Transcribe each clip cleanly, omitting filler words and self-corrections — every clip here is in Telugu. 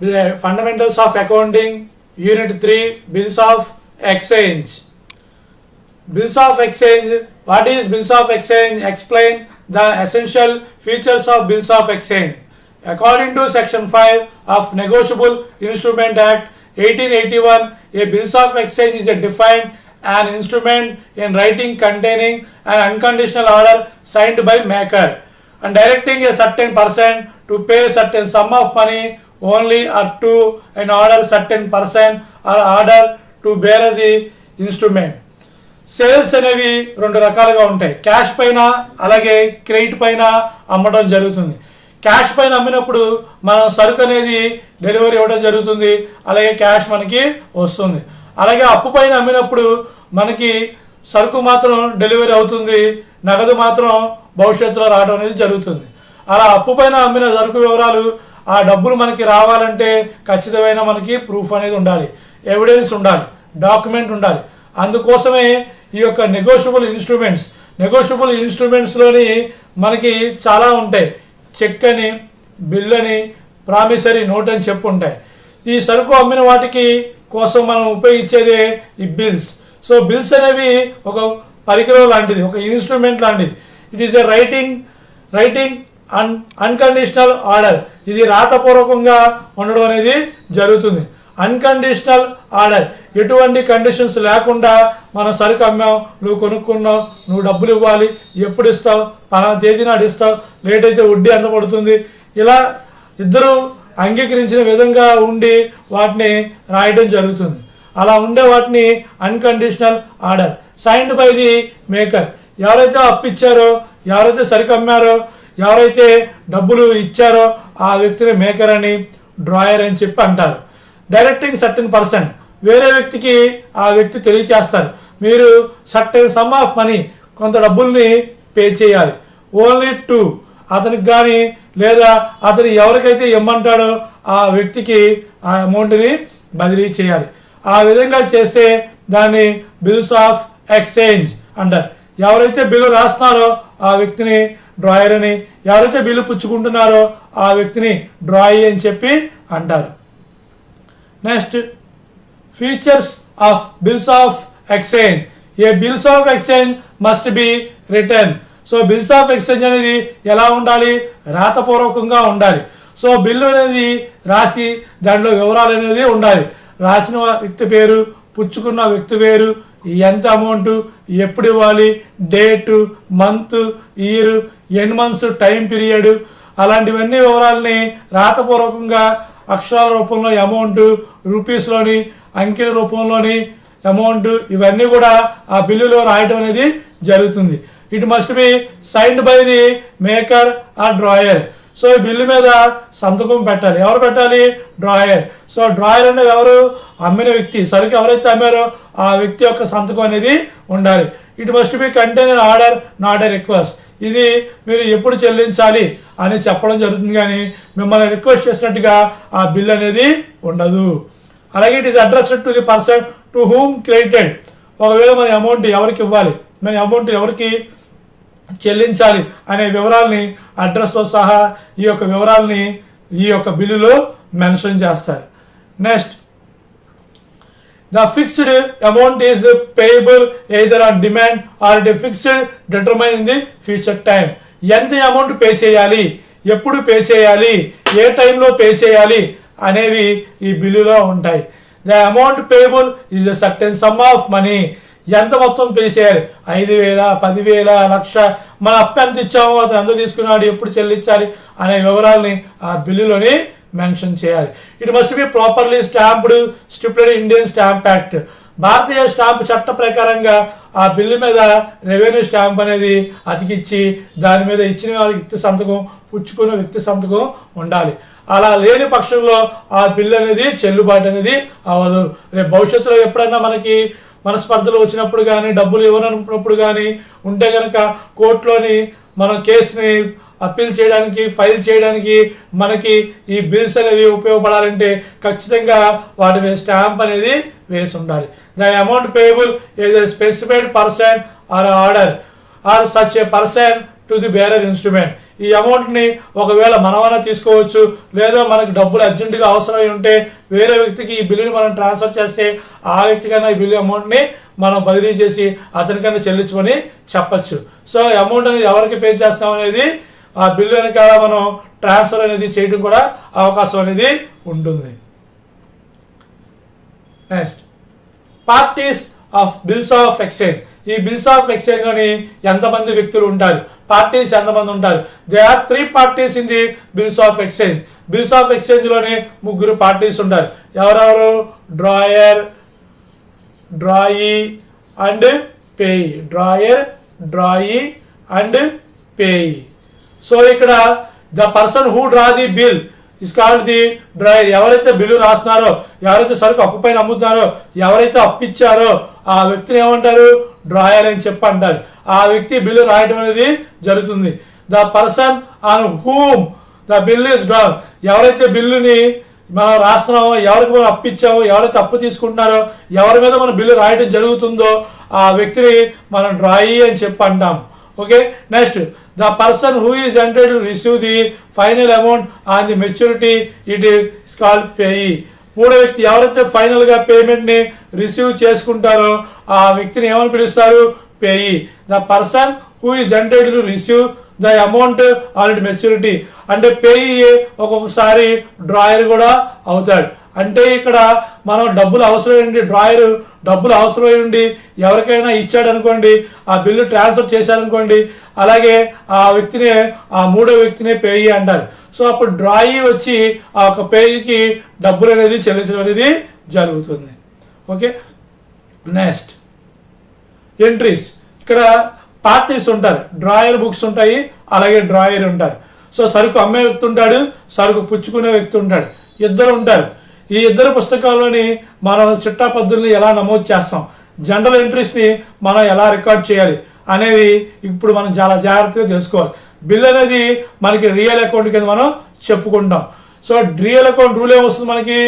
Fundamentals of Accounting, Unit 3, Bills of Exchange. Bills of Exchange. What is Bills of Exchange? Explain the essential features of Bills of Exchange. According to Section 5 of Negotiable Instrument Act 1881, a Bills of Exchange is a defined an instrument in writing containing an unconditional order signed by maker and directing a certain person to pay a certain sum of money only or to an order certain person or order to bear the instrument. Sales అనేవి రెండు రకాలుగా ఉంటాయి. క్యాష్ పైన అలాగే క్రెడిట్ పైన అమ్మడం జరుగుతుంది. క్యాష్ పైన అమ్మినప్పుడు మనం సరుకు అనేది డెలివరీ ఇవ్వడం జరుగుతుంది, అలాగే క్యాష్ మనకి వస్తుంది. అలాగే అప్పు పైన అమ్మినప్పుడు మనకి సరుకు మాత్రం డెలివరీ అవుతుంది, నగదు మాత్రం భవిష్యత్తులో రావడం అనేది జరుగుతుంది. అలా అప్పు పైన అమ్మిన సరుకు వివరాలు, ఆ డబ్బులు మనకి రావాలంటే ఖచ్చితమైన మనకి ప్రూఫ్ అనేది ఉండాలి, ఎవిడెన్స్ ఉండాలి, డాక్యుమెంట్ ఉండాలి. అందుకోసమే ఈ యొక్క నెగోషియబుల్ ఇన్స్ట్రుమెంట్స్లోని మనకి చాలా ఉంటాయి. చెక్ అని, బిల్ అని, ప్రామిసరీ నోట్ అని చెప్పి ఉంటాయి. ఈ సరుకు అమ్మిన వాటికి కోసం మనం ఉపయోగించేదే ఈ బిల్స్. సో బిల్స్ అనేవి ఒక పరికరం లాంటిది, ఒక ఇన్స్ట్రుమెంట్ లాంటిది. It is a writing unconditional order. ఇది రాతపూర్వకంగా ఉండడం అనేది జరుగుతుంది. అన్కండిషనల్ ఆర్డర్, ఎటువంటి కండిషన్స్ లేకుండా మనం సరుకు అమ్మావు, నువ్వు కొనుక్కున్నావు, నువ్వు డబ్బులు ఇవ్వాలి, ఎప్పుడు ఇస్తావు, పలానా తేదీ నాడు ఇస్తావు, లేట్ అయితే వడ్డీ ఎంత పడుతుంది, ఇలా ఇద్దరు అంగీకరించిన విధంగా ఉండి వాటిని రాయడం జరుగుతుంది. అలా ఉండే వాటిని unconditional order signed by the maker. ఎవరైతే అప్పు ఇచ్చారో, ఎవరైతే సరుకు అమ్మారో, ఎవరైతే డబ్బులు ఇచ్చారో ఆ వ్యక్తిని మేకర్ అని, డ్రాయర్ అని చెప్పి అంటారు. డైరెక్టింగ్ సర్టెన్ పర్సన్, వేరే వ్యక్తికి ఆ వ్యక్తి తెలియచేస్తారు, మీరు సర్టెన్ సమ్ ఆఫ్ మనీ, కొంత డబ్బుల్ని పే చేయాలి, ఓన్లీ టు అతనికి కానీ లేదా అతను ఎవరికైతే ఇమ్మంటాడో ఆ వ్యక్తికి ఆ అమౌంట్ని బదిలీ చేయాలి. ఆ విధంగా చేస్తే దాన్ని బిల్స్ ఆఫ్ ఎక్స్చేంజ్ అంటారు. ఎవరైతే బిల్లు రాస్తున్నారో ఆ వ్యక్తిని డ్రాయర్ అని, ఎవరైతే బిల్లు పుచ్చుకుంటున్నారో ఆ వ్యక్తిని డ్రాయీ అని చెప్పి అంటారు. Next, features of bills of exchange. A bills of exchange must be return. So bills of exchange అనేది ఎలా ఉండాలి? రాతపూర్వకంగా ఉండాలి. సో బిల్లు అనేది రాసి దాంట్లో వివరాలు అనేది ఉండాలి. రాసిన వ్యక్తి పేరు, పుచ్చుకున్న వ్యక్తి పేరు, ఎంత అమౌంట్, ఎప్పుడు ఇవ్వాలి, డేటు, మంత్, ఇయర్, ఎన్ని మంత్స్ టైం పీరియడ్, అలాంటివన్నీ వివరాలని రాతపూర్వకంగా అక్షరాల రూపంలో అమౌంట్, రూపీస్లోని అంకెల రూపంలోని అమౌంట్, ఇవన్నీ కూడా ఆ బిల్లులో రాయడం అనేది జరుగుతుంది. It must be signed by the maker or drawer. So ఈ బిల్లు మీద సంతకం పెట్టాలి. ఎవరు పెట్టాలి? డ్రాయర్. సో డ్రాయర్ అనేది ఎవరు? అమ్మిన వ్యక్తి. సరుకు ఎవరైతే అమ్మారో ఆ వ్యక్తి యొక్క సంతకం అనేది ఉండాలి. It must B contain an order not a request. ఇది మీరు ఎప్పుడు చెల్లించాలి అని చెప్పడం జరుగుతుంది, కానీ మిమ్మల్ని రిక్వెస్ట్ చేసినట్టుగా ఆ బిల్ అనేది ఉండదు. అలాగే it is addressed to the person to whom credited. ఒకవేళ మన అమౌంట్ ఎవరికి ఇవ్వాలి, మన అమౌంట్ ఎవరికి చెల్లించాలి అనే వివరాలని అడ్రస్తో సహా ఈ యొక్క వివరాలని ఈ యొక్క బిల్లులో మెన్షన్ చేస్తారు. Next, the fixed amount is payable either on demand or it is fixed determined in the future time. ఎంత అమౌంట్ పే చేయాలి, ఎప్పుడు పే చేయాలి, ఏ టైంలో పే చేయాలి అనేవి ఈ బిల్లులో ఉంటాయి. The amount payable is a certain some of money. ఎంత మొత్తం పే చేయాలి, 5,000, 10,000, 1,00,000, మన అప్పు ఎంత ఇచ్చామో అతను ఎంత తీసుకున్నాడు, ఎప్పుడు చెల్లించాలి అనే వివరాలని ఆ బిల్లులోని మెన్షన్ చేయాలి. It must B properly stamped stipulated Indian stamp act. Bharatiya stamp చట్ట ప్రకారంగా ఆ బిల్లు మీద రెవెన్యూ స్టాంప్ అనేది అతికిచ్చి దాని మీద ఇచ్చిన వ్యక్తి సంతకం, పుచ్చుకున్న వ్యక్తి సంతకం ఉండాలి. అలా లేని పక్షంలో ఆ బిల్లు అనేది చెల్లుబాటు అనేది అవ్వదు. రేపు భవిష్యత్తులో ఎప్పుడైనా మనకి మనస్పర్ధలు వచ్చినప్పుడు కానీ, డబ్బులు ఇవ్వనప్పుడు కానీ ఉంటే కనుక కోర్టులోని మనం కేసుని అప్పీల్ చేయడానికి, ఫైల్ చేయడానికి మనకి ఈ బిల్స్ అనేవి ఉపయోగపడాలంటే ఖచ్చితంగా వాటి మీద స్టాంప్ అనేది వేసి ఉండాలి. దాని అమౌంట్ పేయబుల్ ఏదైనా specified person are order or such a person to the bearer instrument. ఈ అమౌంట్ని ఒకవేళ మనమైనా తీసుకోవచ్చు, లేదా మనకు డబ్బులు అర్జెంటుగా అవసరమై ఉంటే వేరే వ్యక్తికి ఈ బిల్లుని మనం ట్రాన్స్ఫర్ చేస్తే ఆ వ్యక్తికైనా ఈ బిల్లు అమౌంట్ని మనం బదిలీ చేసి అతనికైనా చెల్లించమని చెప్పచ్చు. సో ఈ అమౌంట్ అనేది ఎవరికి పే చేస్తాం అనేది ఆ బిల్లు వెనకాల మనం ట్రాన్స్ఫర్ అనేది చేయడం కూడా అవకాశం అనేది ఉంటుంది. Next, parties of bills of exchange. ఈ బిల్స్ ఆఫ్ ఎక్స్చేంజ్ లోని ఎంతమంది వ్యక్తులు ఉంటారు, పార్టీస్ ఎంతమంది ఉంటారు? They are 3 parties in the bills of exchange. Bills of exchange లోని 3 parties ఉంటారు. ఎవరెవరు? Drawer, drawee and payee. Drawer, drawee and payee. So ఇక్కడ the person who draw the bill is called the drawer. ఎవరైతే బిల్లు రాస్తున్నారో, ఎవరైతే సరుకు అప్పు పైన అమ్ముతున్నారో, ఎవరైతే అప్పు ఇచ్చారో ఆ వ్యక్తిని ఏమంటారు? డ్రాయర్ అని చెప్పి అంటారు. ఆ వ్యక్తి బిల్లు రాయడం అనేది జరుగుతుంది. The person on whom the bill is drawn. ఎవరైతే బిల్లుని మనం రాస్తున్నామో, ఎవరికి మనం అప్పు ఇచ్చామో, ఎవరైతే అప్పు తీసుకుంటున్నారో, ఎవరి మీద మనం బిల్లు రాయడం జరుగుతుందో ఆ వ్యక్తిని మనం డ్రాయీ అని చెప్పి అంటాం. Okay, next, the person who is entitled to receive the final amount on the maturity it is called payee. 3వ వ్యక్తి ఎవరైతే ఫైనల్ గా పేమెంట్ ని రిసీవ్ చేసుకుంటారో ఆ వ్యక్తిని ఏమని పిలుస్తారు? Payee. The person who is entitled to receive the amount on it maturity. అంటే పేయీ ఒక్కొక్కసారి డ్రాయర్ కూడా అవుతాడు. అంటే ఇక్కడ మనం డబ్బులు అవసరమై ఉండి, డ్రాయర్ డబ్బులు అవసరమై ఉండి ఎవరికైనా ఇచ్చాడు అనుకోండి, ఆ బిల్లు ట్రాన్స్ఫర్ చేశారనుకోండి, అలాగే ఆ వ్యక్తిని, ఆ 3వ వ్యక్తిని పేయీ అంటారు. సో అప్పుడు డ్రాయీ వచ్చి ఆ ఒక పేయీకి డబ్బులు అనేది చెల్లించడం అనేది జరుగుతుంది. Okay, next, entries. ఇక్కడ పార్టీస్ ఉంటారు. డ్రాయర్ బుక్స్ ఉంటాయి, అలాగే డ్రాయర్ ఉంటారు. సో సరుకు అమ్మే వ్యక్తి ఉంటాడు, సరుకు పుచ్చుకునే వ్యక్తి ఉంటాడు, ఇద్దరు ఉంటారు. ఈ ఇద్దరు పుస్తకాల్లోని మనం చిట్టా పద్ధతుల్ని ఎలా నమోదు చేస్తాం, జనరల్ ఎంట్రీస్ని మనం ఎలా రికార్డ్ చేయాలి అనేది ఇప్పుడు మనం చాలా జాగ్రత్తగా తెలుసుకోవాలి. బిల్ అనేది మనకి రియల్ అకౌంట్ కింద మనం చెప్పుకుంటాం. సో రియల్ అకౌంట్ రూల్ ఏమొస్తుంది మనకి?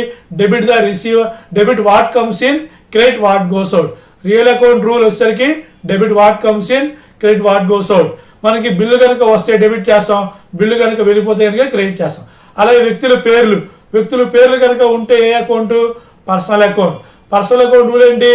Debit the receiver, debit what comes in, credit what goes out. Real account rule వచ్చేసరికి debit what comes in, credit what goes out. మనకి బిల్లు కనుక వస్తే డెబిట్ చేస్తాం, బిల్లు కనుక వెళ్ళిపోతే కనుక క్రెడిట్ చేస్తాం. అలాగే వ్యక్తుల పేర్లు కనుక ఉంటే ఏ account? Personal account. Personal account rule ఏంటి?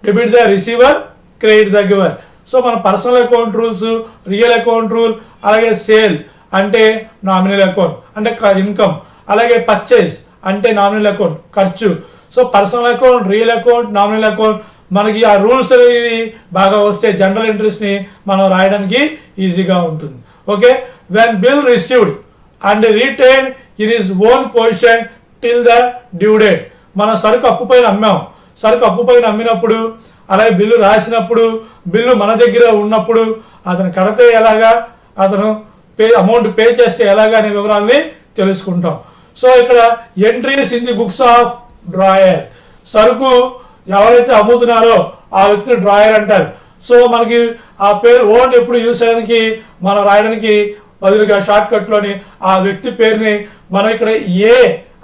Debit the receiver, credit the giver. So మన personal account rules, real account rule, అలాగే సేల్ అంటే నామినల్ అకౌంట్ అంటే ఇన్కమ్, అలాగే పర్చేస్ అంటే నామినల్ అకౌంట్ ఖర్చు. So personal account, real account, nominal account మనకి ఆ రూల్స్ అనేవి బాగా వస్తే జనరల్ ఎంట్రీస్ ని మనం రాయడానికి ఈజీగా ఉంటుంది. Okay, when bill received and retain in his own position till the due date. మనం సరుకు అప్పు పైన అమ్మాం, సరుకు అప్పు పైన అమ్మినప్పుడు, అలాగే బిల్లు రాసినప్పుడు, బిల్లు మన దగ్గర ఉన్నప్పుడు అతను కడితే ఎలాగా, అతను అమౌంట్ పే చేస్తే ఎలాగా అనే వివరాలని తెలుసుకుంటాం. సో ఇక్కడ entries in the books of drawer. సరుకు ఎవరైతే అమ్ముతున్నారో ఆ వ్యక్తిని డ్రాయర్ అంటారు. సో మనకి ఆ పేరు ఓన్ ఎప్పుడు యూస్ చేయడానికి, మనం రాయడానికి బదులుగా షార్ట్ కట్ లోని ఆ వ్యక్తి పేరుని మనం ఇక్కడ ఏ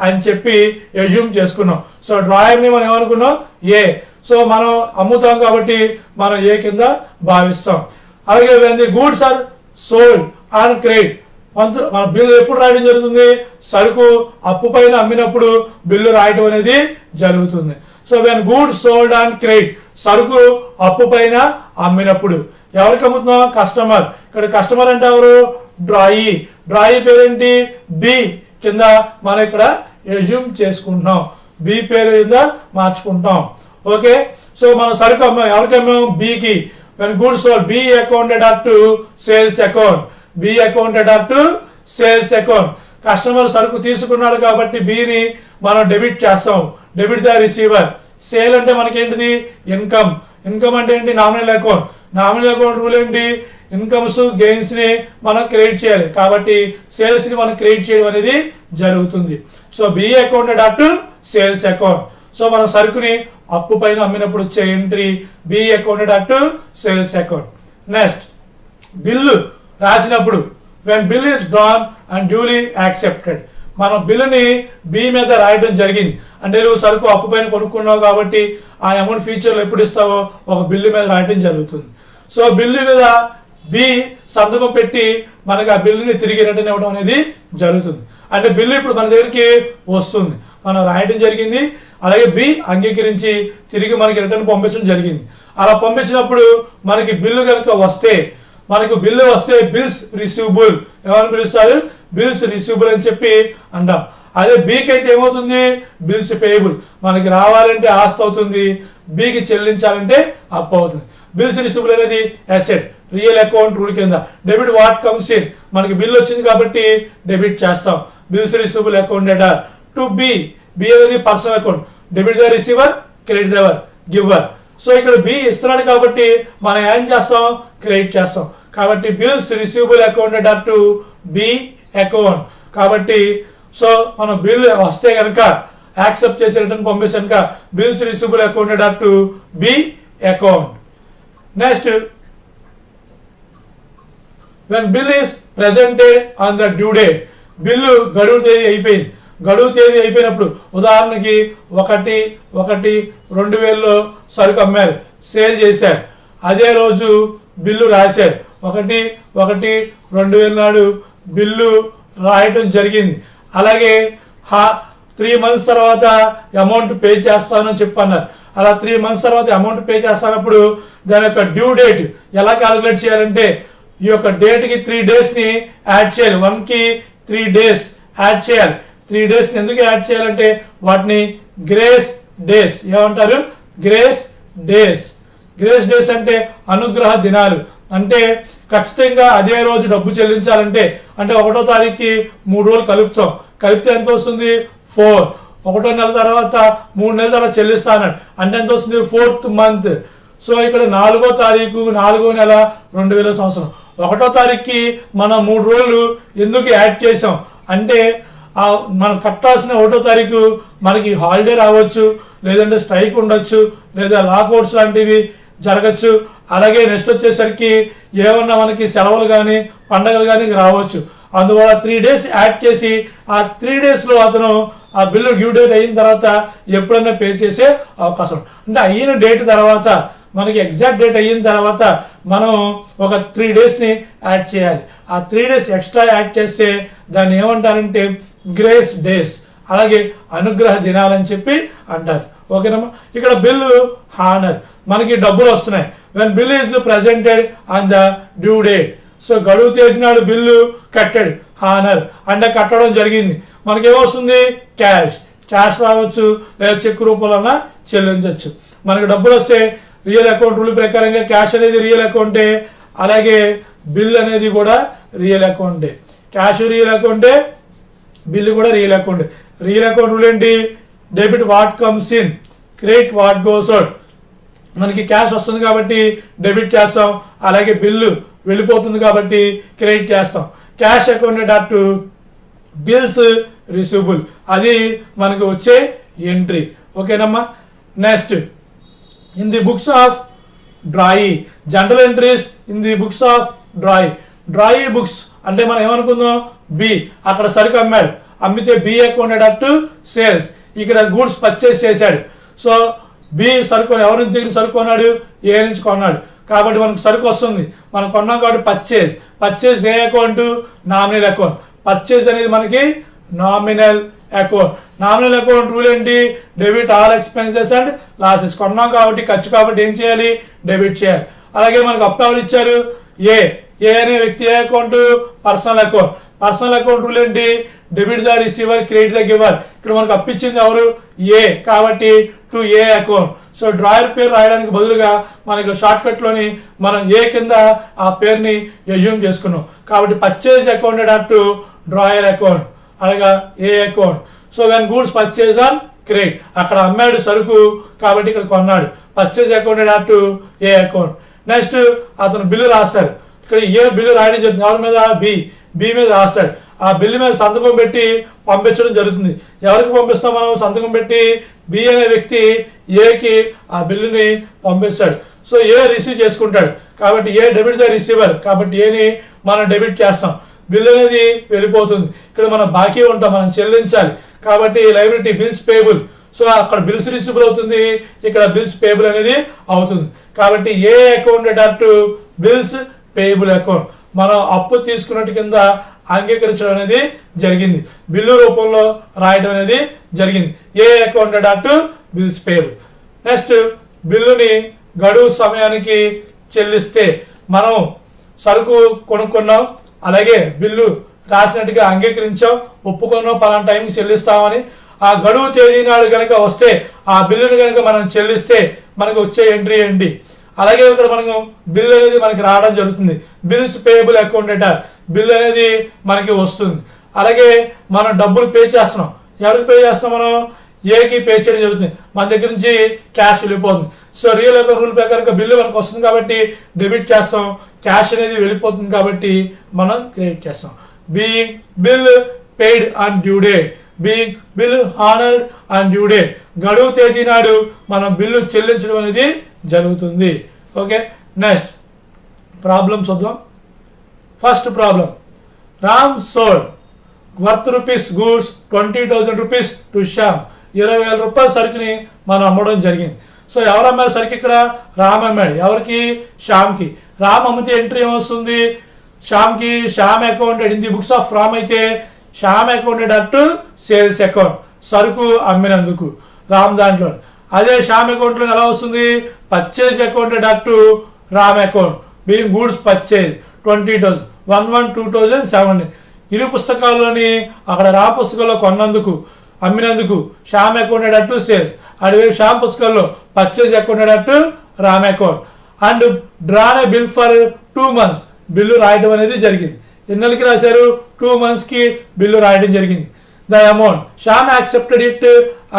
అని చెప్పి ఎజ్యూమ్ చేసుకున్నాం. సో డ్రాయర్ ని మనం ఏమనుకున్నాం? ఏ. సో మనం అమ్ముతాం కాబట్టి మనం ఏ కింద భావిస్తాం. అలాగే when the goods are sold on credit, మన బిల్లు ఎప్పుడు రాయడం జరుగుతుంది? సరుకు అప్పు పైన అమ్మినప్పుడు బిల్లు రాయడం అనేది జరుగుతుంది. So when goods sold on credit, సరుకు అప్పు పైన అమ్మినప్పుడు. ఎవరికి అమ్ముతున్నాం? కస్టమర్. ఇక్కడ కస్టమర్ అంటే ఎవరు? డ్రాయీ. డ్రాయీ పేరేంటి? బి కింద మనం ఇక్కడ ఎజ్యూమ్ చేసుకుంటున్నాం, బి పేరు కింద మార్చుకుంటాం. ఓకే, సో మనం సరుకు అమ్మాం, ఎవరికి అమ్మాం? బికి. When goods sold, B accounted up to sales account, B accounted up to sales account. Customer సరుకు తీసుకున్నాడు కాబట్టి బిని మనం డెబిట్ చేస్తాం, డెబిట్ ద రిసీవర్. సేల్ అంటే మనకి ఏంటిది? ఇన్కమ్. ఇన్కమ్ అంటే ఏంటి? Nominal account. Nominal account rule ఏంటి? ఇన్కమ్స్, గెయిన్స్ ని మనం క్రియేట్ చేయాలి కాబట్టి సేల్స్ ని మనం క్రియేట్ చేయడం అనేది జరుగుతుంది. So B accounted up to sales account. So మనం సరుకుని అప్పు పైన అమ్మినప్పుడు వచ్చే entry B accounted up to sales account. Next, bill రాసినప్పుడు when bill is drawn and duly accepted, మనం బిల్లుని బి మీద రాయడం జరిగింది. అంటే నువ్వు సరుకు అప్పు పైన కొనుక్కున్నావు కాబట్టి ఆ అమౌంట్ ఫ్యూచర్లో ఎప్పుడు ఇస్తావో ఒక బిల్లు మీద రాయడం జరుగుతుంది. సో బిల్లు మీద బి సంతకం పెట్టి మనకి ఆ బిల్లుని తిరిగి రిటర్న్ ఇవ్వడం అనేది జరుగుతుంది. అంటే బిల్లు ఇప్పుడు మన దగ్గరికి వస్తుంది, మనం రాయడం జరిగింది, అలాగే బి అంగీకరించి తిరిగి మనకి రిటర్న్ పంపించడం జరిగింది. అలా పంపించినప్పుడు మనకి బిల్లు కనుక వస్తే, మనకు బిల్లు వస్తే బిల్స్ రిసీవబుల్ ఏమని పిలుస్తారు, బిల్స్ రిసీవబుల్ అని చెప్పి అంటాం. అదే బికి అయితే ఏమవుతుంది, బిల్స్ పేయబుల్, మనకి రావాలంటే ఆస్తి అవుతుంది, బికి చెల్లించాలంటే అప్పు అవుతుంది. బిల్స్ రిసీవబుల్ అనేది అసెట్, రియల్ అకౌంట్ రూల్ కింద డెబిట్ వాట్ కమ్స్ ఇన్, మనకి బిల్ వచ్చింది కాబట్టి డెబిట్ చేస్తాం. Bills receivable account data to B, B అనేది personal account, debit the receiver, credit the giver. So ఇక్కడ బి ఇస్తున్నాడు కాబట్టి మనం ఏం చేస్తాం, క్రెడిట్ చేస్తాం. కాబట్టి bills receivable account data to B account. కాబట్టి సో మనం బిల్ వస్తే కనుక యాక్సెప్ట్ చేసి రిటర్న్ పంపిస్తే కనుక bills receivable account data to B account. Next, when bill is presented on the due date, bill గడువు తేదీ అయిపోయింది. గడువు తేదీ అయిపోయినప్పుడు ఉదాహరణకి 1/1/2000 సరుకు అమ్మారు, సేల్ చేశారు, అదే రోజు బిల్లు రాశారు. 1/1/2000 నాడు బిల్లు రాయటం జరిగింది. అలాగే 3 months తర్వాత అమౌంట్ పే చేస్తానని చెప్పన్నారు. అలా 3 months తర్వాత అమౌంట్ పే చేస్తున్నప్పుడు దాని యొక్క డ్యూ డేట్ ఎలా క్యాలిక్యులేట్ చేయాలంటే, ఈ యొక్క డేట్ కి 3 days ని యాడ్ చేయాలి. 1 కి 3 days యాడ్ చేయాలి. 3 days ని ఎందుకు యాడ్ చేయాలంటే వాటిని గ్రేస్ డేస్ ఏమంటారు, గ్రేస్ డేస్. గ్రేస్ డేస్ అంటే అనుగ్రహ దినాలు. అంటే ఖచ్చితంగా అదే రోజు డబ్బు చెల్లించాలంటే, అంటే 1వ తారీఖుకి 3 రోజులు కలుపుతాం, కలిపితే ఎంత వస్తుంది 4. 1వ నెల తర్వాత 3 నెలల తర్వాత చెల్లిస్తాను అంటే ఎంత వస్తుంది 4th month. సో ఇక్కడ 4వ తారీఖు 4వ నెల 2000 సంవత్సరం. 1వ తారీఖుకి మనం 3 రోజులు ఎందుకు యాడ్ చేసాం అంటే, మనం కట్టాల్సిన 1వ తారీఖు మనకి హాలిడే రావచ్చు, లేదంటే స్ట్రైక్ ఉండొచ్చు, లేదా లాకౌట్స్ లాంటివి జరగచ్చు. అలాగే నెక్స్ట్ వచ్చేసరికి ఏమన్నా మనకి సెలవులు కానీ పండగలు కానీ రావచ్చు. అందువల్ల 3 days యాడ్ చేసి ఆ 3 daysలో అతను ఆ బిల్లు డ్యూ డేట్ అయిన తర్వాత ఎప్పుడన్నా పే చేసే అవకాశం. అంటే అయిన డేట్ తర్వాత మనకి ఎగ్జాక్ట్ డేట్ అయిన తర్వాత మనం ఒక 3 days ని యాడ్ చేయాలి. ఆ 3 days ఎక్స్ట్రా యాడ్ చేస్తే దాన్ని ఏమంటారంటే గ్రేస్ డేస్, అలాగే అనుగ్రహ దినాలని చెప్పి అంటారు. ఓకేనమ్మా. ఇక్కడ బిల్లు హానర్, మనకి డబ్బులు వస్తున్నాయి. When bill is presented on the due date, so గడువు తేదీ నాడు బిల్లు కట్టాడు, హానర్ అంటే కట్టడం జరిగింది. మనకేమొస్తుంది క్యాష్, క్యాష్ రావచ్చు, లేదా చెక్ రూపంలో చెల్లించవచ్చు. మనకి డబ్బులు వస్తే రియల్ అకౌంట్ రూల్ ప్రకారంగా క్యాష్ అనేది రియల్ అకౌంటే, అలాగే బిల్ అనేది కూడా రియల్ అకౌంటే. క్యాష్ రియల్ అకౌంటే, బిల్లు కూడా రియల్ అకౌంటే. రియల్ అకౌంట్ రూల్ ఏంటి, debit what comes in, credit what goes out. మనకి క్యాష్ వస్తుంది కాబట్టి డెబిట్ చేస్తాం, అలాగే బిల్లు వెళ్ళిపోతుంది కాబట్టి క్రెడిట్ చేస్తాం. Cash account dot bills receivable, అది మనకి వచ్చే ఎంట్రీ. ఓకేనమ్మా. Next, in the books of డ్రాయి, general entries in the books of డ్రాయి. డ్రాయి books అంటే మనం ఏమనుకుందాం, బి అక్కడ సరుకు అమ్మాడు, అమ్మితే బి అకౌంట్ డాట్ సేల్స్, ఇక్కడ గూడ్స్ పర్చేస్ చేశాడు. సో బి సరుకు ఎవరి నుంచి దగ్గర సరుకు కొన్నాడు, ఏ నుంచి కొన్నాడు కాబట్టి మనకు సరుకు వస్తుంది, మనం కొన్నాం కాబట్టి పర్చేస్. పర్చేస్ ఏ అకౌంట్, నామినల్ అకౌంట్. పర్చేస్ అనేది మనకి nominal account. Nominal account rule ఏంటి, debit all expenses and losses. కొన్నాం కాబట్టి ఖర్చు కాబట్టి ఏం చేయాలి, డెబిట్ చేయాలి. అలాగే మనకు అప్పు ఎవరు ఇచ్చారు, ఏ అనే వ్యక్తి ఏ account, personal account. Personal account rule ఏంటి, debit the receiver, credit the giver. ఇక్కడ మనకు అప్పిచ్చింది ఎవరు, ఏ, కాబట్టి to A account. So drawer పేరు రాయడానికి బదులుగా మనకి షార్ట్ కట్ లోని మనం ఏ కింద ఆ పేరుని ఎజ్యూమ్ చేసుకున్నాం కాబట్టి purchase account dot drawer account, అనగా A account. So when goods purchase on credit, అక్కడ అమ్మాడు సరుకు కాబట్టి ఇక్కడ కొన్నాడు, purchase account dot A account. Next అతను బిల్లు రాస్తాడు, ఇక్కడ ఏ బిల్లు రాయడం జరుగుతుంది, ఎవరి మీద, బి మీద రాస్తాడు. ఆ బిల్లు మీద సంతకం పెట్టి పంపించడం జరుగుతుంది. ఎవరికి పంపిస్తాం మనం సంతకం పెట్టి, బి అనే వ్యక్తి ఏకి ఆ బిల్లుని పంపిస్తాడు. సో ఏ రిసీవ్ చేసుకుంటాడు కాబట్టి ఏ డెబిట్ ద రిసీవర్, కాబట్టి ఏని మనం డెబిట్ చేస్తాం, బిల్ అనేది వెళ్ళిపోతుంది. ఇక్కడ మనం బాకీ ఉంటాం, మనం చెల్లించాలి కాబట్టి లైబిలిటీ బిల్స్ పేబుల్. సో అక్కడ బిల్స్ రిసీవబుల్ అవుతుంది, ఇక్కడ బిల్స్ పేబుల్ అనేది అవుతుంది. కాబట్టి A account dot bills payable account. మనం అప్పు తీసుకున్నట్టు కింద అంగీకరించడం అనేది జరిగింది, బిల్లు రూపంలో రాయడం అనేది జరిగింది. A account to bills payable. Next, బిల్లుని గడువు సమయానికి చెల్లిస్తే మనం సరుకు కొనుక్కున్నాం, అలాగే బిల్లు రాసినట్టుగా అంగీకరించాం, ఒప్పుకున్నాం, పలానా టైంకి చెల్లిస్తామని. ఆ గడువు తేదీ నాడు కనుక వస్తే ఆ బిల్లుని కనుక మనం చెల్లిస్తే మనకు వచ్చే ఎంట్రీ ఏంటి. అలాగే ఇక్కడ మనకు బిల్ అనేది మనకి రావడం జరుగుతుంది, bills payable account data. Bill అనేది మనకి వస్తుంది. అలాగే మనం డబ్బులు పే చేస్తున్నాం, ఎవరికి పే చేస్తున్నాం, మనం ఏకి పే చేయడం జరుగుతుంది, మన దగ్గర నుంచి క్యాష్ వెళ్ళిపోతుంది. సో రియల్ అకౌంట్ రూల్ ప్రకారం బిల్లు మనకు వస్తుంది కాబట్టి డెబిట్ చేస్తాం, క్యాష్ అనేది వెళ్ళిపోతుంది కాబట్టి మనం క్రెడిట్ చేస్తాం. Being bill paid on due date, being bill honoured on due date. గడువు తేదీ నాడు మనం బిల్లు చెల్లించడం అనేది జరుగుతుంది. ఓకే, నెక్స్ట్ ప్రాబ్లం చూద్దాం. First problem, Ram sold worth rupees goods 20,000 rupees to Shyam. 20,000 రూపాయల సరుకుని మనం అమ్మడం జరిగింది. సో ఎవరు అమ్మారు సరుకు? ఇక్కడ రామ్ అమ్మాడు. ఎవరికి? శ్యామ్కి. రామ్ అమ్మితే ఎంట్రీ ఏమొస్తుంది? శ్యామ్కి. Shyam accounted in the books of Ram అయితే Shyam accounted at sales account, సరుకు అమ్మినందుకు రామ్ దాంట్లో. అదే శ్యామ్ అకౌంట్లో ఎలా వస్తుంది? Purchase accounted at Ram account, being goods purchase 20,000, 2017. ఇరు పుస్తకాల్లోని అక్కడ రామ్ పుస్తకంలో కొన్నందుకు అమ్మినందుకు శ్యామ్ అకౌంటెడ్ అట్ సేల్స్, అదే శ్యామ్ పుస్తకాల్లో purchase accounted at Ram account. And drawn a bill for 2 months, bill రాయడం అనేది జరిగింది. ఎన్నెలకి రాశారు? 2 months కి బిల్లు రాయడం జరిగింది. The amount Shyam accepted it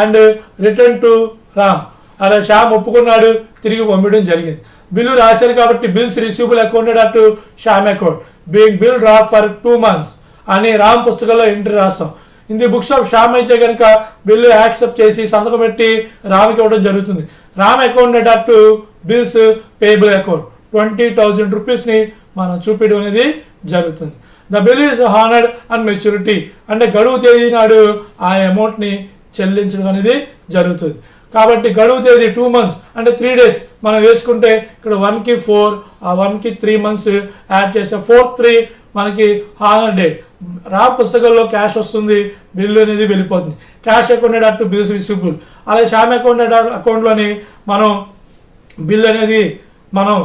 and return to Ram, అలా శ్యామ్ ఒప్పుకున్నాడు, తిరిగి పంపించడం జరిగింది. బిల్లు రాశారు కాబట్టి bills receivable accounted at Shyam account, being bill drop for 2 months అని రామ్ పుస్తకంలో ఎంట్రీ రాస్తాం. In the books of Shyam అయితే కనుక బిల్లు యాక్సెప్ట్ చేసి సంతకం పెట్టి రామ్కి ఇవ్వడం జరుగుతుంది. Ram accounted at bills payable account 20,000 రూపీస్ని మనం చూపించడం అనేది జరుగుతుంది. The bill is honoured and maturity, అంటే గడువు తేదీ నాడు ఆ అమౌంట్ని చెల్లించడం అనేది జరుగుతుంది. కాబట్టి గడువు తేదీ 2 months అంటే 3 days మనం వేసుకుంటే ఇక్కడ 1కి 4, ఆ 1కి 3 months యాడ్ చేస్తే 4/3 మనకి హానర్ డేట్. రా పుస్తకంలో క్యాష్ వస్తుంది, బిల్లు అనేది వెళ్ళిపోతుంది. Cash accounted at bills receivable, అలాగే శ్యామ్ అకౌంటెడ్ అకౌంట్లోని మనం బిల్ అనేది మనం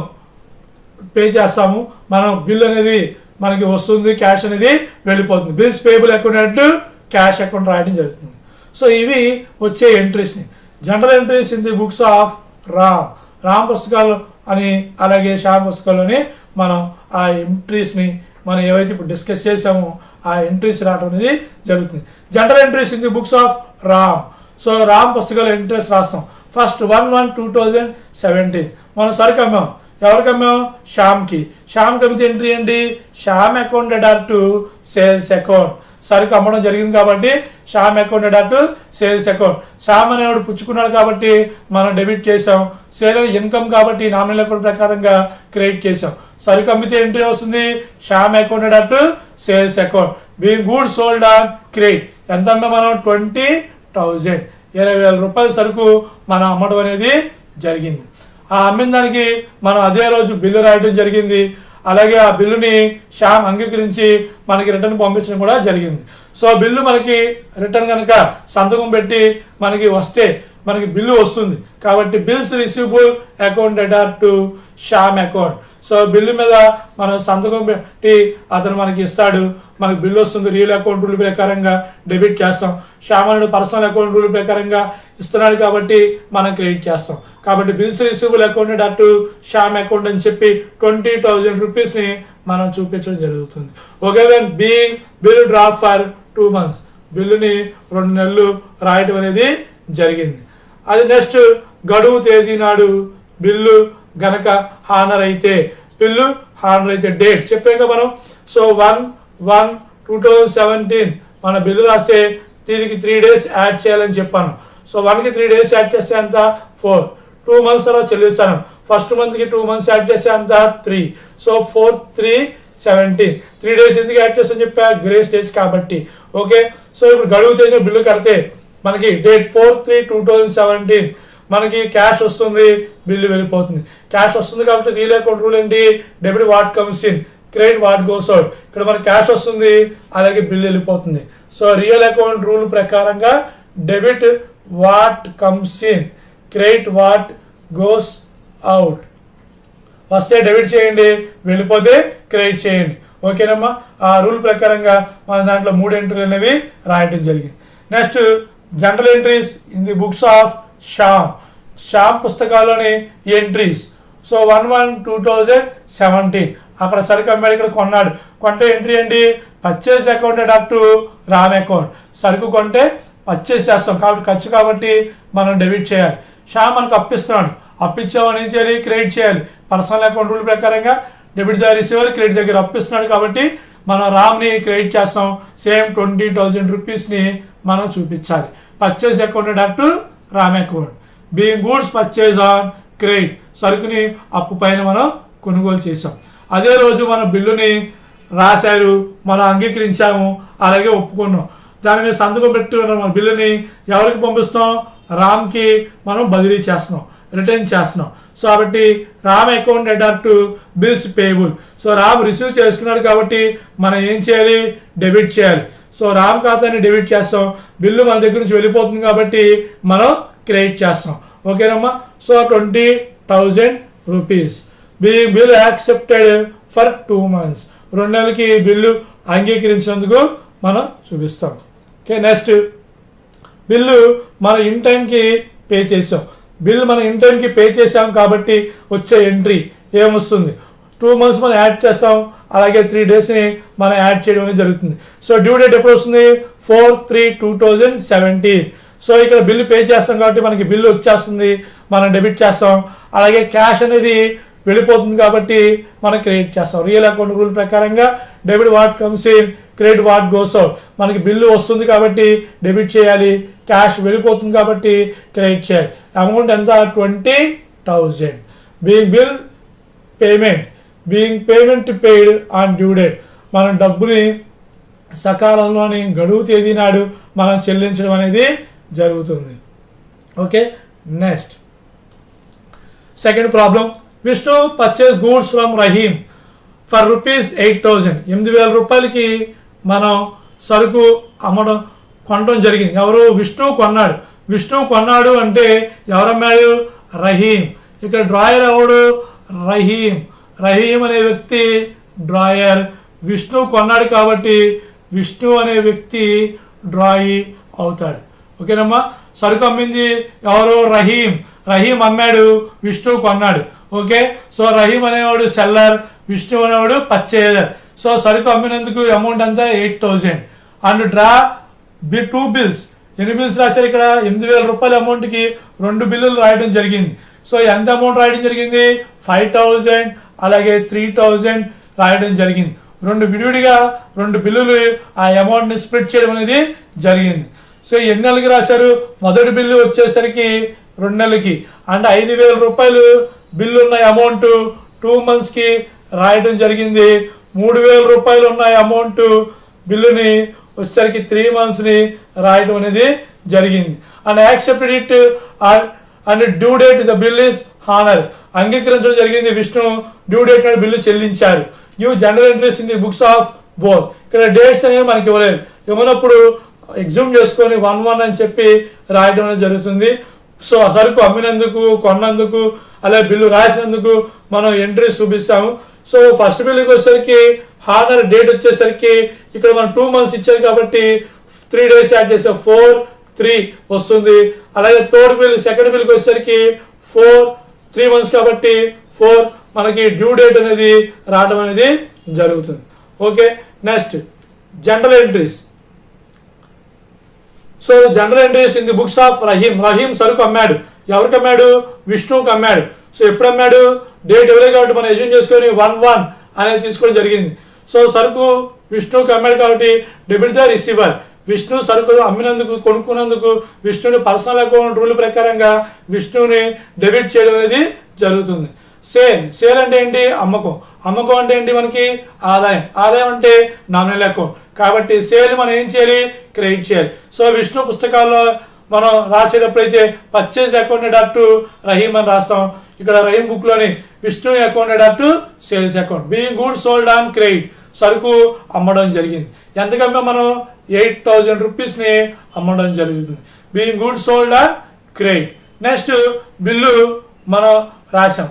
పే చేస్తాము, మనం బిల్ అనేది మనకి వస్తుంది, క్యాష్ అనేది వెళ్ళిపోతుంది. Bills payable account cash account రాయడం జరుగుతుంది. సో ఇవి వచ్చే ఎంట్రీస్ని journal entries in the books of Ram పుస్తకాలు అని అలాగే శ్యామ్ పుస్తకాల్లోని మనం ఆ ఎంట్రీస్ని మనం ఏవైతే ఇప్పుడు డిస్కస్ చేసామో ఆ ఎంట్రీస్ రావడం అనేది జరుగుతుంది. General entries in the books of Ram. So Ram పుస్తకాలు ఎంట్రీస్ రాస్తాం. ఫస్ట్ 1/1/2017 మనం సరుకు అమ్మాం. ఎవరికి అమ్మాం? శ్యామ్కి. శ్యామ్కి అమ్మితే ఎంట్రీ ఏంటి? Shyam accounted at sales account, సరుకు అమ్మడం జరిగింది కాబట్టి Shyam accounted at sales account. Shyam అనేవాడు పుచ్చుకున్నాడు కాబట్టి మనం డెబిట్ చేసాం. సేల్ ఇన్కమ్ కాబట్టి నామినల్ అకౌంట్ ప్రకారంగా క్రెడిట్ చేసాం. సరుకు అమ్మితే ఎంట్రీ వస్తుంది Shyam accounted at sales account, being goods sold on credit. ఎంత అమ్మా మనం? 20,000, 20,000 రూపాయల సరుకు మనం అమ్మడం అనేది జరిగింది. ఆ అమ్మిన దానికి మనం అదే రోజు బిల్లు రాయడం జరిగింది. అలాగే ఆ బిల్లుని శ్యామ్ అంగీకరించి మనకి రిటర్న్ పంపించడం కూడా జరిగింది. సో బిల్లు మనకి రిటర్న్ కనుక సంతకం పెట్టి మనకి వస్తే మనకి బిల్లు వస్తుంది కాబట్టి bills receivable account అటార్ to Shyam account. So bill మీద మనం సంతకం పెట్టి అతను మనకి ఇస్తాడు, మనకి బిల్లు వస్తుంది. రియల్ అకౌంట్ రూల్ ప్రకారంగా డెబిట్ చేస్తాం. శ్యామ్ అనేది పర్సనల్ అకౌంట్ రూల్ ప్రకారంగా ఇస్తున్నాడు కాబట్టి మనం క్రెడిట్ చేస్తాం. కాబట్టి bills receivable account at Shyam account అని చెప్పి 20,000 రూపీస్ని మనం చూపించడం జరుగుతుంది. Okay, being bill drop for 2 months, బిల్లుని 2 నెలలు రాయటం అనేది జరిగింది. అది నెక్స్ట్ గడువు తేదీ నాడు బిల్లు గనక హానర్ అయితే, బిల్లు హానర్ అయితే డేట్ చెప్పాక మనం. సో 1/1/2017 మన బిల్లు రాస్తే దీనికి 3 days యాడ్ చేయాలని చెప్పాను. సో 1కి 3 days యాడ్ చేస్తే అంత 4, 2 months తర్వాత చెల్లిస్తాను. ఫస్ట్ మంత్కి 2 months యాడ్ చేస్తే అంత 3. సో 4/3/17 3 days ఎందుకు యాడ్ చేస్తాను చెప్పా? గ్రేస్ డేస్ కాబట్టి. ఓకే, సో ఇప్పుడు గడువు తేదీ బిల్లు కడితే మనకి డేట్ 4/3/2017 మనకి క్యాష్ వస్తుంది, బిల్లు వెళ్ళిపోతుంది. క్యాష్ వస్తుంది కాబట్టి రియల్ అకౌంట్ రూల్ ఏంటి, debit what comes in, credit what goes out. ఇక్కడ మనకి క్యాష్ వస్తుంది, అలాగే బిల్లు వెళ్ళిపోతుంది. సో రియల్ అకౌంట్ రూల్ ప్రకారంగా debit what comes in, credit what goes out. వస్తే డెబిట్ చేయండి, వెళ్ళిపోతే క్రెడిట్ చేయండి. ఓకేనమ్మా, ఆ రూల్ ప్రకారంగా మన దాంట్లో 3 ఎంట్రీలు అనేవి రాయటం జరిగింది. Next general entries in the books of Shyam పుస్తకాల్లోని ఎంట్రీస్. సో 1/1/2017 అక్కడ సరుకు అమ్మాడు, ఇక్కడ కొన్నాడు. కొంటే ఎంట్రీ ఏంటి, purchase accounted up to Ram account. సరుకు కొంటే పర్చేస్ చేస్తాం కాబట్టి ఖర్చు కాబట్టి మనం డెబిట్ చేయాలి. శ్యామ్ మనకు అప్పిస్తున్నాడు, అప్పిచ్చామని ఏం చేయాలి, క్రెడిట్ చేయాలి. పర్సనల్ అకౌంట్ రూల్ ప్రకారంగా డెబిట్ ద రిసీవర్, క్రెడిట్ దగ్గర అప్పిస్తున్నాడు కాబట్టి మనం రామ్ని క్రెడిట్ చేస్తాం. సేమ్ 20,000 రూపీస్ని మనం చూపించాలి. Purchase accounted up to Ram account. Being goods purchase on credit, సరుకుని అప్పు పైన మనం కొనుగోలు చేసాం. అదే రోజు మన బిల్లుని రాశారు, మనం అంగీకరించాము, అలాగే ఒప్పుకున్నాం. దాని మీద సంతకం పెట్టుకున్న మన బిల్లుని ఎవరికి పంపిస్తాం, రామ్కి మనం బదిలీ చేస్తున్నాం, రిటర్న్ చేస్తున్నాం. సో కాబట్టి Ram account adapt to bills payable. So Ram receive చేసుకున్నాడు కాబట్టి మనం ఏం చేయాలి, డెబిట్ చేయాలి. సో రామ్ ఖాతాని డెబిట్ చేస్తాం, బిల్లు మన దగ్గర నుంచి వెళ్ళిపోతుంది కాబట్టి మనం క్రెడిట్ చేస్తాం. ఓకేనమ్మా. So 20,000 rupees bill accepted for 2 months. 2 నెలలకి బిల్లు అంగీకరించినందుకు మనం చూపిస్తాం. ఓకే, నెక్స్ట్ బిల్లు మనం ఇన్ టైంకి పే చేసాం. బిల్ మనం ఇన్ టైంకి పే చేసాం కాబట్టి వచ్చే ఎంట్రీ ఏమొస్తుంది, 2 months మనం యాడ్ చేస్తాం, అలాగే 3 daysని మనం యాడ్ చేయడం అనేది జరుగుతుంది. సో డ్యూ డేట్ ఎప్పుడు వస్తుంది, 4/3/2017. సో ఇక్కడ బిల్లు పే చేస్తాం కాబట్టి మనకి బిల్లు వచ్చేస్తుంది, మనం డెబిట్ చేస్తాం. అలాగే క్యాష్ అనేది వెళ్ళిపోతుంది కాబట్టి మనం క్రెడిట్ చేస్తాం. రియల్ అకౌంట్ రూల్ ప్రకారంగా debit what comes in, credit what goes out. మనకి బిల్లు వస్తుంది కాబట్టి డెబిట్ చేయాలి, క్యాష్ వెళ్ళిపోతుంది కాబట్టి క్రెడిట్ చేయాలి. అమౌంట్ ఎంత, 20,000. Being payment paid on due date. మనం డబ్బుని సకాలంలోని గడువు తేదీ నాడు మనం చెల్లించడం అనేది జరుగుతుంది. Okay, next second problem. Vishnu purchase goods from Rahim for ₹8,000. 8,000 రూపాయలకి మనం సరుకు కొనడం జరిగింది. ఎవరు, విష్ణు కొన్నాడు. విష్ణు కొన్నాడు అంటే ఎవరమ్మాడు, రహీం. ఇక్కడ డ్రాయర్ ఎవడు, రహీం. రహీం అనే వ్యక్తి డ్రాయర్. విష్ణు కొన్నాడు కాబట్టి విష్ణు అనే వ్యక్తి డ్రాయి అవుతాడు. ఓకేనమ్మా. సరుకు అమ్మింది ఎవరు, రహీం. రహీం అమ్మాడు, విష్ణు కొన్నాడు. ఓకే, సో రహీం అనేవాడు సెల్లర్, విష్ణు అనేవాడు పర్చేజర్. సో సరుకు అమ్మినందుకు అమౌంట్ అంతా 8,000. And draw 2 bills. ఎన్ని బిల్స్ రాశారు ఇక్కడ, 8,000 రూపాయల అమౌంట్కి 2 బిల్లులు రాయడం జరిగింది. సో ఎంత అమౌంట్ రాయడం జరిగింది, 5,000 అలాగే 3,000 రాయడం జరిగింది. 2 విడివిడిగా 2 బిల్లులు ఆ అమౌంట్ని స్ప్లిట్ చేయడం అనేది జరిగింది. సో ఎన్ని నెలలకి రాశారు, మొదటి బిల్లు వచ్చేసరికి 2 నెలలకి. అంటే 5,000 రూపాయలు బిల్లు ఉన్న అమౌంట్ 2 monthsకి రాయడం జరిగింది. 3,000 రూపాయలు ఉన్న అమౌంట్ బిల్లుని వచ్చేసరికి 3 monthsని రాయడం అనేది జరిగింది. And accepted it and due date the bill is honour. అంగీకరించడం జరిగింది, విష్ణు డ్యూ డేట్ నాడు బిల్లు చెల్లించారు. You general entries in the books of both. ఇక్కడ డేట్స్ అనేవి మనకి ఇవ్వలేదు, ఇవ్వనప్పుడు ఎగ్జూమ్ చేసుకొని 1/1 అని చెప్పి రాయడం అనేది జరుగుతుంది. సో సరుకు అమ్మినందుకు, కొన్నందుకు, అలాగే బిల్లు రాసినందుకు మనం ఎంట్రీస్ చూపిస్తాము. సో ఫస్ట్ బిల్లుకి వచ్చేసరికి హానర్ డేట్ వచ్చేసరికి ఇక్కడ మనం 2 months ఇచ్చారు కాబట్టి 3 days యాడ్ చేస్తే 4/3 వస్తుంది. అలాగే థర్డ్ బిల్, సెకండ్ బిల్కి వచ్చేసరికి 3 months కాబట్టి 4 మనకి డ్యూ డేట్ అనేది రావడం అనేది జరుగుతుంది. Okay, next general entries. So journal entries in the books of Rahim. Rahim సరుకు అమ్మాడు. ఎవరికి అమ్మాడు, విష్ణువుకి అమ్మాడు. సో ఎప్పుడు అమ్మాడు, డేట్ ఇవ్వలేదు కాబట్టి మనం ఎజ్యూమ్ చేసుకొని 1/1 అనేది తీసుకోవడం జరిగింది. సో సరుకు విష్ణువుకి అమ్మాడు కాబట్టి డెబిట్ ద రిసీవర్. విష్ణు సరుకు అమ్మినందుకు, కొనుక్కున్నందుకు విష్ణుని పర్సనల్ అకౌంట్ రూల్ ప్రకారంగా విష్ణుని డెబిట్ చేయడం అనేది జరుగుతుంది. సేల్ అంటే ఏంటి, అమ్మకం. అమ్మకం అంటే ఏంటి, మనకి ఆదాయం. ఆదాయం అంటే నామినల్ అకౌంట్ కాబట్టి సేల్ మనం ఏం చేయాలి, క్రెడిట్ చేయాలి. సో విష్ణు పుస్తకాల్లో మనం రాసేటప్పుడు అయితే పర్చేజ్ అకౌంటెంట్ టు రహీం అని రాస్తాం. ఇక్కడ రహీం బుక్ లోని Vishnu accountant to sales account. Being good sold on credit, సరుకు అమ్మడం జరిగింది. ఎంతకమ్మా మనం 8,000 రూపీస్ ని అమ్మడం జరుగుతుంది. Being good sold on credit. Next bill మనం రాసాం.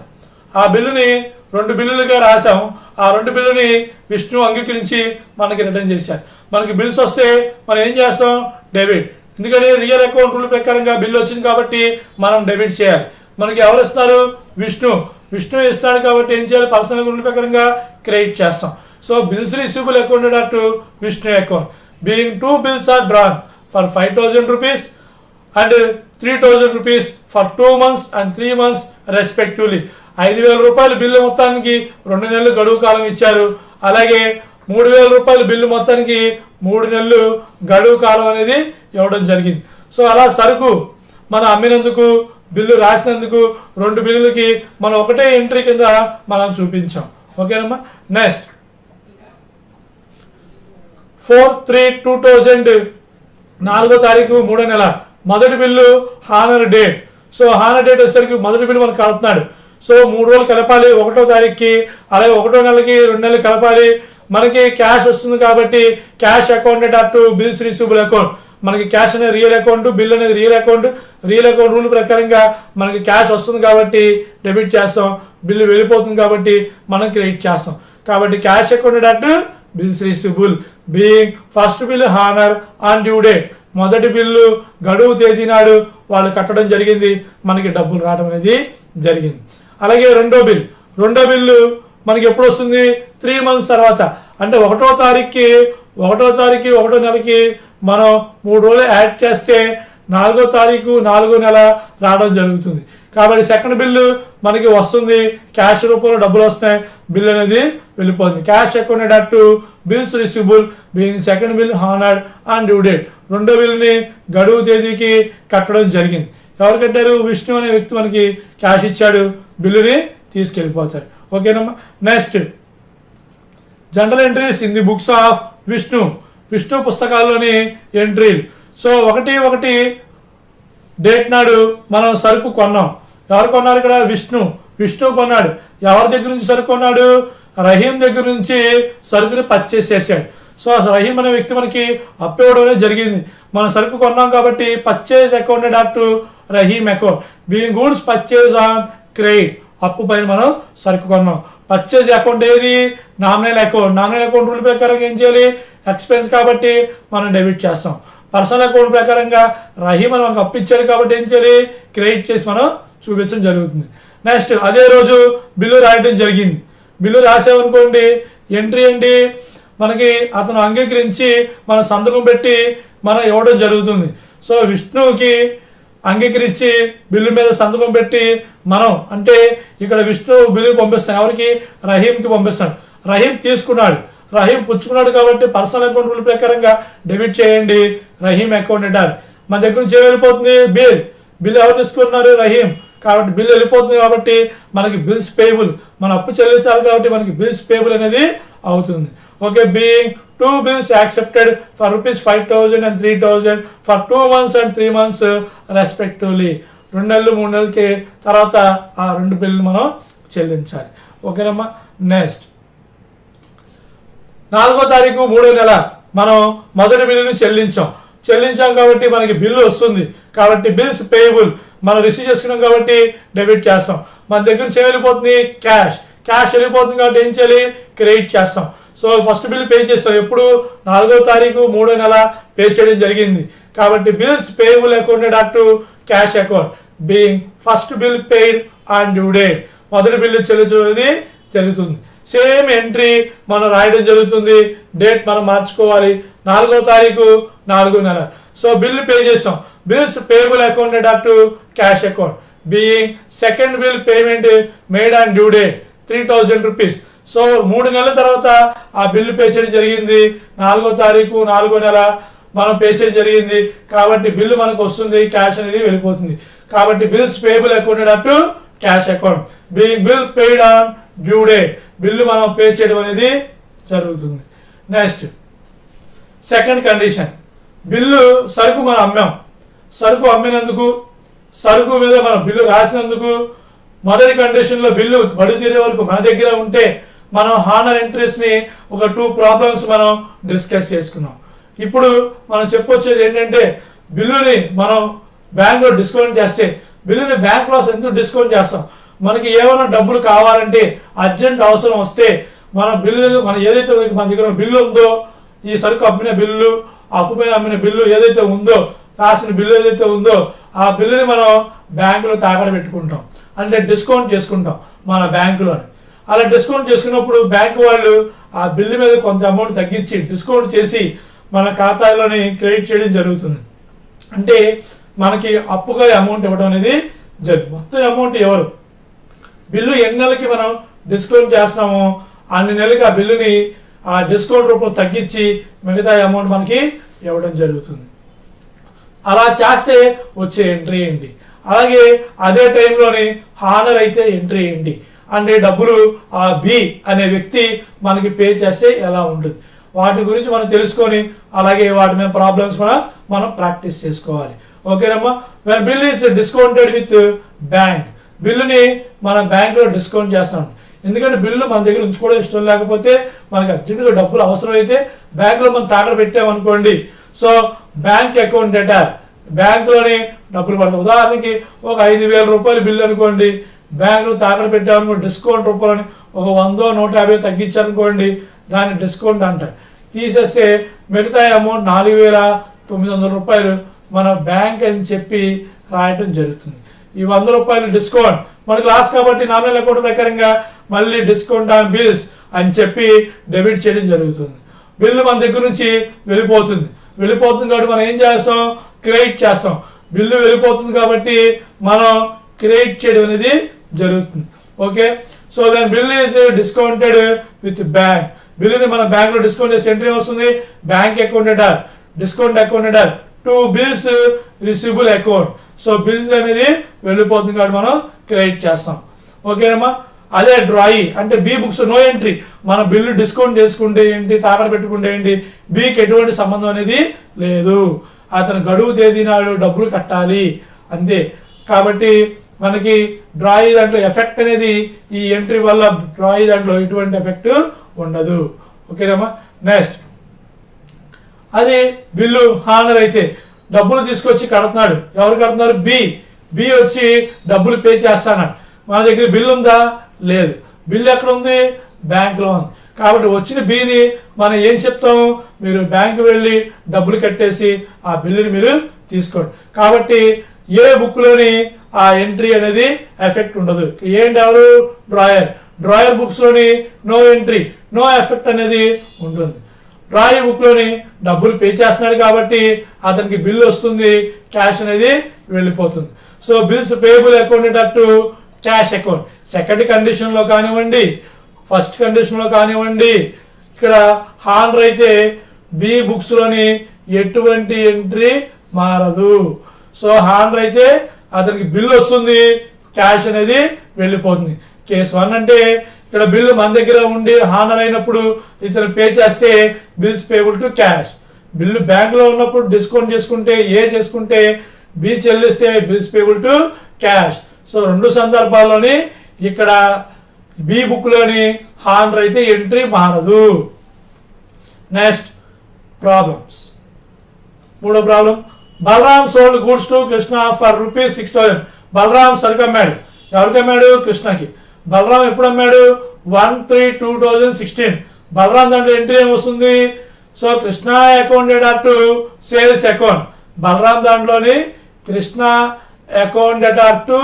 ఆ బిల్లుని 2 బిల్లులుగా రాసాం. ఆ 2 బిల్లుని విష్ణు అంగీకరించి మనకి రిటర్న్ చేశారు. మనకి బిల్స్ వస్తే మనం ఏం చేస్తాం? డెబిట్. ఎందుకంటే రియల్ అకౌంట్ రూల్ ప్రకారంగా బిల్లు వచ్చింది కాబట్టి మనం డెబిట్ చేయాలి. మనకి ఎవరు ఇస్తున్నారు? విష్ణు ఇస్తున్నాడు కాబట్టి ఏం చేయాలి? పర్సనల్ రూల్ ప్రకారంగా క్రెడిట్ చేస్తాం. So bills receivable accountant to Vishnu account. Being 2 bills are drawn for 5,000 rupees and 3,000 rupees for 2 months and 3 months respectively. 5,000 రూపాయలు బిల్లు మొత్తానికి 2 నెలలు గడువు కాలం ఇచ్చారు. అలాగే 3,000 రూపాయలు బిల్లు మొత్తానికి 3 నెలలు గడువు కాలం అనేది ఇవ్వడం జరిగింది. సో అలా సరుకు మనం అమ్మినందుకు, బిల్లు రాసినందుకు 2 బిల్లులకి మనం ఒకటే ఎంట్రీ కింద మనం చూపించాం. ఓకేనమ్మా. నెక్స్ట్ 4/3/2000 4వ తారీఖు 3వ నెల మొదటి bill honour date. So honour date వచ్చేసరికి మొదటి బిల్లు మనకు కలుపుతున్నాడు. సో 3 రోజులు కలపాలి 1వ తారీఖుకి, అలాగే 1వ నెలకి 2 నెలలు కలపాలి. మనకి క్యాష్ వస్తుంది కాబట్టి cash accountant to bills receivable account. మనకి క్యాష్ అనేది రియల్ అకౌంట్, బిల్ అనేది real account. Real account rule ప్రకారంగా మనకి క్యాష్ వస్తుంది కాబట్టి డెబిట్ చేస్తాం, బిల్లు వెళ్ళిపోతుంది కాబట్టి మనం క్రెడిట్ చేస్తాం. కాబట్టి cash accountant to bills receivable. Being first bill honour on due date, మొదటి బిల్లు గడువు తేదీ నాడు వాళ్ళు కట్టడం జరిగింది, మనకి డబ్బులు రావడం అనేది జరిగింది. అలాగే రెండో బిల్లు మనకి ఎప్పుడు వస్తుంది? 3 months తర్వాత. అంటే 1వ తారీఖుకి 1వ నెలకి మనం 3 రోజులు యాడ్ చేస్తే 4వ తారీఖు 4వ నెల రావడం జరుగుతుంది. కాబట్టి సెకండ్ బిల్లు మనకి వస్తుంది, క్యాష్ రూపంలో డబ్బులు వస్తాయి, బిల్ అనేది వెళ్ళిపోతుంది. Cash accountant to bills receivable. Being second bill honoured on due date, రెండో బిల్లుని గడువు తేదీకి కట్టడం జరిగింది. ఎవరు కట్టారు? విష్ణు అనే వ్యక్తి మనకి క్యాష్ ఇచ్చాడు, బిల్లుని తీసుకెళ్ళిపోతాడు. ఓకేనమ్మా. Next general entries in the books of Vishnu పుస్తకాల్లోని ఎంట్రీలు. సో 1/1 డేట్ నాడు మనం సరుకు కొన్నాం. ఎవరు కొన్నారు? ఇక్కడ విష్ణు కొన్నాడు. ఎవరి దగ్గర నుంచి సరుకు కొన్నాడు? రహీం దగ్గర నుంచి సరుకుని పర్చేస్ చేశాడు. సో రహీం అనే వ్యక్తి మనకి అప్పు ఇవ్వడం జరిగింది. మనం సరుకు కొన్నాం కాబట్టి purchase accountant to Rahim account. Being goods purchase on credit, అప్పు పైన మనం సరుకు కొన్నాం. పర్చేజ్ అకౌంట్ ఏది? నామినల్ అకౌంట్ రూల్ ప్రకారం ఏం చేయాలి? ఎక్స్పెన్స్ కాబట్టి మనం డెబిట్ చేస్తాం. పర్సనల్ అకౌంట్ ప్రకారంగా రహీం మనకు అప్పు ఇచ్చాడు కాబట్టి ఏం చేయాలి? క్రెడిట్ చేసి మనం చూపించడం జరుగుతుంది. నెక్స్ట్ అదే రోజు బిల్లు రాయడం జరిగింది. బిల్లు రాసామనుకోండి, ఎంట్రీ ఏంటి? మనకి అతను అంగీకరించి మన సంతకం పెట్టి మనం ఇవ్వడం జరుగుతుంది. సో విష్ణుకి అంగీకరించి బిల్లు మీద సంతకం పెట్టి మనం, అంటే ఇక్కడ విష్ణు బిల్లు పంపిస్తాం, ఎవరికి? రహీంకి పంపిస్తాడు. రహీం తీసుకున్నాడు, రహీం పుచ్చుకున్నాడు కాబట్టి పర్సనల్ అకౌంట్ రూల్ ప్రకారంగా డెబిట్ చేయండి రహీం అకౌంటెంట్. మన దగ్గర నుంచి ఏం వెళ్ళిపోతుంది? బిల్ ఎవరు తీసుకున్నారు? రహీం. కాబట్టి బిల్ వెళ్ళిపోతుంది కాబట్టి మనకి బిల్స్ పేయబుల్, మన అప్పు చెల్లించాలి కాబట్టి మనకి బిల్స్ పేయబుల్ అనేది అవుతుంది. Okay. Being 2 bills accepted for ₹5,000 and 3,000 for 2 months and 3 months respectively. 2 నెలలు 3 నెలలకి తర్వాత ఆ 2 బిల్లు మనం చెల్లించాలి. ఓకేనమ్మా. నెక్స్ట్ 4వ తారీఖు 3వ నెల మనం మొదటి బిల్లుని చెల్లించాం కాబట్టి మనకి బిల్లు వస్తుంది. కాబట్టి బిల్స్ పేయబుల్, మనం రిసీవ్ చేసుకున్నాం కాబట్టి డెబిట్ చేస్తాం. మన దగ్గర నుంచి వెళ్ళిపోతుంది? క్యాష్ వెళ్ళిపోతుంది కాబట్టి ఏం చేయాలి? క్రెడిట్ చేస్తాం. సో ఫస్ట్ బిల్ పే చేస్తాం. ఎప్పుడు? 4వ తారీఖు 3వ నెల పే చేయడం జరిగింది. కాబట్టి bills payable accountant to cash account. Being first bill paid on due date, మొదటి బిల్లు చెల్లించడం జరుగుతుంది. సేమ్ ఎంట్రీ మనం రాయడం జరుగుతుంది. డేట్ మనం మార్చుకోవాలి. 4వ తారీఖు 4వ నెల. సో బిల్లు పే చేస్తాం. Bills payable accountant to cash account. Being second bill payment made on due date 3,000 rupees. So 3 నెలల తర్వాత ఆ బిల్లు పే చేయడం జరిగింది. 4వ తారీఖు 4వ నెల మనం పే చేయడం జరిగింది కాబట్టి బిల్లు మనకు వస్తుంది, క్యాష్ అనేది వెళ్ళిపోతుంది. కాబట్టి bills payable accountant to cash account. Being bill paid on due date, bill మనం పే చేయడం అనేది జరుగుతుంది. నెక్స్ట్ సెకండ్ కండిషన్, బిల్లు సరుకు మనం అమ్మాం, సరుకు అమ్మినందుకు, సరుకు మీద మనం బిల్లు రాసినందుకు, మొదటి కండిషన్లో బిల్లు గడువు తీరే వరకు మన దగ్గర ఉంటే మనం హానర్ ఎంట్రీస్ ని ఒక 2 ప్రాబ్లమ్స్ మనం డిస్కస్ చేసుకున్నాం. ఇప్పుడు మనం చెప్పొచ్చేది ఏంటంటే బిల్లుని మనం బ్యాంకులో డిస్కౌంట్ చేస్తే బిల్లుని బ్యాంకులో ఎందుకు డిస్కౌంట్ చేస్తాం? మనకి ఏమైనా డబ్బులు కావాలంటే అర్జెంట్ అవసరం వస్తే మన బిల్లు మన ఏదైతే మన దగ్గర బిల్లు ఉందో, ఈ సరుకు అమ్మిన బిల్లు, అప్పు మీద అమ్మిన బిల్లు ఏదైతే ఉందో, రాసిన బిల్లు ఏదైతే ఉందో ఆ బిల్లుని మనం బ్యాంకులో తాకడ పెట్టుకుంటాం, అంటే డిస్కౌంట్ చేసుకుంటాం మన బ్యాంకులోని. అలా డిస్కౌంట్ చేసుకున్నప్పుడు బ్యాంకు వాళ్ళు ఆ బిల్లు మీద కొంత అమౌంట్ తగ్గించి డిస్కౌంట్ చేసి మన ఖాతాలోని క్రెడిట్ చేయడం జరుగుతుంది. అంటే మనకి అప్పుగా అమౌంట్ ఇవ్వడం అనేది మొత్తం అమౌంట్ ఎవరు బిల్లు ఎన్ని నెలలకి మనం డిస్కౌంట్ చేస్తామో అన్ని నెలలకి ఆ బిల్లుని ఆ డిస్కౌంట్ రూపంలో తగ్గించి మిగతా అమౌంట్ మనకి ఇవ్వడం జరుగుతుంది. అలా చేస్తే వచ్చే ఎంట్రీ ఏంటి? అలాగే అదే టైంలోని హానర్ అయితే ఎంట్రీ ఏంటి అంటే డబ్బులు ఆ బి అనే వ్యక్తి మనకి పే చేస్తే ఎలా ఉంటుంది, వాటి గురించి మనం తెలుసుకొని అలాగే వాటి మీద ప్రాబ్లమ్స్ కూడా మనం ప్రాక్టీస్ చేసుకోవాలి. ఓకేనమ్మా. When bill is discounted with bank, బిల్లుని మన బ్యాంకులో డిస్కౌంట్ చేస్తాం. ఎందుకంటే బిల్లు మన దగ్గర ఉంచుకోవడం ఇష్టం లేకపోతే మనకి అర్జెంటుగా డబ్బులు అవసరమైతే బ్యాంకులో మనం తాకడ పెట్టామనుకోండి, సో బ్యాంక్ అకౌంట్ డేటార్ బ్యాంకులోని డబ్బులు పడతాయి. ఉదాహరణకి ఒక 5,000 రూపాయలు బిల్లు అనుకోండి, బ్యాంకులో తాకడ పెట్టామనుకోండి, డిస్కౌంట్ రూపాయలని ఒక 100, 150 తగ్గించారనుకోండి, దాన్ని డిస్కౌంట్ అంటారు. తీసేస్తే మిగతా అమౌంట్ 4,900 రూపాయలు మన బ్యాంక్ అని చెప్పి రాయటం జరుగుతుంది. ఈ 100 రూపాయలు డిస్కౌంట్ మనకు లాస్ కాబట్టి నామినల్ అకౌంట్ ప్రకారంగా మళ్ళీ డిస్కౌంట్ ఆన్ బిల్స్ అని చెప్పి డెబిట్ చేయడం జరుగుతుంది. బిల్లు మన దగ్గర నుంచి వెళ్ళిపోతుంది కాబట్టి మనం ఏం చేస్తాం? క్రెడిట్ చేస్తాం. బిల్లు వెళ్ళిపోతుంది కాబట్టి మనం క్రెడిట్ చేయడం అనేది జరుగుతుంది. ఓకే. సో దాని bill is discounted with bank, బిల్లుని మన బ్యాంక్ లో డిస్కౌంట్ చేసి ఎంట్రీ వస్తుంది bank account debtor, discount account debtor to bills receivable account. So bills అనేది వెళ్ళిపోతుంది కాబట్టి మనం క్రెడిట్ చేస్తాం. ఓకేనమ్మా. అదే డ్రాయి అంటే బి బుక్స్ నో ఎంట్రీ, మన బిల్లు డిస్కౌంట్ చేసుకుంటే ఏంటి, తాకడ పెట్టుకుంటే ఏంటి, బికి ఎటువంటి సంబంధం అనేది లేదు. అతను గడువు తేదీ నాడు డబ్బులు కట్టాలి అంతే. కాబట్టి మనకి డ్రాయి దాంట్లో ఎఫెక్ట్ అనేది ఈ ఎంట్రీ వల్ల డ్రాయి దాంట్లో ఎటువంటి ఎఫెక్ట్ ఉండదు. ఓకేనమ్మా. నెక్స్ట్ అది బిల్లు హానర్ అయితే డబ్బులు తీసుకొచ్చి కడుతున్నాడు. ఎవరు కడుతున్నారు? బి వచ్చి డబ్బులు పే చేస్తాడు. మన దగ్గర బిల్లు ఉందా? లేదు. బిల్లు ఎక్కడ ఉంది? బ్యాంకులో ఉంది. కాబట్టి వచ్చిన బిని మనం ఏం చెప్తాము? మీరు బ్యాంకు వెళ్ళి డబ్బులు కట్టేసి ఆ బిల్లుని మీరు తీసుకోండి. కాబట్టి ఏ బుక్ లోని ఆ ఎంట్రీ అనేది ఎఫెక్ట్ ఉండదు. ఏంటి ఎవరు? డ్రాయర్ బుక్స్ లోని నో ఎంట్రీ, నో ఎఫెక్ట్ అనేది ఉంటుంది. డ్రాయి బుక్ లోని డబ్బులు పే చేస్తున్నాడు కాబట్టి అతనికి బిల్లు వస్తుంది, క్యాష్ అనేది వెళ్ళిపోతుంది. So bills payable account to cash account. Second condition లో కానివ్వండి, ఫస్ట్ కండిషన్ లో కానివ్వండి, ఇక్కడ హానర్ అయితే బి బుక్స్ లోని ఎటువంటి ఎంట్రీ మారదు. సో హానర్ అయితే అతనికి బిల్లు వస్తుంది, క్యాష్ అనేది వెళ్ళిపోతుంది. కేసు 1 అంటే ఇక్కడ బిల్లు మన దగ్గర ఉండి హానర్ అయినప్పుడు ఇతను పే చేస్తే bills payable to cash. Bill బ్యాంకులో ఉన్నప్పుడు డిస్కౌంట్ చేసుకుంటే ఏ చేసుకుంటే బి చెల్లిస్తే bills payable to cash. So 2 సందర్భాల్లోని ఇక్కడ బి బుక్ లోని హానర్ అయితే ఎంట్రీ మారదు. Next problems. 3వ problem. Balaram sold goods to Krishna for ₹6,000. Balaram సరుకు అమ్మాడు. ఎవరికి అమ్మాడు? కృష్ణకి. బలరాం ఎప్పుడు అమ్మాడు? 1/3/2016. బలరాం దాంట్లో ఎంట్రీ ఏమొస్తుంది? So Krishna account data to sales account. Balaram దాంట్లోని Krishna account data to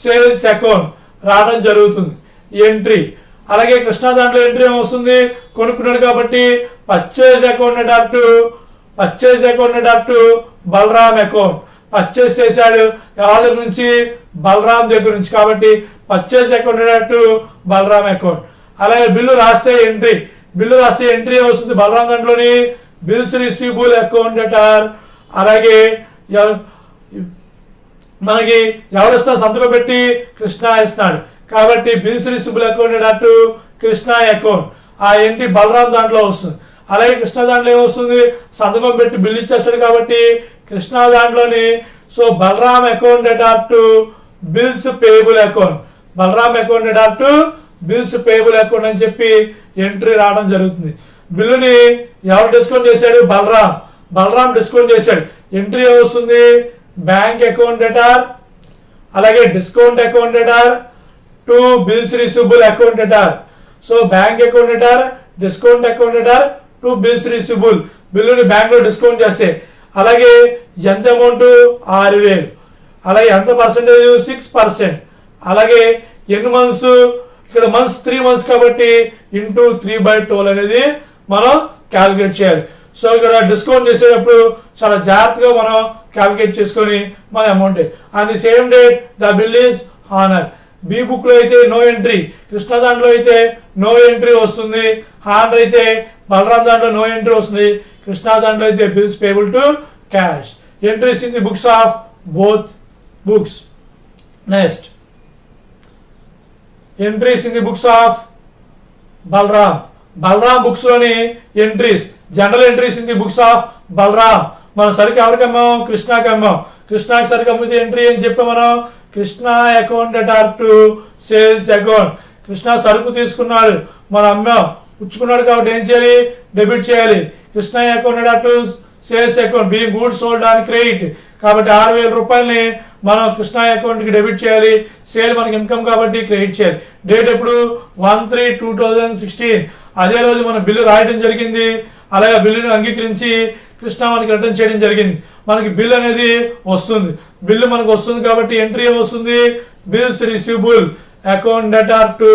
sales account రావడం జరుగుతుంది ఎంట్రీ. అలాగే కృష్ణ దాంట్లో ఎంట్రీ ఏమొస్తుంది? కొనుక్కున్నాడు కాబట్టి purchase account data to Balaram account. Purchase చేశాడు ఎవరి దగ్గర నుంచి? బలరాం దగ్గర నుంచి. కాబట్టి purchase account data to Balaram account. అలాగే బిల్లు రాస్తే ఎంట్రీ వస్తుంది బలరాం దాంట్లోని బిల్స్ రిసీవబుల్ అకౌంట్ డేటార్. అలాగే మనకి ఎవరు ఇస్తున్నారు? సంతకం పెట్టి కృష్ణ ఇస్తున్నాడు కాబట్టి bills receivable account data to Krishna account. ఆ ఎంట్రీ బలరాం దాంట్లో వస్తుంది. అలాగే కృష్ణ దాంట్లో ఏమొస్తుంది? సంతకం పెట్టి బిల్లు ఇచ్చేస్తాడు కాబట్టి కృష్ణ దాంట్లోని so Balaram account debtor to bills payable account, Balaram account debtor to bills payable account అని చెప్పి ఎంట్రీ రావడం జరుగుతుంది. బిల్లుని ఎవరు డిస్కౌంట్ చేశాడు? బలరామ్ డిస్కౌంట్ చేశాడు. ఎంట్రీ వస్తుంది బ్యాంక్ అకౌంట్ డేటార్, అలాగే discount account debtor to bills receivable account debtor. So bank account debtor, discount account debtor to bills receivable, బిల్లుని బ్యాంక్ లో డిస్కౌంట్ చేస్తే. అలాగే ఎంత అమౌంట్? 6,000. అలాగే ఎంత పర్సెంటేజ్? 6%. అలాగే ఎన్ని మంత్స్? ఇక్కడ మంత్స్ 3 months కాబట్టి ఇంటూ 3/12 అనేది మనం క్యాలిక్యులేట్ చేయాలి. సో ఇక్కడ డిస్కౌంట్ చేసేటప్పుడు చాలా జాగ్రత్తగా మనం క్యాలిక్యులేట్ చేసుకొని మన amount. On the same date the bill is honour. B book లో అయితే నో ఎంట్రీ, కృష్ణ దాంట్లో అయితే నో ఎంట్రీ వస్తుంది. హానర్ అయితే బలరాం దాంట్లో నో ఎంట్రీ వస్తుంది. కృష్ణ దాంట్లో అయితే bills payable to cash. Entries in the books of both books. Next entries in the books of Balaram books లోని entries, journal entries in the books of Balaram. మనం సరికి ఎవరికి అమ్మాం? కృష్ణకి అమ్మాం. కృష్ణకి సరికి అమ్మితే ఎంట్రీ అని చెప్పి మనం Krishna account debtor to sales account. Krishna సరుకు తీసుకున్నాడు, మనం అమ్మాం, పుచ్చుకున్నాడు కాబట్టి ఏం చేయాలి? డెబిట్ చేయాలి. Krishna account debtor to sales account being goods sold on credit. కాబట్టి 6,000 రూపాయలని మనం కృష్ణ అకౌంట్ కి డెబిట్ చేయాలి. సేల్ మనకి ఇన్కమ్ కాబట్టి క్రెడిట్ చేయాలి. డేట్ ఎప్పుడు? 1/3/2016. అదే రోజు మన బిల్లు రాయడం జరిగింది. అలాగే బిల్లుని అంగీకరించి కృష్ణ మనకి రిటర్న్ చేయడం జరిగింది. మనకి బిల్ అనేది వస్తుంది. బిల్లు మనకు వస్తుంది కాబట్టి ఎంట్రీ ఏమొస్తుంది? Bills receivable account debtor to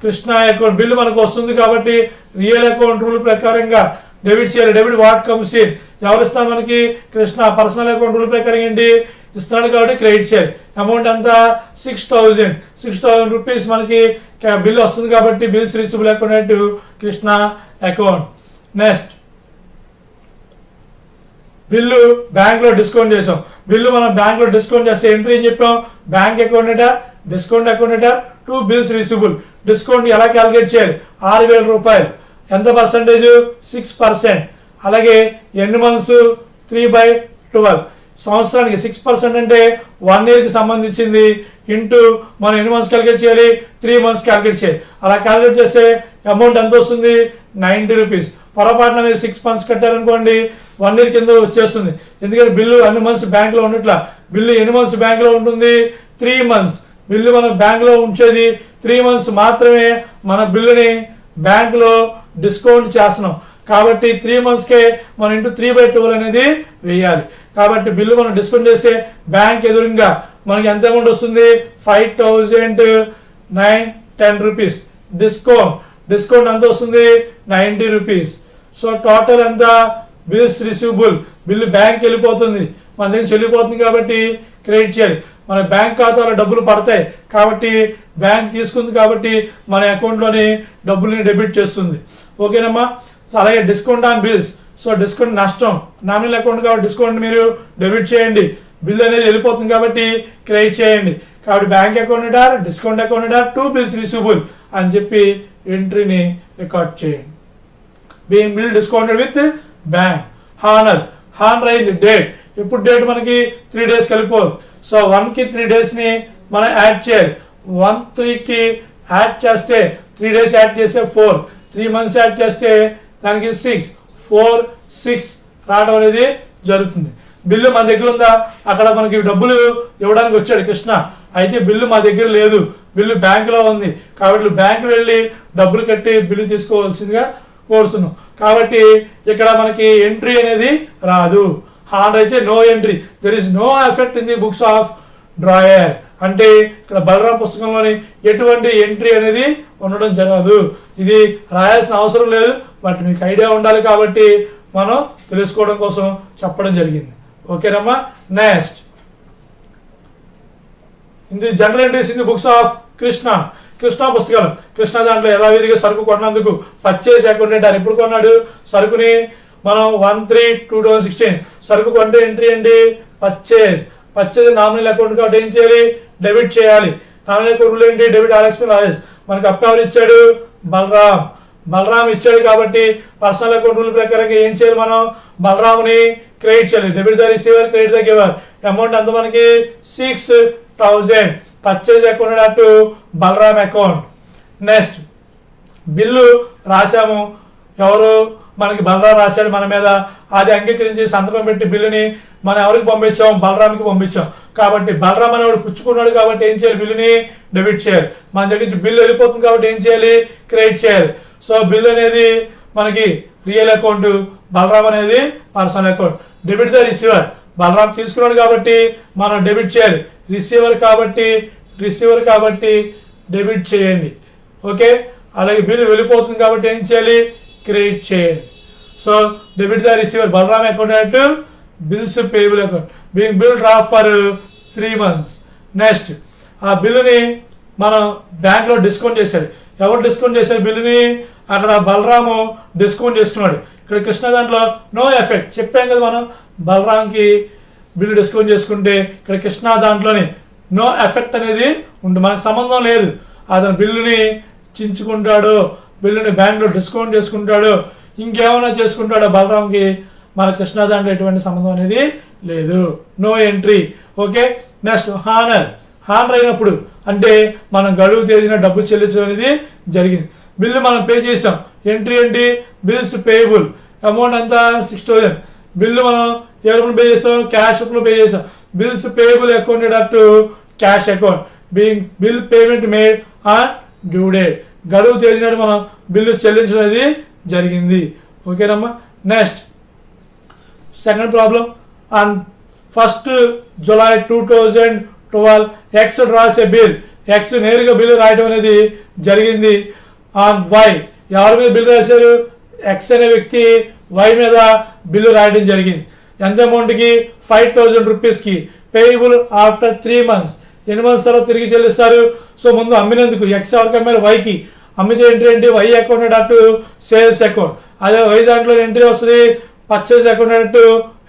Krishna account. Bill మనకు వస్తుంది కాబట్టి రియల్ అకౌంట్ రూల్ ప్రకారంగా డెబిట్ చేయాలి. Debit what comes in. ఎవరు ఇస్తారు మనకి? కృష్ణ. పర్సనల్ అకౌంట్ రూల్ ప్రకారం ఏంటి? ఇస్తున్నాడు కాబట్టి క్రెడిట్ చేయాలి. అమౌంట్ అంతా 6,000 రూపీస్ మనకి బిల్ వస్తుంది కాబట్టి bills receivable account Krishna account. Next bill bank లో డిస్కౌంట్ చేసాం. బిల్లు మనం బ్యాంక్ లో డిస్కౌంట్ చేస్తే ఎంట్రీ ఏం చెప్పాం? Bank account debtor, discount account debtor to bills receivable. Discount ఎలా క్యాలిక్యులేట్ చేయాలి? 6,000 రూపాయలు. ఎంత పర్సెంటేజ్? 6%. అలాగే ఎన్ని మంత్స్? 3/12. సంవత్సరానికి 6% అంటే 1 year కి సంబంధించింది. ఇంటూ మనం ఎన్ని మంత్స్ క్యాలిక్యులేట్ చేయాలి? 3 months క్యాలిక్యులేట్ చేయాలి. అలా క్యాలిక్యులేట్ చేస్తే అమౌంట్ ఎంత వస్తుంది? 90 రూపీస్. పొరపాటున మీరు 6 months కట్టారనుకోండి 1 year కింద వచ్చేస్తుంది. ఎందుకంటే బిల్లు అన్ని మంత్స్ బ్యాంక్ లో ఉన్నట్ల. బిల్లు ఎన్ని మంత్స్ బ్యాంక్ లో ఉంటుంది? 3 months. బిల్లు మనం బ్యాంక్ లో ఉంచేది 3 months మాత్రమే. మన బిల్లుని బ్యాంక్ లో డిస్కౌంట్ చేస్తున్నాం కాబట్టి 3 months కే మనం ఇంటూ 3/12 అనేది వేయాలి. కాబట్టి బిల్లు మనం డిస్కౌంట్ చేస్తే బ్యాంక్ ఎదురుగా మనకి ఎంత అమౌంట్ వస్తుంది? 5,910 రూపీస్. డిస్కౌంట్ ఎంత వస్తుంది? 90 రూపీస్. సో టోటల్ ఎంత? Bills receivable. బిల్లు బ్యాంక్ వెళ్ళిపోతుంది, మన దగ్గర చెల్లిపోతుంది కాబట్టి క్రెడిట్ చేయాలి. మన బ్యాంక్ ఖాతాలో డబ్బులు పడతాయి కాబట్టి బ్యాంక్ తీసుకుంది కాబట్టి మన అకౌంట్లోని డబ్బుల్ని డెబిట్ చేస్తుంది. ఓకేనమ్మా. అలాగే discount on bills. So discount నష్టం. నామినల్ అకౌంట్ కాబట్టి డిస్కౌంట్ మీరు డెబిట్ చేయండి. బిల్ అనేది వెళ్ళిపోతుంది కాబట్టి క్రెడిట్ చేయండి. కాబట్టి bank account debtor, discount account debtor to bills receivable అని చెప్పి ఎంట్రీని రికార్డ్ చేయండి. Being bill discounted with bank. Honour అయింది. డేట్ ఇప్పుడు డేట్ మనకి 3 days కలిపోదు. సో 1 కి 3 days ని మనం యాడ్ చేయాలి. 1/3 కి యాడ్ చేస్తే 3 days యాడ్ చేస్తే 4, 3 months యాడ్ చేస్తే దానికి 6, 4, 6 రావడం అనేది జరుగుతుంది. బిల్లు మన దగ్గర ఉందా? అక్కడ మనకి డబ్బులు ఇవ్వడానికి వచ్చాడు కృష్ణ. అయితే బిల్లు మా దగ్గర లేదు, బిల్లు బ్యాంకులో ఉంది కాబట్టి బ్యాంకు వెళ్ళి డబ్బులు కట్టి బిల్లు తీసుకోవాల్సిందిగా కోరుతున్నాం. కాబట్టి ఇక్కడ మనకి ఎంట్రీ అనేది రాదు. హానర్ అయితే no entry. There is no effect in the books of drawer. అంటే ఇక్కడ బలరాం పుస్తకంలోని ఎటువంటి ఎంట్రీ అనేది ఉండడం జరగదు. ఇది రాయాల్సిన అవసరం లేదు, బట్ మీకు ఐడియా ఉండాలి కాబట్టి మనం తెలుసుకోవడం కోసం చెప్పడం జరిగింది. ఓకేనమ్మా. నెక్స్ట్ ఇది general entries in the books of Krishna పుస్తకాలు. కృష్ణ దాంట్లో యథావిధిగా సరుకు కొన్నందుకు పర్చేజ్ అకౌంట్ డేటార్. ఎప్పుడు కొన్నాడు సరుకుని? మనం 1/3/2016 సరుకు కొంటే ఎంట్రీ ఏంటి? పర్చేజ్ నామినల్ అకౌంట్ కాబట్టి ఏం చేయాలి? డెబిట్ చేయాలి. నామినల్ అకౌంట్ రూల్ ఏంటి? Debit all expense losses. మనకి అప్పు ఎవరు ఇచ్చాడు? బలరాం ఇచ్చాడు కాబట్టి పర్సనల్ అకౌంట్ రూల్ ప్రకారంగా ఏం చేయాలి? మనం బలరాముని క్రెడిట్ చేయాలి. Debit the receiver, credit the giver. Amount అంత మనకి 6000 పర్చేజ్ అకౌంట్ అటు బలరామ్ అకౌంట్. నెక్స్ట్ బిల్లు రాశాము, ఎవరు మనకి బలరాం రాశాడు మన మీద, అది అంగీకరించి సంతకం పెట్టి బిల్లుని మనం ఎవరికి పంపించాం, బలరాంకి పంపించాం. కాబట్టి బలరాం అనేవాడు పుచ్చుకున్నాడు కాబట్టి ఏం చేయాలి, బిల్లుని డెబిట్ చేయాలి. మన దగ్గర నుంచి బిల్లు వెళ్ళిపోతుంది కాబట్టి ఏం చేయాలి, క్రెడిట్ చేయాలి. సో బిల్ అనేది మనకి రియల్ అకౌంట్, బలరాం అనేది personal account. Debit the receiver, Balaram తీసుకున్నాడు కాబట్టి మనం డెబిట్ చేయాలి. రిసీవర్ కాబట్టి డెబిట్ చేయండి. ఓకే, అలాగే బిల్లు వెళ్ళిపోతుంది కాబట్టి ఏం చేయాలి, క్రెడిట్ చేయండి. So debit the receiver Balaram account అటు bills payable account being bill drop for 3 months. Next ఆ బిల్లుని మనం బ్యాంక్లో డిస్కౌంట్ చేశాడు. ఎవరు డిస్కౌంట్ చేశారు బిల్లుని, అక్కడ బలరాము డిస్కౌంట్ చేసుకున్నాడు. ఇక్కడ కృష్ణ దాంట్లో నో ఎఫెక్ట్ చెప్పాం కదా మనం, బలరాంకి బిల్లు డిస్కౌంట్ చేసుకుంటే ఇక్కడ కృష్ణ దాంట్లోని నో ఎఫెక్ట్ అనేది ఉంటుంది, మనకు సంబంధం లేదు. అతను బిల్లుని చించుకుంటాడు, బిల్లుని బ్యాంక్లో డిస్కౌంట్ చేసుకుంటాడు, ఇంకేమైనా చేసుకుంటాడో బలరాంకి మన కృష్ణ దాంట్లో ఎటువంటి సంబంధం అనేది లేదు, no entry. Okay, next honour అయినప్పుడు అంటే మనం గడువు తేదీన డబ్బు చెల్లించడం అనేది జరిగింది. బిల్లు మనం పే చేసాం, ఎంట్రీ ఏంటి, బిల్స్ పేయబుల్, అమౌంట్ అంతా 6000. బిల్లు మనం ఏ రూపంలో పే చేసాం, క్యాష్ రూపంలో పే చేసాం. Bills payable accounted up to cash account being bill payment made on due date, గడువు తేదీ నాడు మనం బిల్లు చెల్లించడం అనేది జరిగింది. ఓకేనమ్మా. Next second problem, on 1st July 2012 X draws a bill, X నేరుగా బిల్లు రాయడం అనేది జరిగింది. ఆన్ వై, ఎవరి మీద బిల్లు రాశారు, ఎక్స్ అనే వ్యక్తి వై మీద బిల్లు రాయడం జరిగింది. ఎంత అమౌంట్కి, 5000 రూపీస్కి, పేయబుల్ ఆఫ్టర్ 3 months. ఎన్ని మంత్స్ తర్వాత తిరిగి చెల్లిస్తారు. సో ముందు అమ్మినందుకు ఎక్స్ ఎవరికి అమ్మారు, వైకి. అమ్మితే ఎంట్రీ ఏంటి, వై అకౌంట్ అటు సేల్స్ అకౌంట్. అదే వై దాంట్లో ఎంట్రీ వస్తుంది పర్చేజ్ అకౌంట్ అటు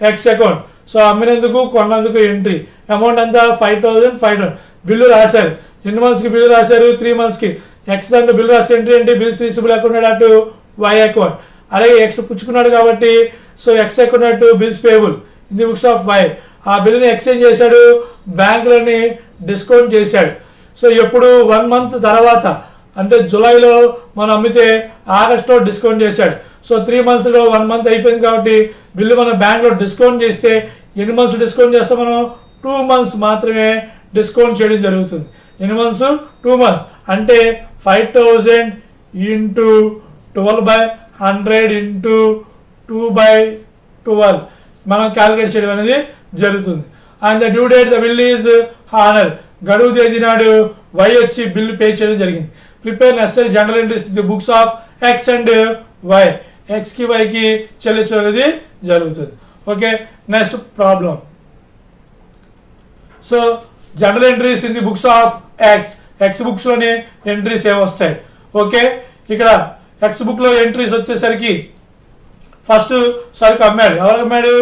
ఎక్స్ అకౌంట్. సో అమ్మినందుకు కొన్నందుకు ఎంట్రీ, అమౌంట్ అంతా 5000. బిల్లు రాశారు, ఎన్ని మంత్స్కి బిల్లు రాశారు, 3 monthsకి. ఎక్స్ దాంట్లో బిల్లు రాసే ఎంట్రీ ఏంటి, బిల్స్ రిసీవబుల్ అకౌంట్ అటు వై అకౌంట్. అలాగే ఎక్స్ పుచ్చుకున్నాడు కాబట్టి సో ఎక్స్ అకౌంట్ అటు bills payable in the books of Y. ఆ బిల్లుని ఎక్స్చేంజ్ చేశాడు, బ్యాంకులని డిస్కౌంట్ చేశాడు. సో ఎప్పుడు 1 month తర్వాత అంటే జూలైలో మనం అమ్మితే ఆగస్టులో డిస్కౌంట్ చేశాడు. సో 3 monthsలో 1 month అయిపోయింది కాబట్టి బిల్లు మనం బ్యాంక్లో డిస్కౌంట్ చేస్తే ఎన్ని మంత్స్ డిస్కౌంట్ చేస్తాం మనం, 2 months మాత్రమే డిస్కౌంట్ చేయడం జరుగుతుంది. ఎన్ని మంత్స్, 2 months. అంటే 5000 ఇంటూ 12/100 ఇంటూ 2/12 మనం క్యాలిక్యులేట్ చేయడం అనేది జరుగుతుంది. And the due date the bill is honour, గడువు తేదీ నాడు వై వచ్చి బిల్లు పే చేయడం జరిగింది. Prepare necessary journal entries the books of X and Y, ఎక్స్కి వైకి చెల్లించడం అనేది జరుగుతుంది. Okay, next problem. So journal entries in the books of X బుక్స్లోని ఎంట్రీస్ ఏమొస్తాయి. ఓకే, ఇక్కడ ఎక్స్ బుక్లో ఎంట్రీస్ వచ్చేసరికి ఫస్ట్ సరుకు అమ్మాడు, ఎవరు అమ్మాడు,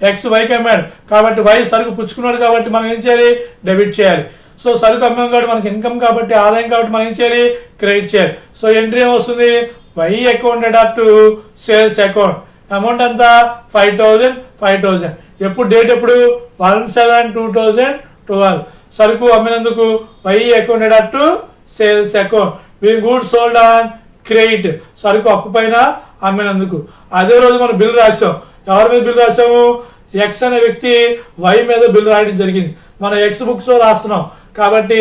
ఎక్స్ వైకి అమ్మాడు కాబట్టి వై సరుకు పుచ్చుకున్నాడు కాబట్టి మనం ఏం చేయాలి, డెబిట్ చేయాలి. సో సరుకు అమ్మాం కాబట్టి మనకి ఇన్కమ్ కాబట్టి ఆదాయం కాబట్టి మనం ఏం చేయాలి, క్రెడిట్ చేయాలి. సో ఎంట్రీ ఏమొస్తుంది, Y accounted up to sales account, amount అంతా 5000. ఎప్పుడు డేట్ ఎప్పుడు, 1/7/2012. సరుకు అమ్మినందుకు Y accounted up to sales account being goods sold on credit, సరుకు అప్పు పైన అమ్మినందుకు. అదే రోజు మనం బిల్ రాసాం, ఎవరి మీద బిల్ రాసాము, ఎక్స్ అనే వ్యక్తి వై మీద బిల్ రాయడం జరిగింది. మనం ఎక్స్ బుక్స్ లో రాస్తున్నాం కాబట్టి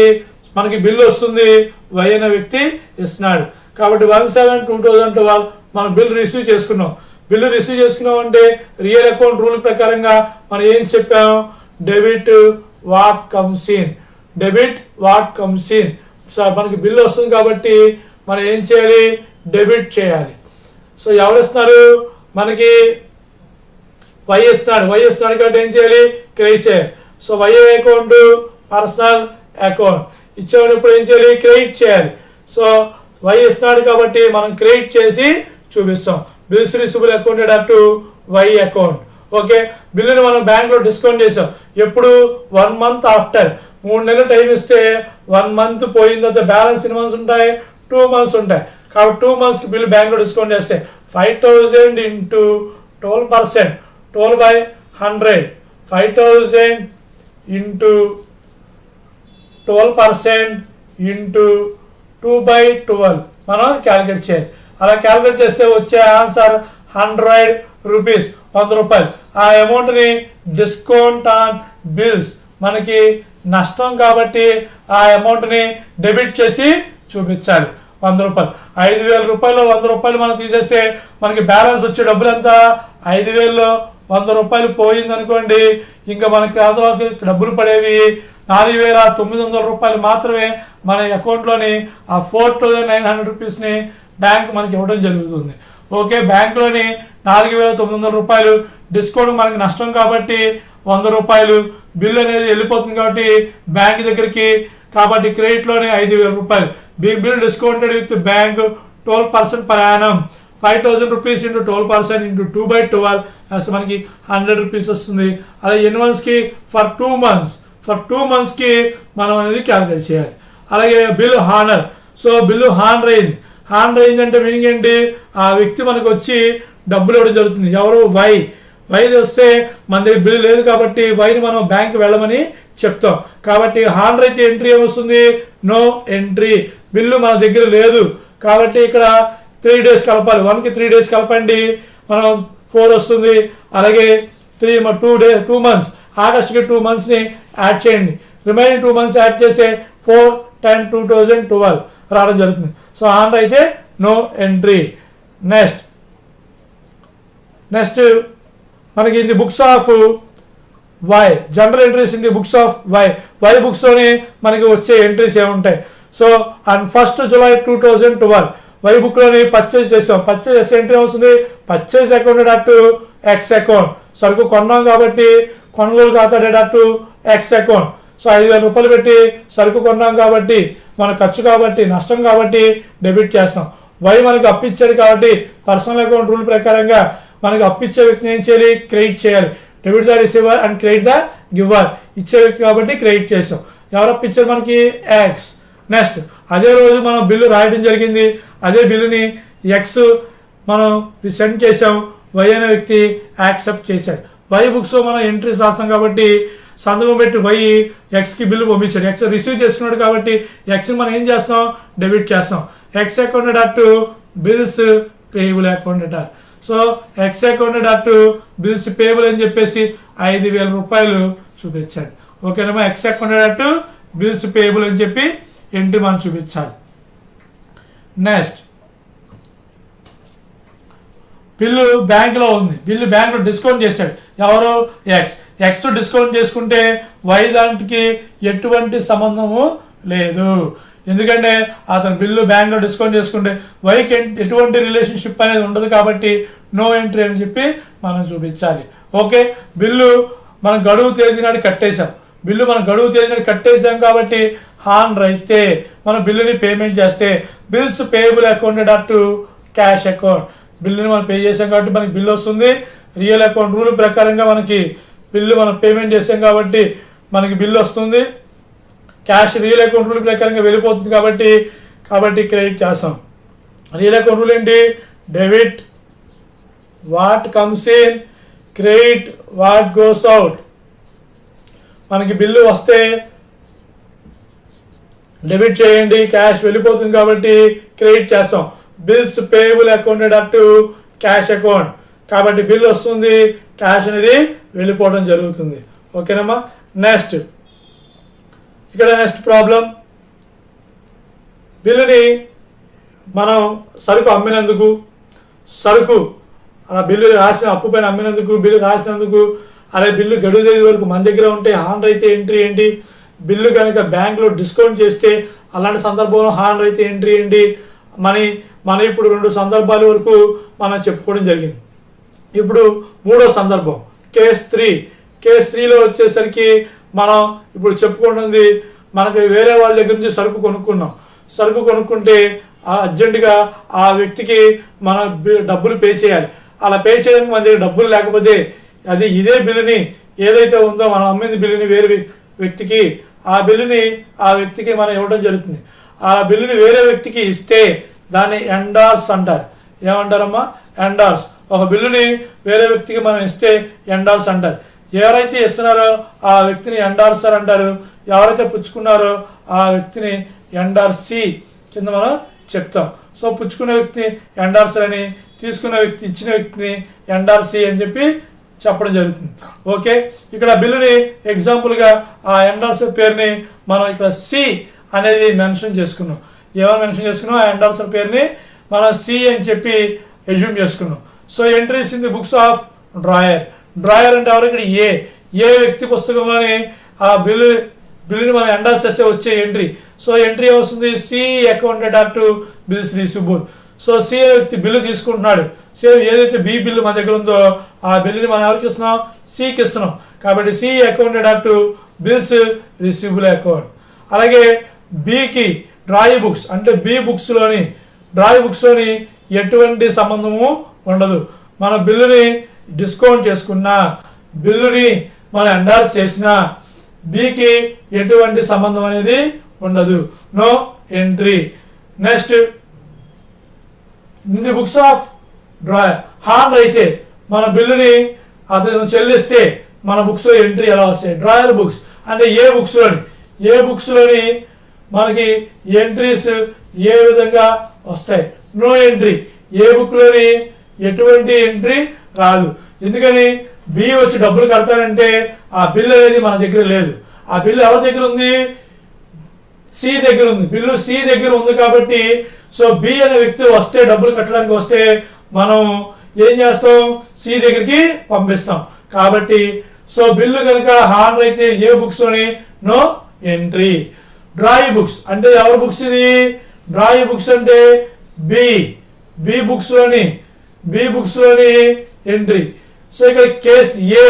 మనకి బిల్లు వస్తుంది, వై అనే వ్యక్తి ఇస్తున్నాడు కాబట్టి 1/7/2012 మనం బిల్ రిసీవ్ చేసుకున్నాం. బిల్లు రిసీవ్ చేసుకున్నాం అంటే రియల్ అకౌంట్ రూల్ ప్రకారంగా మనం ఏం చెప్పాం, debit what comes in. So మనకి బిల్లు వస్తుంది కాబట్టి మనం ఏం చేయాలి, డెబిట్ చేయాలి. సో ఎవరు ఇస్తున్నారు, మనకి వై ఇస్తున్నాడు కాబట్టి ఏం చేయాలి, క్రెడిట్ చేయాలి. So Y account personal account ఇచ్చేటప్పుడు ఏం చేయాలి, క్రెడిట్ చేయాలి. సో వై ఇస్తున్నాడు కాబట్టి మనం క్రెడిట్ చేసి చూపిస్తాం. Bills receivable accounted up to Y account. Okay, బిల్లుని మనం బ్యాంక్లో డిస్కౌంట్ చేసాం. ఎప్పుడు, 1 month ఆఫ్టర్. 3 నెలలు టైం ఇస్తే 1 month పోయిన తర్వాత బ్యాలెన్స్ ఎన్ని మంత్స్ ఉంటాయి, 2 months ఉంటాయి. కాబట్టి 2 monthsకి బిల్లు బ్యాంక్లో డిస్కౌంట్ చేస్తే 5000 ఇంటూ 12%, 100 5,000 into 12% into 2/12 మనం క్యాలిక్యులేట్ చేయాలి. అలా క్యాలిక్యులేట్ చేస్తే వచ్చే ఆన్సర్ 100 రూపీస్, 100 రూపాయలు. ఆ అమౌంట్ని డిస్కౌంట్ ఆన్ బిల్స్, మనకి నష్టం కాబట్టి ఆ అమౌంట్ని డెబిట్ చేసి చూపించాలి. 100 రూపాయలు, 5,000 రూపాయలు 100 రూపాయలు మనం తీసేస్తే మనకి బ్యాలెన్స్ వచ్చే డబ్బులు ఎంత? 5,000లో 100 రూపాయలు పోయింది అనుకోండి, ఇంకా మనకి ఖాతాలోకి డబ్బులు పడేవి 4,900 రూపాయలు మాత్రమే. మన అకౌంట్లోని ఆ 4,900 రూపీస్ని బ్యాంక్ మనకి ఇవ్వడం జరుగుతుంది. ఓకే, బ్యాంకులోని 4,900 రూపాయలు డిస్కౌంట్ మనకి నష్టం కాబట్టి 100 రూపాయలు బిల్ అనేది వెళ్ళిపోతుంది కాబట్టి బ్యాంక్ దగ్గరికి. కాబట్టి క్రెడిట్లోనే 5,000 రూపాయలు. Bill discounted with bank 12% per annum, 5,000 rupees into 12% into 2/12 మనకి 100 రూపీస్ వస్తుంది. అలా ఎన్ని మంత్స్కి? For 2 months. ఫర్ 2 monthsకి మనం అనేది క్యాలిక్యులేట్ చేయాలి. అలాగే bill honour. So bill honour అయింది. హానర్ అయిందంటే మీనింగ్ ఏంటి? ఆ వ్యక్తి మనకు వచ్చి డబ్బులు ఇవ్వడం జరుగుతుంది. ఎవరు? వై వస్తే మన దగ్గర బిల్లు లేదు కాబట్టి వైని మనం బ్యాంక్ వెళ్ళమని చెప్తాం. కాబట్టి హానర్ అయితే ఎంట్రీ ఏమొస్తుంది? No entry. బిల్లు మన దగ్గర లేదు కాబట్టి ఇక్కడ 3 days కలపాలి. 1కి 3 days కలపండి, మనం 4 వస్తుంది. అలాగే 2 months, ఆగస్టుకి 2 monthsని యాడ్ చేయండి. రిమైనింగ్ 2 months యాడ్ చేస్తే 4/10/2012 రావడం జరుగుతుంది. సో హానర్ అయితే నో ఎంట్రీ. నెక్స్ట్ మనకి in the books of Y, journal entries in the books of Y బుక్స్లోని మనకి వచ్చే ఎంట్రీస్ ఏముంటాయి? So on 1st July 2012 Y బుక్లోని పర్చేజ్ చేసాం. పర్చేజ్ చేసే ఎంట్రీ వస్తుంది పర్చేజ్ అకౌంట్ అటు ఎక్స్ అకౌంట్. సరుకు కొన్నాం కాబట్టి కొనుగోలు ఖాతా అటు ఎక్స్ అకౌంట్. సో 5,000 రూపాయలు పెట్టి సరుకు కొన్నాం కాబట్టి మన ఖర్చు కాబట్టి నష్టం కాబట్టి డెబిట్ చేస్తాం. వై మనకు అప్పిచ్చాడు కాబట్టి పర్సనల్ అకౌంట్ రూల్ ప్రకారంగా మనకు అప్పిచ్చే వ్యక్తిని ఏం చేయాలి? క్రెడిట్ చేయాలి. Debit the receiver and credit the giver. ఇచ్చే వ్యక్తి కాబట్టి క్రెడిట్ చేసాం. ఎవరు అప్పిచ్చారు? మనకి ఎక్స్. నెక్స్ట్ అదే రోజు మనం బిల్లు రాయడం జరిగింది. అదే బిల్లుని ఎక్స్ మనం సెండ్ చేసాం, వై అనే వ్యక్తి యాక్సెప్ట్ చేశాడు. వై బుక్స్లో మనం ఎంట్రీస్ రాస్తాం కాబట్టి సంతకం పెట్టి వై ఎక్స్కి బిల్లు పంపించాడు. ఎక్స్ రిసీవ్ చేసుకున్నాడు కాబట్టి ఎక్స్ని మనం ఏం చేస్తాం? డెబిట్ చేస్తాం. ఎక్స్ అకౌంట్ అటు bills payable account. So X account అటు బిల్స్ పేయబుల్ అని చెప్పేసి 5,000 రూపాయలు చూపించాడు. ఓకేనమ్మా, ఎక్స్ అకౌంట్ అటు బిల్స్ పేయబుల్ అని చెప్పి ఎంట్రీ మనం చూపించాలి. నెక్స్ట్ బిల్లు బ్యాంకులో ఉంది. బిల్లు బ్యాంకులో డిస్కౌంట్ చేశాడు. ఎవరు? ఎక్స్ డిస్కౌంట్ చేసుకుంటే వై దానికి ఎటువంటి సంబంధము లేదు. ఎందుకంటే అతను బిల్లు బ్యాంకులో డిస్కౌంట్ చేసుకుంటే వైకి ఎటువంటి రిలేషన్షిప్ అనేది ఉండదు కాబట్టి నో ఎంట్రీ అని చెప్పి మనం చూపించాలి. ఓకే, బిల్లు మనం గడువు తేదీ నాడు కట్టేశాం. బిల్లు మనం గడువు తేదీ నాడు కట్టేశాం కాబట్టి హానర్ అయితే మనం బిల్లుని పేమెంట్ చేస్తే బిల్స్ పేయబుల్ అకౌంట్ అటు క్యాష్ అకౌంట్. బిల్లుని మనం పే చేసాం కాబట్టి మనకి బిల్లు వస్తుంది. రియల్ అకౌంట్ రూల్ ప్రకారంగా మనకి బిల్లు మనం పేమెంట్ చేసాం కాబట్టి మనకి బిల్లు వస్తుంది. క్యాష్ రియల్ అకౌంట్ రూల్ ప్రకారంగా వెళ్ళిపోతుంది కాబట్టి క్రెడిట్ చేస్తాం. రియల్ అకౌంట్ రూల్ ఏంటి? Debit what comes in, credit what goes out. మనకి బిల్లు వస్తే డెబిట్ చేయండి, క్యాష్ వెళ్ళిపోతుంది కాబట్టి క్రెడిట్ చేస్తాం. బిల్స్ పేయబుల్ అకౌంట్ అటు క్యాష్ అకౌంట్ కాబట్టి బిల్ వస్తుంది, క్యాష్ అనేది వెళ్ళిపోవడం జరుగుతుంది. ఓకేనమ్మా. నెక్స్ట్ ప్రాబ్లం, బిల్లుని మనం సరుకు అమ్మినందుకు, సరుకు అలా బిల్లు రాసిన అప్పు పైన అమ్మినందుకు, బిల్లు రాసినందుకు, అదే బిల్లు గడువు తేదీ వరకు మన దగ్గర ఉంటే హానర్ అయితే ఎంట్రీ ఏంటి? బిల్లు కనుక బ్యాంకులో డిస్కౌంట్ చేస్తే అలాంటి సందర్భంలో హానర్ అయితే ఎంట్రీ ఏంటి? మన ఇప్పుడు 2 సందర్భాల వరకు మనం చెప్పుకోవడం జరిగింది. ఇప్పుడు 3వ సందర్భం కేస్ 3. కేస్ 3లో వచ్చేసరికి మనం ఇప్పుడు చెప్పుకుంటుంది, మనకి వేరే వాళ్ళ దగ్గర నుంచి సరుకు కొనుక్కున్నాం. సరుకు కొనుక్కుంటే అర్జెంటుగా ఆ వ్యక్తికి మన డబ్బులు పే చేయాలి. అలా పే చేయడానికి మన దగ్గర డబ్బులు లేకపోతే ఇదే బిల్లుని ఏదైతే ఉందో మనం అమ్మింది బిల్లుని వేరే వ్యక్తికి, ఆ బిల్లుని ఆ వ్యక్తికి మనం ఇవ్వడం జరుగుతుంది. ఆ బిల్లుని వేరే వ్యక్తికి ఇస్తే దాన్ని ఎండార్స్ అంటారు. ఏమంటారమ్మా? ఎండార్స్. ఒక బిల్లుని వేరే వ్యక్తికి మనం ఇస్తే ఎండార్స్ అంటారు. ఎవరైతే ఇస్తున్నారో ఆ వ్యక్తిని ఎండార్సర్ అంటారు. ఎవరైతే పుచ్చుకున్నారో ఆ వ్యక్తిని ఎండార్సీ కింద మనం చెప్తాం. సో పుచ్చుకునే వ్యక్తి ఎండార్సర్ అని, తీసుకున్న వ్యక్తి ఇచ్చిన వ్యక్తిని ఎండార్సీ అని చెప్పి చెప్పడం జరుగుతుంది. ఓకే, ఇక్కడ బిల్లుని ఎగ్జాంపుల్గా ఆ ఎండార్సర్ పేరుని మనం ఇక్కడ సి అనేది మెన్షన్ చేసుకున్నాం. ఏమైనా మెన్షన్ చేసుకున్నాం, ఆ ఎండార్సర్ పేరుని మనం సి అని చెప్పి ఎజ్యూమ్ చేసుకున్నాం. So entries in the books of drawer. Drawer అంటే ఎవరు? ఇక్కడ ఏ వ్యక్తి పుస్తకంలోని ఆ బిల్లుని మనం ఎండార్స్ చేస్తే వచ్చే ఎంట్రీ. సో ఎంట్రీ వస్తుంది C accounted are to bills receivable. So C అనే వ్యక్తి బిల్లు తీసుకుంటున్నాడు. సేమ్ ఏదైతే బి బిల్లు మన దగ్గర ఉందో ఆ బిల్లుని మనం ఎవరికి ఇస్తున్నాం? సికి ఇస్తున్నాం. కాబట్టి C accounted are to bills receivable account. అలాగే బికి డ్రాయి బుక్స్ అంటే బి బుక్స్లోని డ్రాయి బుక్స్లోని ఎటువంటి సంబంధము ఉండదు. మన బిల్లుని డిస్కౌంట్ చేసుకున్నా, బిల్లుని మనం ఎండార్స్ చేసినా బికి ఎటువంటి సంబంధం అనేది ఉండదు. No entry. Next in the books of drawer. Honour అయితే మన బిల్లుని అతను చెల్లిస్తే మన బుక్స్ లో ఎంట్రీ ఎలా వస్తాయి? డ్రాయర్ బుక్స్ అంటే ఏ బుక్స్లోని మనకి ఎంట్రీస్ ఏ విధంగా వస్తాయి? No entry. ఏ బుక్ లోని ఎటువంటి ఎంట్రీ రాదు. ఎందుకని? బి వచ్చి డబ్బులు కడతానంటే ఆ బిల్ అనేది మన దగ్గర లేదు. ఆ బిల్లు ఎవరి దగ్గర ఉంది? సి దగ్గర ఉంది. బిల్లు సి దగ్గర ఉంది కాబట్టి సో బి అనే వ్యక్తి వస్తే, డబ్బులు కట్టడానికి వస్తే మనం ఏం చేస్తాం? సి దగ్గరికి పంపిస్తాం. కాబట్టి సో బిల్లు కనుక హాన్ అయితే ఏ బుక్స్ లోని నో ఎంట్రీ. డ్రాయి బుక్స్ అంటే ఎవరి బుక్స్ ఇది? డ్రాయి బుక్స్ అంటే బి బుక్స్ లోని ఎంట్రీ. సో ఇక్కడ కేస్ ఏ,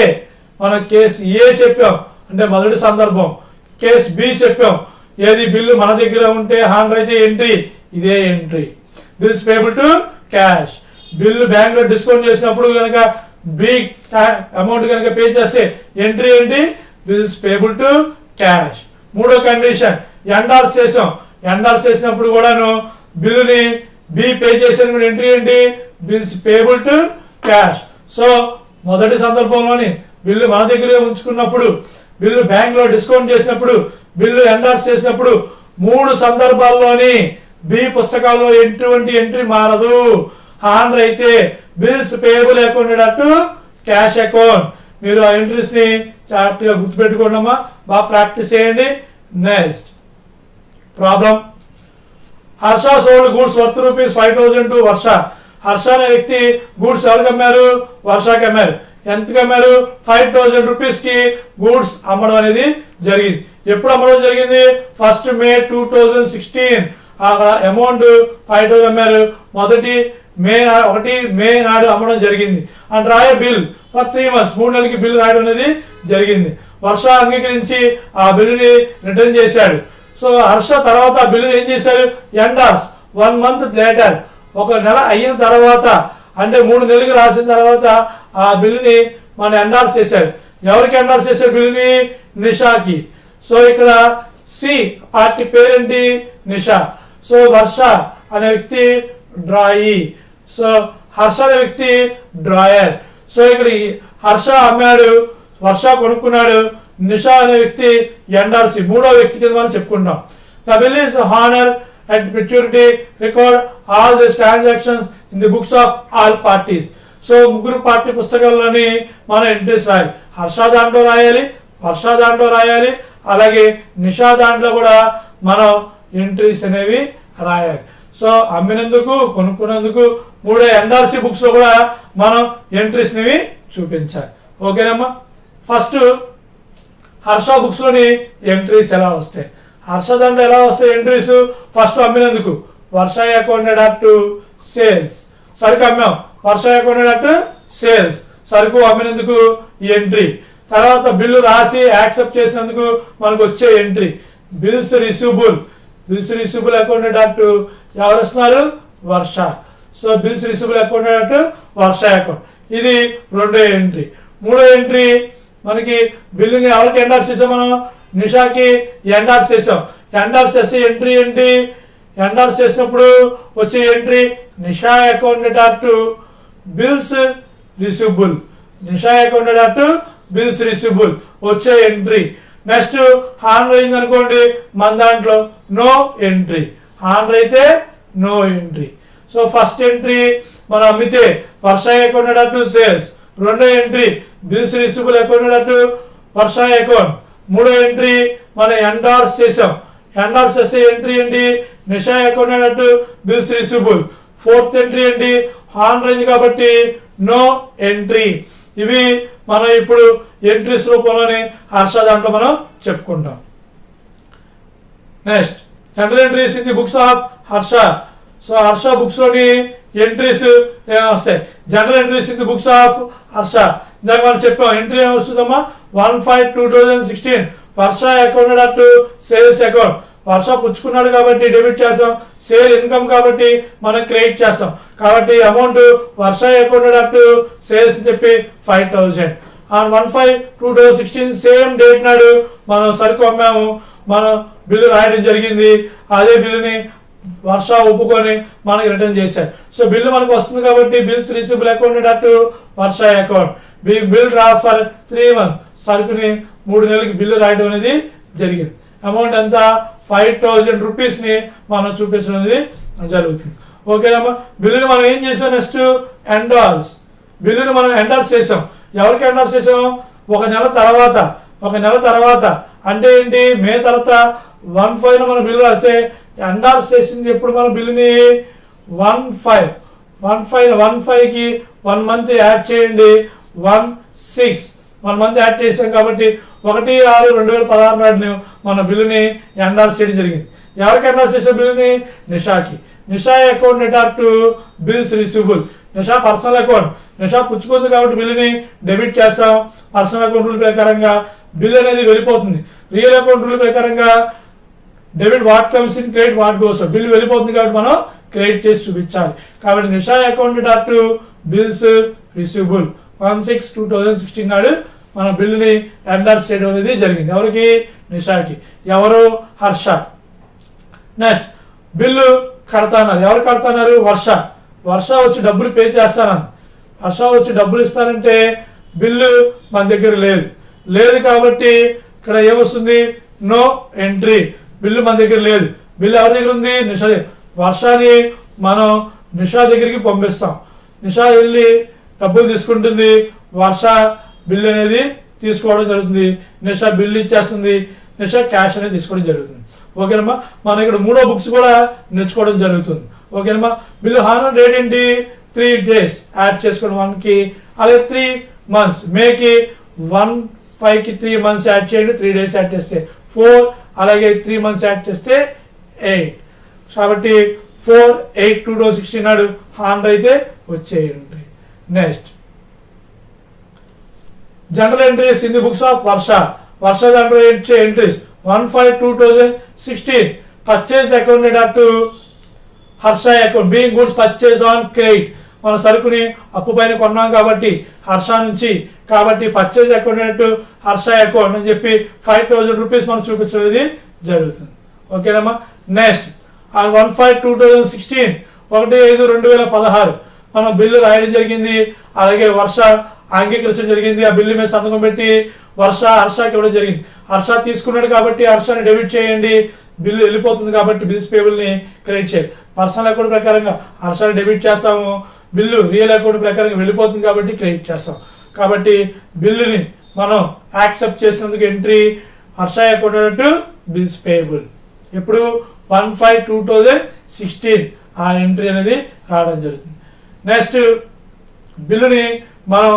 మనం కేస్ ఏ చెప్పాం అంటే మొదటి సందర్భం. కేస్ బి చెప్పాం, ఏది బిల్లు మన దగ్గర ఉంటే హాన్ అయితే ఎంట్రీ, ఇదే entry. Bills payable to cash. Bill bank లో డిస్కౌంట్ చేసినప్పుడు కనుక బి అమౌంట్ కనుక పే చేస్తే ఎంట్రీ ఏంటి? Bills payable to cash. మూడో కండిషన్ ఎండార్స్ చేసాం. ఎండార్స్ చేసినప్పుడు కూడాను బిల్లుని బి పే చేసిన ఎంట్రీ ఏంటి? Bills payable to cash. So మొదటి సందర్భంలోని బిల్లు మన దగ్గరే ఉంచుకున్నప్పుడు, బిల్లు బ్యాంక్ లో డిస్కౌంట్ చేసినప్పుడు, బిల్లు ఎండార్స్ చేసినప్పుడు మూడు సందర్భాల్లోని బి పుస్తకాల్లో ఎటువంటి ఎంట్రీ మారదు. హాన్ అయితే బిల్స్ పేబుల్ అకౌంటెడ్ అటు క్యాష్ అకౌంట్. మీరు ఆ ఎంట్రీస్ ని జాగ్రత్తగా గుర్తుపెట్టుకోండి అమ్మా, బాగా ప్రాక్టీస్ చేయండి. Next problem. Harsha sold goods worth ₹5,000 to Varsha. Harsha అనే వ్యక్తి గూడ్స్ ఎవరికి అమ్మారు? వర్షకి అమ్మారు. ఎంతకి అమ్మారు? ₹5,000 కి గూడ్స్ అమ్మడం అనేది జరిగింది. ఎప్పుడు అమ్మడం జరిగింది? 1 మే 2016. ఆ అమౌంట్ 5,000 అమ్మారు. 1 మే నాడు అమ్మడం జరిగింది. అండ్ రాయ బిల్ ఫర్ 3 months, 3 నెలలకి బిల్ రాయడం అనేది జరిగింది. వర్ష అంగీకరించి ఆ బిల్లుని రిటర్న్ చేశాడు. సో హర్ష తర్వాత ఆ బిల్లుని ఏం చేశారు? ఎండార్స్ 1 month లేటర్, 1 నెల అయిన తర్వాత అంటే 3 నెలలకు రాసిన తర్వాత ఆ బిల్లుని మన ఎండార్స్ చేశారు. ఎవరికి ఎండార్స్ చేశారు బిల్లుని? నిషాకి. సో ఇక్కడ సి పార్టీ పేరేంటి? నిషా. సో వర్ష అనే వ్యక్తి డ్రాయి. సో హర్ష అనే వ్యక్తి డ్రాయర్. సో ఇక్కడ హర్ష అమ్మాడు, వర్ష కొనుక్కున్నాడు, నిషా అనే వ్యక్తి ఎండార్సి మూడో వ్యక్తి కింద మనం చెప్పుకుంటాం. The bill is honour at maturity, record all these transactions in the books of all parties. So ముగ్గురు పార్టీ పుస్తకాల్లోని మనం ఎంట్రీస్ రాయాలి. హర్ష దాంట్లో రాయాలి, వర్ష దాంట్లో రాయాలి, అలాగే నిషా దాంట్లో కూడా మనం ఎంట్రీస్ అనేవి రాయాలి. సో అమ్మినందుకు, కొనుక్కున్నందుకు 3 ఎండార్సీ బుక్స్ లో కూడా మనం ఎంట్రీస్ అనేవి చూపించాలి. ఓకేనమ్మా. ఫస్ట్ హర్ష బుక్స్ లోని ఎంట్రీస్ ఎలా వస్తాయి? హర్ష దాంట్లో ఎలా వస్తాయి ఎంట్రీస్? ఫస్ట్ అమ్మినందుకు వర్ష అకౌంటెడ్ అట్ సేల్స్, సరుకు అమ్మాం, వర్ష అకౌంటెడ్ అట్ సేల్స్, సరుకు అమ్మినందుకు ఎంట్రీ. తర్వాత బిల్లు రాసి యాక్సెప్ట్ చేసినందుకు మనకు వచ్చే entry bills receivable accounted at ఎవరు వస్తున్నారు? Varsha. So bills receivable accounted at Varsha account. ఇది రెండో ఎంట్రీ. మూడో ఎంట్రీ మనకి బిల్లుని ఎవరికి ఎండార్స్ చేసాం? మనం నిషాకి ఎండార్స్ చేసాం. ఎండార్స్ చేసే ఎంట్రీ ఏంటి? ఎండార్స్ చేసినప్పుడు వచ్చే entry Nisha accounted at bills receivable. Nisha account dot bills receivable వచ్చే ఎంట్రీ. నెక్స్ట్ హానర్ అయింది అనుకోండి, మన దాంట్లో నో ఎంట్రీ. హానర్ అయితే no entry. So first entry మనం అమ్మితే వర్ష అకౌంట్ డాట్ సేల్స్. రెండో entry bills receivable account dot Varsha account. మూడో ఎంట్రీ మనం ఎండార్స్ చేసాం. ఎండార్స్ చేసే ఎంట్రీ ఏంటి, Nisha account dot bills receivable. Fourth entry ఏంటి, హానర్ అయింది కాబట్టి నో ఎంట్రీ. ఇవి మనం ఇప్పుడు ఎంట్రీస్ రూపంలోనే హర్ష దాంట్లో మనం చెప్పుకుంటాం. Next general entries in the books of Harsha. So Harsha books లోని ఎంట్రీస్ వస్తాయి. General entries in the books of Harsha ఇందాక మనం చెప్పాం. ఎంట్రీ ఏమొస్తుందమ్మా, 1/5/2016 వర్ష అకౌంట్ డాట్ సేల్స్ అకౌంట్. వర్ష పుచ్చుకున్నాడు కాబట్టి డెబిట్ చేస్తాం, సేల్ ఇన్కమ్ కాబట్టి మనం క్రెడిట్ చేస్తాం. కాబట్టి అమౌంట్ వర్ష అకౌంట్ డాట్ సేల్స్ అని చెప్పి 5,000. ఆన్ 1/5/2016 సేమ్ డేట్ నాడు మనం సరుకు అమ్మాము, మనం బిల్లు రాయడం జరిగింది. అదే బిల్లుని వర్ష ఒప్పుకొని మనకి రిటర్న్ చేశారు. సో బిల్లు మనకు వస్తుంది కాబట్టి bills receivable account dot Varsha account. Bill draw for 3 months. సరుకుని 3 నెలలకి బిల్లు రాయడం అనేది జరిగింది. అమౌంట్ ఎంత 5,000 రూపీస్ ని మనం చూపించడం అనేది జరుగుతుంది. ఓకేనమ్మా. బిల్లుని మనం ఏం చేసాం, నెక్స్ట్ ఎండార్స్. బిల్లుని మనం ఎండార్స్ చేసాం. ఎవరికి ఎండార్స్ చేసాం, ఒక నెల తర్వాత అంటే ఏంటి, మే తర్వాత 1/5 మనం బిల్లు రాస్తే ఎండార్స్ చేసింది ఎప్పుడు మనం బిల్లుని 1/5కి 1 month యాడ్ చేయండి. 1 month యాడ్ చేసాం కాబట్టి 1/6/2016 నాటిని మన బిల్లుని ఎండార్స్ చేయడం జరిగింది. ఎవరికి ఎండార్స్ చేసే బిల్లుని, నిషాకి. నిషా అకౌంట్ డాట్ బిల్స్ రిసీవబుల్. నిషా పర్సనల్ అకౌంట్. నిషా పుచ్చుకుంది కాబట్టి బిల్లుని డెబిట్ చేస్తాం. పర్సనల్ అకౌంట్ రూల్ ప్రకారంగా బిల్ అనేది వెళ్ళిపోతుంది. రియల్ అకౌంట్ రూల్ ప్రకారంగా debit what comes in, credit what goes. Bill వెళ్ళిపోతుంది కాబట్టి మనం క్రెడిట్ చేసి చూపించాలి. కాబట్టి నిషా అకౌంట్ డాట్ బిల్స్ రిసీవబుల్ 1/6/2016 నాడు మన బిల్లుని ఎండార్స్ చేయడం అనేది జరిగింది. ఎవరికి, నిషాకి. ఎవరు, హర్ష. Next bill కడతాన్నారు. ఎవరు కడతాన్నారు, వర్ష. వర్ష వచ్చి డబ్బులు పే చేస్తానని. హర్ష వచ్చి డబ్బులు ఇస్తానంటే బిల్లు మన దగ్గర లేదు కాబట్టి ఇక్కడ ఏమొస్తుంది, నో ఎంట్రీ. బిల్లు మన దగ్గర లేదు. బిల్లు ఎవరి దగ్గర ఉంది, నిషా. వర్షాన్ని మనం నిషా దగ్గరికి పంపిస్తాం. నిషా వెళ్ళి డబ్బులు తీసుకుంటుంది. వర్ష బిల్ అనేది తీసుకోవడం జరుగుతుంది. నిషా బిల్ ఇచ్చేస్తుంది. నిషా క్యాష్ అనేది తీసుకోవడం జరుగుతుంది. ఓకేనమ్మా. మనం ఇక్కడ 3వ బుక్స్ కూడా నేర్చుకోవడం జరుగుతుంది. ఓకేనమ్మా. బిల్లు హానర్ డేట్ ఏంటి, 3 days యాడ్ చేసుకోవడం 1కి. అలాగే 3 months, మేకి 1/5కి 3 months యాడ్ చేయండి. 3 days యాడ్ చేస్తే 4, అలాగే 3 months యాడ్ చేస్తే 8. కాబట్టి 4/8/2016 నాడు హానర్ అయితే వచ్చేయండి. Next general entries in the books of Varsha. Varsha దాంట్లో ఇచ్చే entries 1/5/2016 purchase account dot Harsha account. Being goods purchase on credit. మన సరుకుని అప్పు పైన కొన్నాం కాబట్టి హర్ష నుంచి, కాబట్టి purchase account dot Harsha account అని చెప్పి 5,000 రూపీస్ మనం చూపించడం జరుగుతుంది. ఓకేనమ్మా. నెక్స్ట్ 1/5/2016 1/5/2016 మనం బిల్లు రాయడం జరిగింది. అలాగే వర్ష అంగీకరించడం జరిగింది. ఆ బిల్లు మీద సంతకం పెట్టి హర్షకి ఇవ్వడం జరిగింది. హర్ష తీసుకున్నాడు కాబట్టి హర్షని డెబిట్ చేయండి. బిల్లు వెళ్ళిపోతుంది కాబట్టి బిల్స్ పేబుల్ ని క్రెడిట్ చేయాలి. పర్సనల్ అకౌంట్ ప్రకారంగా హర్షని డెబిట్ చేస్తాము. బిల్లు రియల్ అకౌంట్ ప్రకారంగా వెళ్ళిపోతుంది కాబట్టి క్రెడిట్ చేస్తాం. కాబట్టి బిల్లుని మనం యాక్సెప్ట్ చేసినందుకు entry Harsha account to bills payable. ఎప్పుడు 1/5/2016 ఆ ఎంట్రీ అనేది రావడం జరుగుతుంది. నెక్స్ట్ బిల్లుని మనం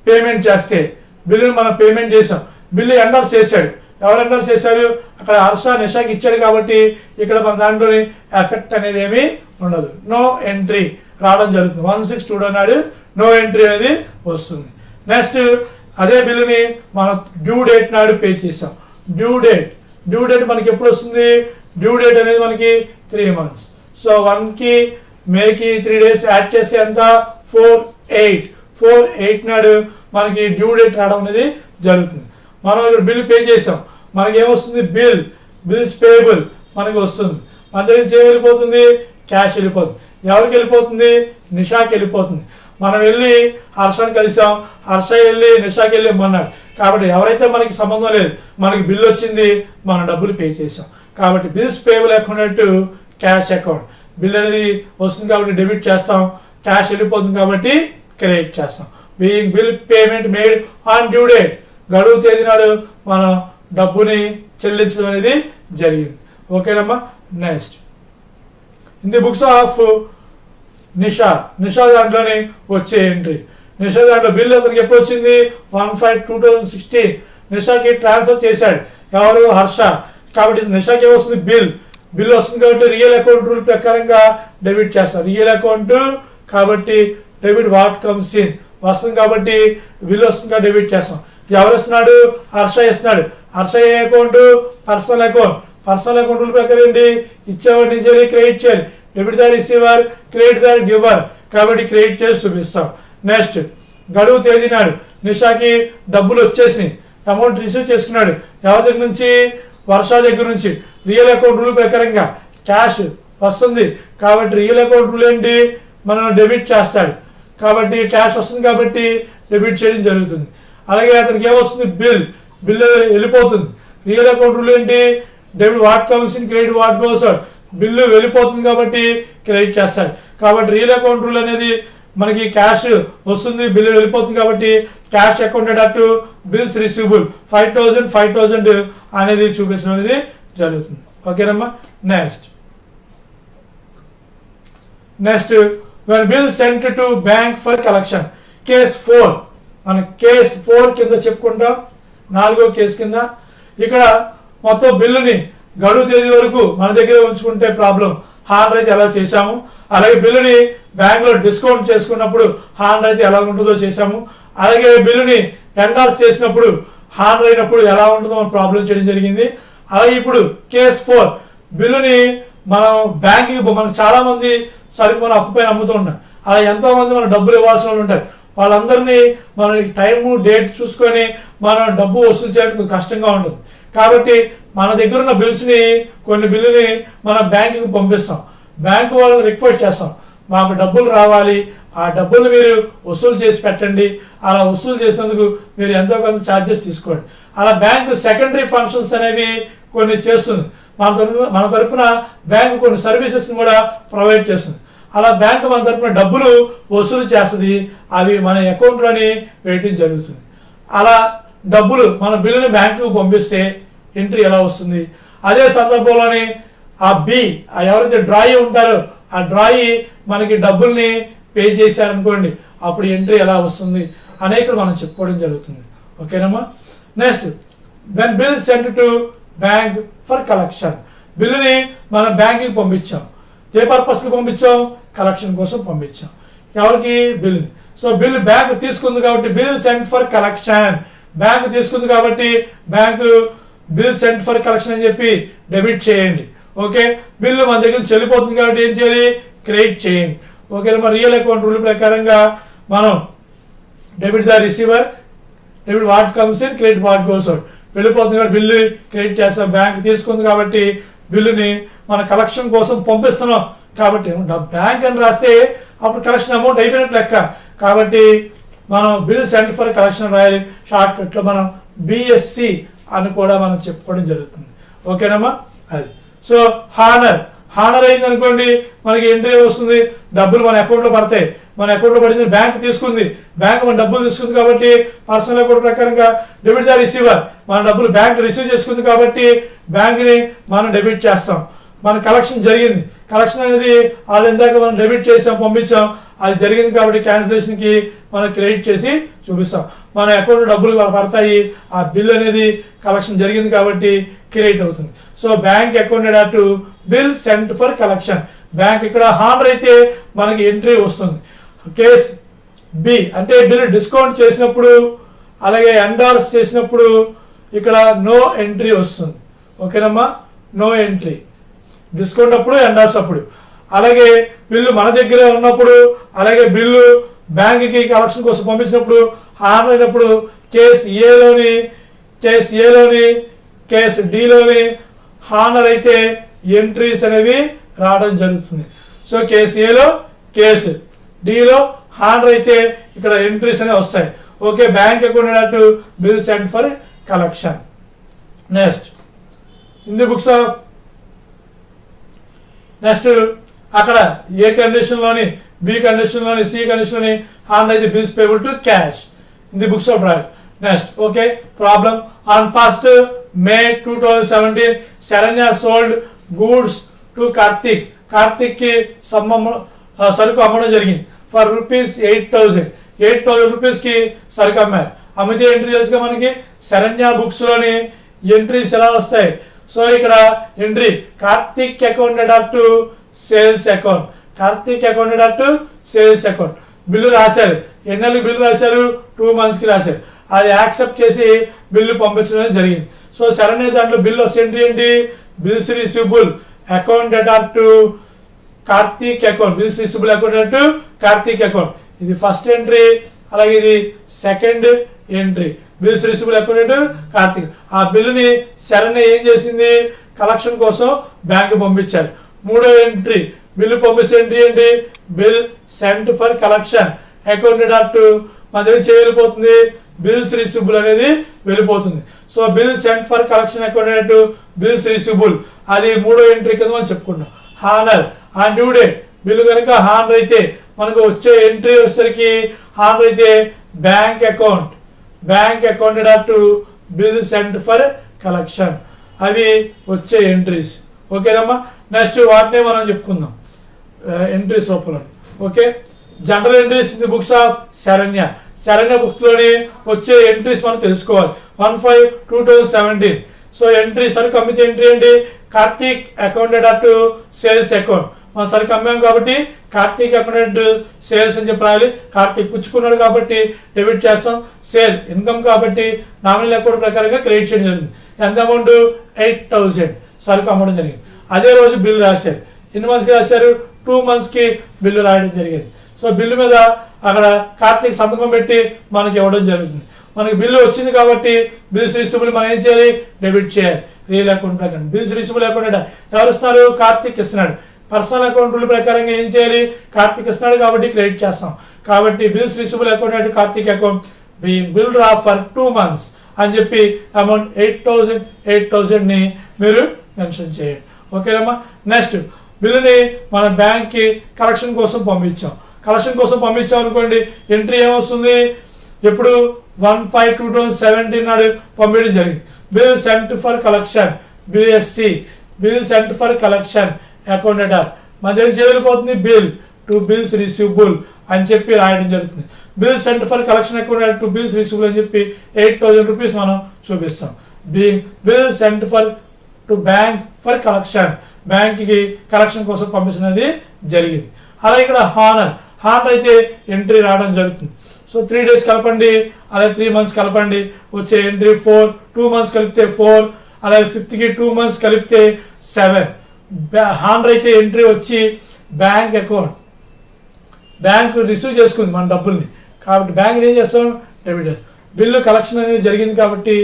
పేమెంట్ చేస్తే, బిల్లుని మనం పేమెంట్ చేసాం. బిల్లు ఎండార్స్ చేశాడు. ఎవరు ఎండార్స్ చేశారు, అక్కడ హర్ష నిషాకి ఇచ్చాడు కాబట్టి ఇక్కడ మన దాంట్లోని ఎఫెక్ట్ అనేది ఏమీ ఉండదు. నో ఎంట్రీ రావడం జరుగుతుంది. 1/6/20 నాడు నో ఎంట్రీ అనేది వస్తుంది. నెక్స్ట్ అదే బిల్లుని మనం డ్యూ డేట్ నాడు పే చేసాం. డ్యూ డేట్ మనకి ఎప్పుడు వస్తుంది, డ్యూ డేట్ అనేది మనకి 3 months. సో 1కి మేకి 3 days యాడ్ చేస్తే ఎంత 4/8 నాడు మనకి డ్యూ డేట్ రావడం అనేది జరుగుతుంది. మనం ఇక్కడ బిల్ పే చేసాం. మనకి ఏమొస్తుంది, బిల్స్ పేబుల్ మనకి వస్తుంది. మన దగ్గర నుంచి ఏం వెళ్ళిపోతుంది, క్యాష్ వెళ్ళిపోతుంది. ఎవరికి వెళ్ళిపోతుంది, నిషాకి వెళ్ళిపోతుంది. మనం వెళ్ళి హర్షని కలిసాం, హర్ష వెళ్ళి నిషాకి వెళ్ళి ఇమ్మన్నాడు. కాబట్టి ఎవరైతే మనకి సంబంధం లేదు, మనకి బిల్ వచ్చింది, మనం డబ్బులు పే చేసాం. కాబట్టి bills payable account to cash account. Bill అనేది వస్తుంది కాబట్టి డెబిట్ చేస్తాం, క్యాష్ వెళ్ళిపోతుంది కాబట్టి క్రెడిట్ చేస్తాం. Being bill payment made on due date, గడువు తేదీ నాడు మనం డబ్బుని చెల్లించడం అనేది జరిగింది. ఓకేనమ్మా. Next in the books of Nisha దాంట్లోని వచ్చే ఎంట్రీ. నిషా దాంట్లో బిల్ అతనికి ఎప్పుడు వచ్చింది? 1/5/2016 నిషాకి ట్రాన్స్ఫర్ చేశాడు. ఎవరు? హర్ష. కాబట్టి నిషాకి ఏమొస్తుంది? బిల్ వస్తుంది కాబట్టి రియల్ అకౌంట్ రూల్ ప్రకారంగా డెబిట్ చేస్తారు. రియల్ అకౌంట్ కాబట్టి డెబిట్ వాట్ కమ్స్ ఇన్ వస్తుంది కాబట్టి బిల్ వస్తుంది కాబట్టి డెబిట్ చేస్తాం. ఎవరు ఇస్తున్నాడు? హర్ష ఇస్తున్నాడు. హర్ష ఏ account? Personal account. Personal account rule ప్రకారం ఏంటి? ఇచ్చేవాడి నుంచి వెళ్ళి క్రెడిట్ చేయాలి. Debit the receiver, credit the giver. కాబట్టి క్రెడిట్ చేసి చూపిస్తాం. నెక్స్ట్ గడువు తేదీ నాడు నిషాకి డబ్బులు వచ్చేసినాయి, అమౌంట్ రిసీవ్ చేసుకున్నాడు. ఎవరి దగ్గర నుంచి? వర్ష దగ్గర నుంచి. రియల్ అకౌంట్ రూల్ ప్రకారంగా క్యాష్ వస్తుంది కాబట్టి రియల్ అకౌంట్ రూల్ ఏంటి? మనం డెబిట్ చేస్తాడు కాబట్టి క్యాష్ వస్తుంది కాబట్టి డెబిట్ చేయడం జరుగుతుంది. అలాగే అతనికి ఏమొస్తుంది? బిల్ వెళ్ళిపోతుంది. రియల్ అకౌంట్ రూల్ ఏంటి? Debit what comes in, credit what goes out. Bill వెళ్ళిపోతుంది కాబట్టి క్రెడిట్ చేస్తాడు. కాబట్టి రియల్ అకౌంట్ రూల్ అనేది మనకి క్యాష్ వస్తుంది, బిల్లు వెళ్ళిపోతుంది కాబట్టి క్యాష్ అకౌంటెడ్ అటు బిల్స్ రిసీవబుల్ 5,000 అనేది చూపించడం అనేది జరుగుతుంది. ఓకేనమ్మా. Next when bill sent to bank for collection. Case 4 మనం కేస్ 4 కింద చెప్పుకుంటాం, 4వ కేసు కింద. ఇక్కడ మొత్తం బిల్లుని గడువు తేదీ వరకు మన దగ్గర ఉంచుకుంటే ప్రాబ్లం, హాన్ రైతు ఎలా చేశాము. అలాగే బిల్లుని బ్యాంక్ లో డిస్కౌంట్ చేసుకున్నప్పుడు హాన్ రైతు ఎలా ఉంటుందో చేశాము. అలాగే బిల్లుని ఎండార్స్ చేసినప్పుడు హాన్ అయినప్పుడు ఎలా ఉంటుందో మనం ప్రాబ్లం చేయడం జరిగింది. అలాగే ఇప్పుడు కేస్ 4 బిల్లుని మనం బ్యాంకుకి మనకు చాలా మంది సరుకు మనం అప్పు పైన అమ్ముతూ ఉంటాం. అలా ఎంతో మంది మనం డబ్బులు ఇవ్వాల్సిన వాళ్ళు ఉంటారు. వాళ్ళందరినీ మనం టైము డేట్ చూసుకొని మనం డబ్బు వసూలు చేయడానికి కష్టంగా ఉంటుంది. కాబట్టి మన దగ్గర ఉన్న బిల్స్ని కొన్ని బిల్లుని మనం బ్యాంకుకి పంపిస్తాం. బ్యాంకు వాళ్ళని రిక్వెస్ట్ చేస్తాం, మాకు డబ్బులు రావాలి, ఆ డబ్బులు మీరు వసూలు చేసి పెట్టండి. అలా వసూలు చేసినందుకు మీరు ఎంతో కొంత ఛార్జెస్ తీసుకోండి. అలా బ్యాంకు సెకండరీ ఫంక్షన్స్ అనేవి కొన్ని చేస్తుంది. మన తరపున బ్యాంకు కొన్ని సర్వీసెస్ని కూడా ప్రొవైడ్ చేస్తుంది. అలా బ్యాంకు మన తరపున డబ్బులు వసూలు చేస్తుంది, అవి మన అకౌంట్లోని వేయటం జరుగుతుంది. అలా డబ్బులు మన బిల్లుని బ్యాంకుకు పంపిస్తే ఎంట్రీ ఎలా వస్తుంది? అదే సందర్భంలోని ఆ ఎవరైతే డ్రాయి ఉంటారో ఆ డ్రాయి మనకి డబ్బుల్ని పే చేశారనుకోండి, అప్పుడు ఎంట్రీ ఎలా వస్తుంది అనేక మనం చెప్పుకోవడం జరుగుతుంది. ఓకేనమ్మా. Next when bill sent to bank for collection. బిల్లుని మనం బ్యాంక్కి పంపించాం. ఏ పర్పస్కి పంపించాం? కలెక్షన్ కోసం పంపించాం. ఎవరికి? బిల్లుని. సో బిల్ బ్యాంక్ తీసుకుంది కాబట్టి bill sent for collection. Bank తీసుకుంది కాబట్టి bank bill sent for collection అని చెప్పి డెబిట్ చేయండి. ఓకే. బిల్లు మన దగ్గర చెల్లిపోతుంది కాబట్టి ఏం చేయాలి? క్రెడిట్ చేయండి. ఓకే. మరి రియల్ అకౌంట్ రూల్ ప్రకారంగా మనం debit the receiver, debit what comes in, credit what goes out. వెళ్ళిపోతుంది కాబట్టి బిల్లు క్రెడిట్ చేస్తాం. బ్యాంక్ తీసుకుంది కాబట్టి బిల్లుని మన కలెక్షన్ కోసం పంపిస్తున్నాం కాబట్టి బ్యాంక్ అని రాస్తే అప్పుడు కలెక్షన్ అమౌంట్ అయిపోయినట్లు లెక్క. కాబట్టి మనం బిల్ సెంట్ ఫర్ కలెక్షన్ రాయాలి. షార్ట్ కట్లో మనం బిఎస్సి అని కూడా మనం చెప్పుకోవడం జరుగుతుంది. ఓకేనమ్మా. అది సో హానర్ అయింది అనుకోండి, మనకి ఎంట్రీ వస్తుంది, డబ్బులు మన అకౌంట్లో పడతాయి. మన అకౌంట్లో పడింది, బ్యాంక్ తీసుకుంది, బ్యాంక్ మన డబ్బులు తీసుకుంది కాబట్టి పర్సనల్ అకౌంట్ ప్రకారంగా డెబిట్ ద రిసీవర్, మన డబ్బులు బ్యాంక్ రిసీవ్ చేసుకుంది కాబట్టి బ్యాంక్ని మనం డెబిట్ చేస్తాం. మన కలెక్షన్ జరిగింది, కలెక్షన్ అనేది వాళ్ళు ఇందాక మనం డెబిట్ చేసాం, పంపించాం, అది జరిగింది కాబట్టి క్యాన్సిలేషన్కి మనం క్రెడిట్ చేసి చూపిస్తాం. మన అకౌంట్లో డబ్బులు పడతాయి, ఆ బిల్ అనేది కలెక్షన్ జరిగింది కాబట్టి క్రెడిట్ అవుతుంది. So bank accounted to bill sent for collection. Bank ఇక్కడ హానర్ అయితే మనకి ఎంట్రీ వస్తుంది. కేస్ బి అంటే బిల్ డిస్కౌంట్ చేసినప్పుడు అలాగే ఎండార్స్ చేసినప్పుడు ఇక్కడ నో ఎంట్రీ వస్తుంది. ఓకేనమ్మా. నో ఎంట్రీ డిస్కౌంట్ అప్పుడు, ఎండార్స్ అప్పుడు. అలాగే బిల్లు మన దగ్గరే ఉన్నప్పుడు, అలాగే బిల్లు బ్యాంక్కి కలెక్షన్ కోసం పంపించినప్పుడు, హానర్ అయినప్పుడు కేస్ ఏలోని, కేస్ డిలోని హానర్ అయితే ఎంట్రీస్ అనేవి రావడం జరుగుతుంది. సో కేసు ఏలో కేసు, డిలో హానర్ అయితే ఇక్కడ ఎంట్రీస్ అనేవి వస్తాయి. Okay, bank account to bill sent for collection. Next in the books of next అక్కడ ఏ కండిషన్లోని, బి కండిషన్లోని, సి కండిషన్లోని హానర్ అయితే bills payable to cash in the books of drawing. Next okay problem on 1st May 2017 Saranya sold goods to Karthik. Karthik కి సరుకు అమ్మడం జరిగింది ఫర్ ₹8,000. 8,000 రూపీస్ కి సరుకు అమ్మారు. అమ్మితే ఎంట్రీ తెలుసుగా మనకి శరణ్య బుక్స్ లోని ఎంట్రీస్ ఎలా వస్తాయి. సో ఇక్కడ entry Karthik accounted to sales account, Karthik accounted to sales account. Bill రాశారు, ఎన్నెలకి బిల్లు రాశారు, 2 months కి రాశారు. అది యాక్సెప్ట్ చేసి బిల్లు పంపించడం జరిగింది. సో శరణ్య దాంట్లో బిల్లు వస్తే ఎంట్రీ ఏంటి, bills receivable accounted to Karthik account, bills receivable accounted to Karthik account. ఇది ఫస్ట్ ఎంట్రీ, అలాగే ఇది second entry, bills receivable accounted to Karthik. ఆ బిల్లుని శరణ్య ఏం చేసింది, కలెక్షన్ కోసం బ్యాంకు పంపించారు. మూడో ఎంట్రీ బిల్లు పంపిస్తే ఎంట్రీ ఏంటి, bill sent for collection accounted to మన దగ్గర చేయలిపోతుంది, బిల్స్ రిసీవబుల్ అనేది వెళ్ళిపోతుంది. So bill sent for collection accounted to bills receivable, అది మూడో ఎంట్రీ కింద మనం చెప్పుకున్నాం. Honour on due date bill కనుక హానర్ అయితే మనకు వచ్చే ఎంట్రీ వచ్చేసరికి హానర్ అయితే bank account, bank accounted to bill sent for collection, అవి వచ్చే ఎంట్రీస్. ఓకేనమ్మా, నెక్స్ట్ వాటినే మనం చెప్పుకుందాం ఎంట్రీస్ రూపంలో. Okay, general entries in the books of Saranya. Saranya books లోని వచ్చే ఎంట్రీస్ మనం తెలుసుకోవాలి. 1/5/2017. సో ఎంట్రీ సరుకు అమ్మితే ఎంట్రీ ఏంటి, Karthik accounted to sales account. మనం సరుకు అమ్మాం కాబట్టి కార్తిక్ అకౌంటెడ్ సేల్స్ అని చెప్పి రాయాలి. కార్తిక్ పుచ్చుకున్నాడు కాబట్టి డెబిట్ చేస్తాం. సేల్ ఇన్కమ్ కాబట్టి నామినల్ అకౌంట్ ప్రకారంగా క్రెడిట్ చేయడం జరిగింది. ఎంత అమౌంట్, 8,000 సరుకు అమ్మడం జరిగింది. అదే రోజు బిల్లు రాశారు. ఎన్ని మంత్స్కి రాశారు, 2 months కి బిల్లు రాయడం జరిగింది. సో బిల్లు మీద అక్కడ కార్తిక్ సంతకం పెట్టి మనకి ఇవ్వడం జరుగుతుంది. మనకి బిల్లు వచ్చింది కాబట్టి బిల్స్ రిసీవబుల్ మనం ఏం చేయాలి, డెబిట్ చేయాలి. రియల్ అకౌంట్ ప్రకారం బిల్స్ రిసీవబుల్ అకౌంట్ ఎవరు ఇస్తున్నారు, కార్తిక్ ఇస్తున్నాడు. పర్సనల్ అకౌంట్ రూల్ ప్రకారంగా ఏం చేయాలి, కార్తిక్ ఇస్తున్నాడు కాబట్టి క్రెడిట్ చేస్తాం. కాబట్టి bills receivable account Karthik account bill draw for 2 months అని చెప్పి అమౌంట్ 8,000 ని మీరు మెన్షన్ చేయండి. ఓకేనమ్మా, నెక్స్ట్ బిల్లుని మన బ్యాంక్ కి కలెక్షన్ కోసం పంపించాం. కలెక్షన్ కోసం పంపించాం అనుకోండి, ఎంట్రీ ఏమొస్తుంది, ఎప్పుడు 1/5/2017 నాడు పంపించడం జరిగింది. Bill sent for collection BSC, bill sent for collection accounted మన దగ్గర చేయలేకపోతుంది, బిల్ టు బిల్స్ రిసీవబుల్ అని చెప్పి రాయడం జరుగుతుంది. Bill sent for collection accounted to bills receivable అని చెప్పి 8,000 రూపీస్ మనం చూపిస్తాం. Bill sent for to bank for collection, bank కి కలెక్షన్ కోసం పంపించినది జరిగింది. అలాగే ఇక్కడ హానర్, హానర్ అయితే ఎంట్రీ రావడం జరుగుతుంది. సో 3 days కలపండి, అలాగే 3 months కలపండి, వచ్చే ఎంట్రీ 4. 2 months కలిపితే 4, అలాగే 5th కి 2 months కలిపితే 7. హానర్ అయితే ఎంట్రీ వచ్చి బ్యాంక్ అకౌంట్, బ్యాంక్ రిసీవ్ చేసుకుంది మన డబ్బుల్ని కాబట్టి బ్యాంక్ ఏం చేస్తాం, డెబిట్. బిల్లు కలెక్షన్ అనేది జరిగింది కాబట్టి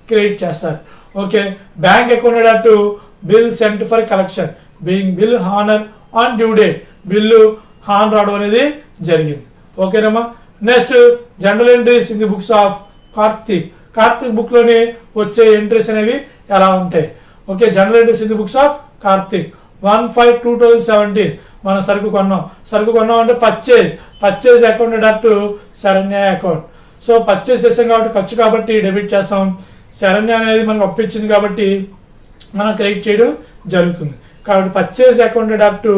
క్రెడిట్ చేస్తారు. Okay, bank accounted to bill sent for collection being bill honour on due date, bill హాన్ రావడం అనేది జరిగింది. ఓకేనమ్మా, next general entries in the books of Karthik. Karthik book లోని వచ్చే ఎంట్రీస్ అనేవి ఎలా ఉంటాయి. Okay, general entries in the books of Karthik 1/5/2017 మనం సరుకు కొన్నాం అంటే purchase accounted to Saranya account. So purchase చేసాం కాబట్టి ఖర్చు కాబట్టి డెబిట్ చేస్తాం. శరణ్య అనేది మనకు అప్పించింది కాబట్టి మనం క్రెడిట్ చేయడం జరుగుతుంది. కాబట్టి purchase accounted to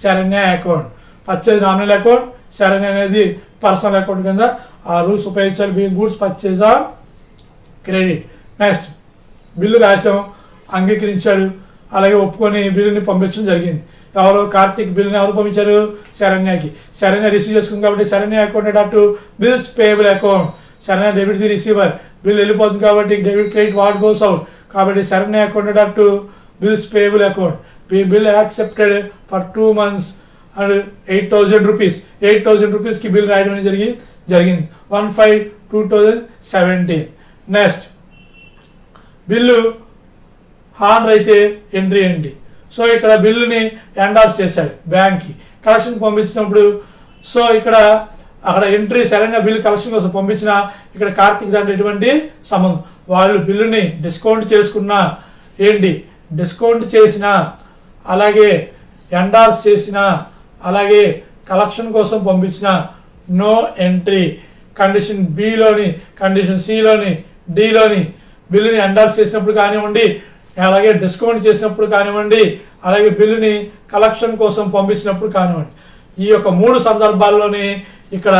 Saranya account, purchase nominal account, Saranya అనేది పర్సనల్ అకౌంట్ కింద ఆ రూల్స్ ఉపయోగించాలి. Being goods purchase on credit. Next bill రాసాం, అంగీకరించాడు, అలాగే ఒప్పుకొని బిల్లుని పంపించడం జరిగింది. ఎవరు, కార్తిక్ బిల్లుని ఎవరు పంపించారు, శరణ్యకి. శరణ్య రిసీవ్ చేసుకుంది కాబట్టి Saranya accounted to bills payable account, Saranya debit the receiver, bill వెళ్ళిపోతుంది కాబట్టి debit credit what goes out కాబట్టి Saranya accounted to bills payable account. Bill accepted for 2 months and 8,000 rupees. 8,000 రూపీస్కి బిల్ రాయడం జరిగింది 1/5/2017. నెక్స్ట్ బిల్లు హానర్ అయితే ఎంట్రీ అండి. సో ఇక్కడ బిల్లుని ఎండార్స్ చేశాడు బ్యాంక్కి. కలెక్షన్ పంపించినప్పుడు సో ఇక్కడ అక్కడ ఎంట్రీ సరైన బిల్లు కలెక్షన్ కోసం పంపించిన ఇక్కడ కార్తీక్ దాంట్లో ఎటువంటి సంబంధం. వాళ్ళు బిల్లుని డిస్కౌంట్ చేసుకున్నా ఏంటి, డిస్కౌంట్ చేసిన, అలాగే ఎండార్స్ చేసిన, అలాగే కలెక్షన్ కోసం పంపించిన నో ఎంట్రీ. కండిషన్ బిలోని, కండిషన్ సిలోని, డిలోని బిల్లుని ఎండార్స్ చేసినప్పుడు కానివ్వండి, అలాగే డిస్కౌంట్ చేసినప్పుడు కానివ్వండి, అలాగే బిల్లుని కలెక్షన్ కోసం పంపించినప్పుడు కానివ్వండి, ఈ యొక్క 3 సందర్భాల్లోని ఇక్కడ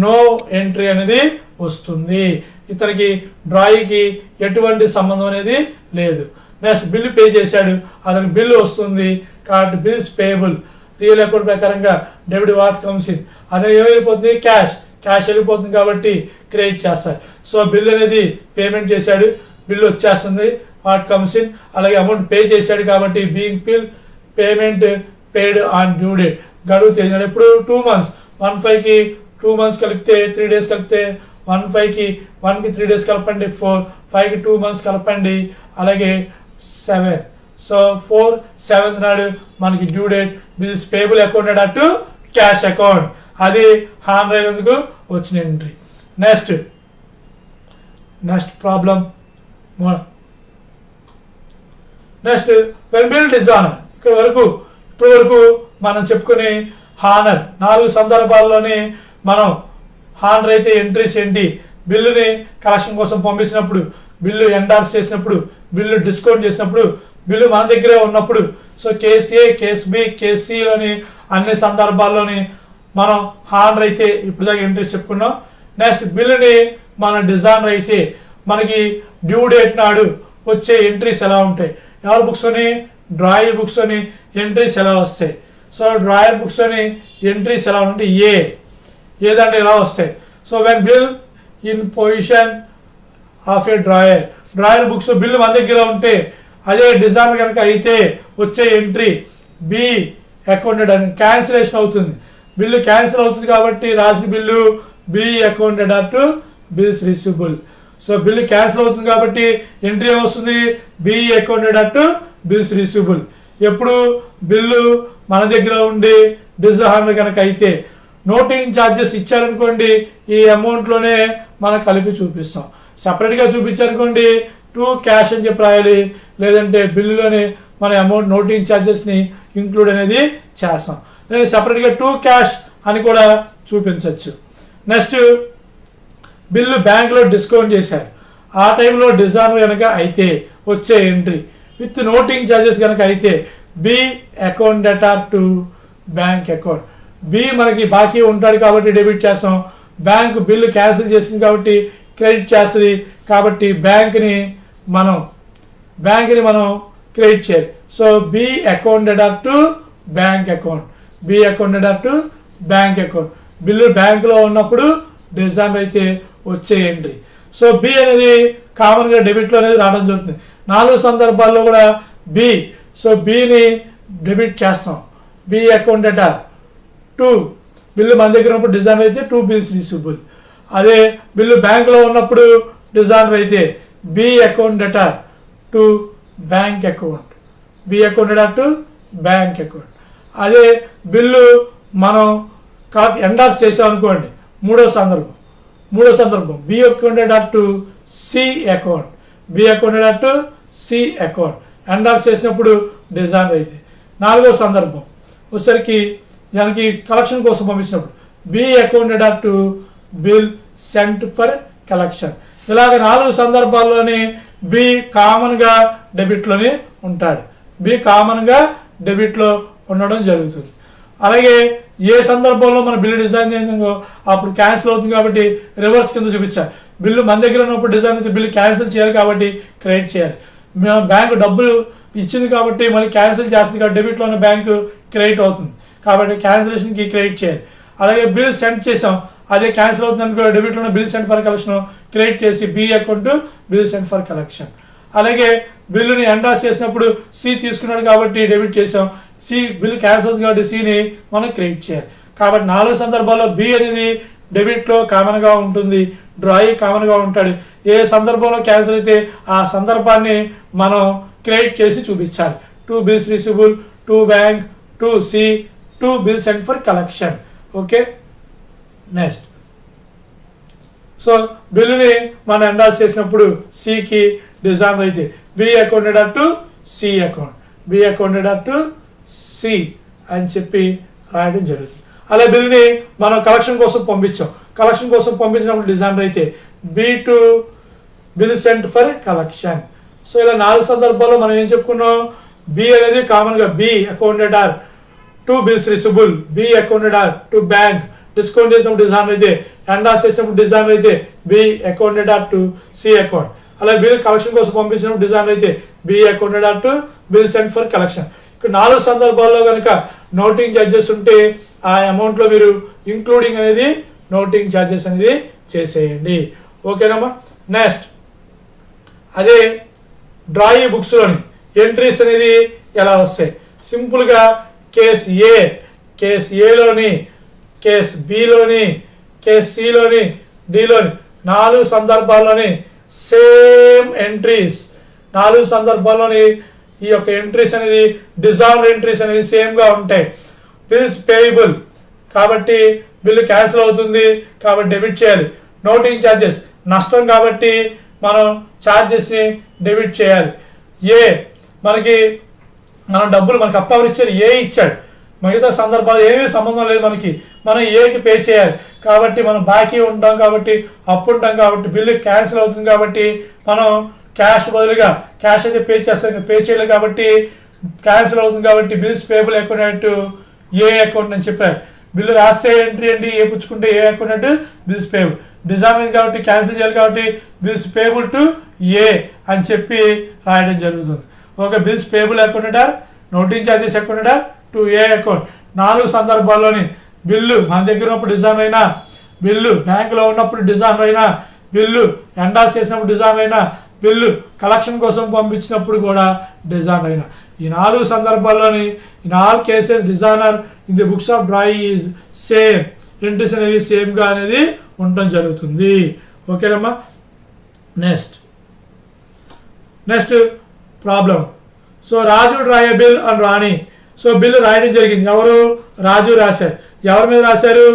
నో ఎంట్రీ అనేది వస్తుంది. ఇతనికి డ్రాయింగ్కి ఎటువంటి సంబంధం అనేది లేదు. నెక్స్ట్ బిల్లు పే చేశాడు, అతనికి బిల్లు వస్తుంది కాబట్టి బిల్స్ పేయబుల్. రియల్ అకౌంట్ ప్రకారంగా డెబిట్ వాట్ కమ్స్ ఇన్, అతను ఏమైపోతుంది క్యాష్ వెళ్ళిపోతుంది కాబట్టి క్రెడిట్ చేస్తారు. సో బిల్ అనేది పేమెంట్ చేశాడు, బిల్లు వచ్చేస్తుంది, వాట్ కమ్స్ ఇన్. అలాగే అమౌంట్ పే చేశాడు కాబట్టి being bill payment paid on due date, గడువు తేదీ. ఇప్పుడు 2 months 1/5కి 2 months కలిపితే 3 days కలిపితే 1/5కి 1కి 3 days కలపండి 4, 5కి 2 months కలపండి, అలాగే 7. సో 4/7 నాడు మనకి due date. Bills payable account అటు క్యాష్ అకౌంట్, అది హాన్ అయినందుకు వచ్చిన entry. Next problem. Next when bill dishonour. ఇప్పటి వరకు మనం చెప్పుకునే హానర్ 4 సందర్భాల్లోనే మనం హానర్ అయితే ఎంట్రీస్ ఏంటి, బిల్లుని కలెక్షన్ కోసం పంపించినప్పుడు, బిల్లు ఎండార్స్ చేసినప్పుడు, బిల్లు డిస్కౌంట్ చేసినప్పుడు, బిల్లు మన దగ్గరే ఉన్నప్పుడు. So case A, case B, case సిలోని అన్ని సందర్భాల్లోని మనం హానర్ అయితే ఇప్పుడు దాకా ఎంట్రీస్ చెప్పుకున్నాం. నెక్స్ట్ బిల్లుని మన డిజానర్ అయితే మనకి డ్యూ డేట్ నాడు వచ్చే ఎంట్రీస్ ఎలా ఉంటాయి, ఎవరి బుక్స్ అని, డ్రాయర్ బుక్స్ అని ఎంట్రీస్ ఎలా వస్తాయి. సో డ్రాయర్ బుక్స్ అని ఎంట్రీస్ ఎలా ఉంటాయి, ఏదంటే ఎలా వస్తాయి. So when bill in position of A drawer books bill మన దగ్గర ఉంటే, అదే డిజైనర్ కనుక అయితే వచ్చే ఎంట్రీ బి అకౌంటెడ్ అని క్యాన్సిలేషన్ అవుతుంది. బిల్లు క్యాన్సిల్ అవుతుంది కాబట్టి రాసిన bill B accounted to bills receivable. So bill cancel అవుతుంది కాబట్టి ఎంట్రీ ఏమొస్తుంది, B accounted to bills receivable. ఎప్పుడు బిల్లు మన దగ్గర ఉండి డిజైనర్ కనుక అయితే, నోటింగ్ ఛార్జెస్ ఇచ్చారనుకోండి ఈ అమౌంట్లోనే మనం కలిపి చూపిస్తాం. సపరేట్గా చూపించారనుకోండి టు క్యాష్ అని చెప్పి రాయాలి, లేదంటే బిల్లులోనే మన అమౌంట్ నోటింగ్ ఛార్జెస్ని ఇంక్లూడ్ అనేది చేస్తాం. నేను సపరేట్గా టు క్యాష్ అని కూడా చూపించవచ్చు. నెక్స్ట్ బిల్లు బ్యాంక్లో డిస్కౌంట్ చేశారు, ఆ టైంలో డిజైనర్ కనుక అయితే వచ్చే ఎంట్రీ విత్ నోటింగ్ ఛార్జెస్ కనుక అయితే B account debtor to bank account. B మనకి బాకీ ఉంటాడు కాబట్టి డెబిట్ చేస్తాం, బ్యాంక్ బిల్లు క్యాన్సిల్ చేసింది కాబట్టి క్రెడిట్ చేస్తుంది, కాబట్టి బ్యాంక్ని మనం క్రెడిట్ చేయాలి. So B account debtor to bank account, B account debtor to bank account. Bill బ్యాంకులో ఉన్నప్పుడు డిజైనర్ అయితే వచ్చే ఎంట్రీ. సో బి అనేది కామన్గా డెబిట్లో అనేది రావడం జరుగుతుంది. 4 సందర్భాల్లో కూడా బి. సో బిని డెబిట్ చేస్తాం, B account debtor to bill మన దగ్గర ఉన్నప్పుడు డిజైనర్ అయితే టు బిల్స్ రిసీవబుల్. అదే బిల్లు బ్యాంకులో ఉన్నప్పుడు డిజైనర్ అయితే B account debtor to bank account, B account debtor to bank account. అదే బిల్లు మనం ఎండార్స్ చేసాం అనుకోండి, మూడో సందర్భం B account debtor to C account, B account debtor to C account. Endorse చేసినప్పుడు డిజైనర్ అయితే. 4వ సందర్భం వచ్చేసరికి దానికి కలెక్షన్ కోసం పంపించినప్పుడు B account debtor to bill sent for collection. ఇలాగ 4 సందర్భాల్లోనే బి కామన్గా డెబిట్లోనే ఉంటాడు, బి కామన్గా డెబిట్లో ఉండడం జరుగుతుంది. అలాగే ఏ సందర్భంలో మన బిల్లు డిజైన్ చేయిందో అప్పుడు క్యాన్సిల్ అవుతుంది కాబట్టి రివర్స్ కింద చూపించాలి. బిల్లు మన దగ్గర ఉన్నప్పుడు డిజైన్ అయితే బిల్లు క్యాన్సిల్ చేయాలి కాబట్టి క్రెడిట్ చేయాలి. బ్యాంకు డబ్బులు ఇచ్చింది కాబట్టి మళ్ళీ క్యాన్సిల్ చేస్తుంది కాబట్టి డెబిట్లో ఉన్న బ్యాంకు క్రెడిట్ అవుతుంది కాబట్టి క్యాన్సిలేషన్కి క్రెడిట్ చేయాలి. అలాగే బిల్ సెండ్ చేసాం, అదే క్యాన్సిల్ అవుతుంది అనుకో డెబిట్లో ఉన్న bill send for collection credit చేసి B account bill send for collection. అలాగే బిల్లుని ఎండార్స్ చేసినప్పుడు సి తీసుకున్నాడు కాబట్టి డెబిట్ చేసాం, సి బిల్లు క్యాన్సిల్ అవుతుంది కాబట్టి సిని మనం క్రెడిట్ చేయాలి. కాబట్టి 4 సందర్భాల్లో బి అనేది డెబిట్లో కామన్గా ఉంటుంది, డ్రాయి కామన్గా ఉంటాడు. ఏ సందర్భంలో క్యాన్సిల్ అయితే ఆ సందర్భాన్ని మనం క్రెడిట్ చేసి చూపించాలి. To bills receivable, to bank, to C, to bill send for collection. Okay. Next so బిల్లుని మనం ఎండార్స్ చేసినప్పుడు సికి డిజాయిన్ అయితే B accounted up to C account, B accounted up to C అని చెప్పి రాయడం జరుగుతుంది. అలా బిల్లుని మనం కలెక్షన్ కోసం పంపించాం, కలెక్షన్ కోసం పంపించినప్పుడు డిజైనర్ అయితే B to bill sent for collection. So ఇలా 4 సందర్భాల్లో మనం ఏం చెప్పుకున్నాం, బి అనేది కామన్ గా B accounted are to bills receivable, B accounted are to bank, discount చేసినప్పుడు డిజైనర్ అయితే, ఎండాస్ చేసినప్పుడు డిజైనర్ అయితే B accounted are to C account. అలా బిల్ కలెక్షన్ కోసం పంపించినప్పుడు డిజైనర్ అయితే B accounted are to bill sent for collection. ఇక్కడ 4 సందర్భాల్లో కనుక నోటింగ్ ఛార్జెస్ ఉంటే ఆ అమౌంట్ లో మీరు ఇంక్లూడింగ్ అనేది నోటింగ్ ఛార్జెస్ అనేది చేసేయండి. ఓకేనమ్మా. నెక్స్ట్ అదే డ్రాయింగ్ బుక్స్ లోని ఎంట్రీస్ అనేది ఎలా వస్తాయి, సింపుల్ గా కేస్ ఏ, కేస్ ఏలోని, కేస్ బిలోని, కేస్ సిలోని, డిలోని 4 సందర్భాల్లోని సేమ్ ఎంట్రీస్, 4 సందర్భాల్లోని ఈ యొక్క ఎంట్రీస్ అనేది డిజాల్వ్ ఎంట్రీస్ అనేది సేమ్ గా ఉంటాయి. బిల్స్ పేయబుల్ కాబట్టి బిల్లు క్యాన్సిల్ అవుతుంది కాబట్టి డెబిట్ చేయాలి. నోటింగ్ ఛార్జెస్ నష్టం కాబట్టి మనం ఛార్జెస్ ని డెబిట్ చేయాలి. ఏ మనం డబ్బులు మనకి అప్పు ఇచ్చారు, ఏ ఇచ్చాడు, మిగతా సందర్భాలు ఏమీ సంబంధం లేదు మనకి, మనం ఏకి పే చేయాలి కాబట్టి మనం బాకీ ఉంటాం కాబట్టి అప్పు ఉంటాం కాబట్టి బిల్లు క్యాన్సిల్ అవుతుంది కాబట్టి మనం క్యాష్ బదులుగా క్యాష్ అయితే పే చేయలేదు కాబట్టి క్యాన్సిల్ అవుతుంది కాబట్టి బిల్స్ పేబుల్ అకౌంట్ ఏ అకౌంట్ అని చెప్పారు. బిల్లు రాస్తే ఎంట్రీ అండి, ఏ పుచ్చుకుంటే ఏ అకౌంట్ బిల్స్ పేబుల్, డిజైన్ అయింది కాబట్టి క్యాన్సిల్ చేయాలి కాబట్టి బిల్స్ పేబుల్ టు ఏ అని చెప్పి రాయడం జరుగుతుంది. Okay, bills payable account or noting charges account or to A account. 4 సందర్భాల్లోని బిల్లు మన దగ్గర ఉన్నప్పుడు డిజైన్ అయినా, బిల్లు బ్యాంకులో ఉన్నప్పుడు డిజైన్ అయినా, బిల్లు ఎండాస్ చేసినప్పుడు డిజైన్ అయినా, బిల్లు కలెక్షన్ కోసం పంపించినప్పుడు కూడా డిజైన్ అయినా, ఈ 4 సందర్భాల్లోని in all cases dishonour in the books of drawing is same, entries అనేవి సేమ్ గా అనేది ఉండటం జరుగుతుంది. ఓకేనమ్మా. Next problem. So Raju draw bill and Rani. So bill రాయడం జరిగింది, ఎవరు రాజు రాశారు, ఎవరి మీద రాశారు,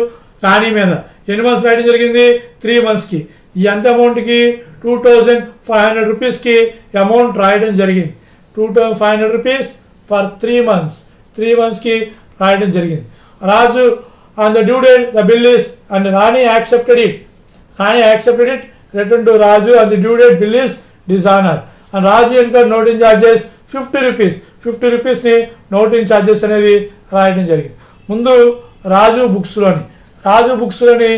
రాణి మీద. ఎన్ని మంత్స్ రాయడం జరిగింది, 3 months కి. ఈ ఎంత అమౌంట్ కి 2500 rupees కి అమౌంట్ రాయడం జరిగింది. 2500 rupees ఫర్ 3 months, 3 months కి రాయడం జరిగింది. Raju on the due date the bill is and Rani accepted it, Rani accepted it, return to Raju on the due date bill is dishonour and Raju incur noting charges 50 rupees, 50 rupees ని నోటింగ్ ఛార్జెస్ అనేవి రాయడం జరిగింది. ముందు రాజు బుక్స్ లోని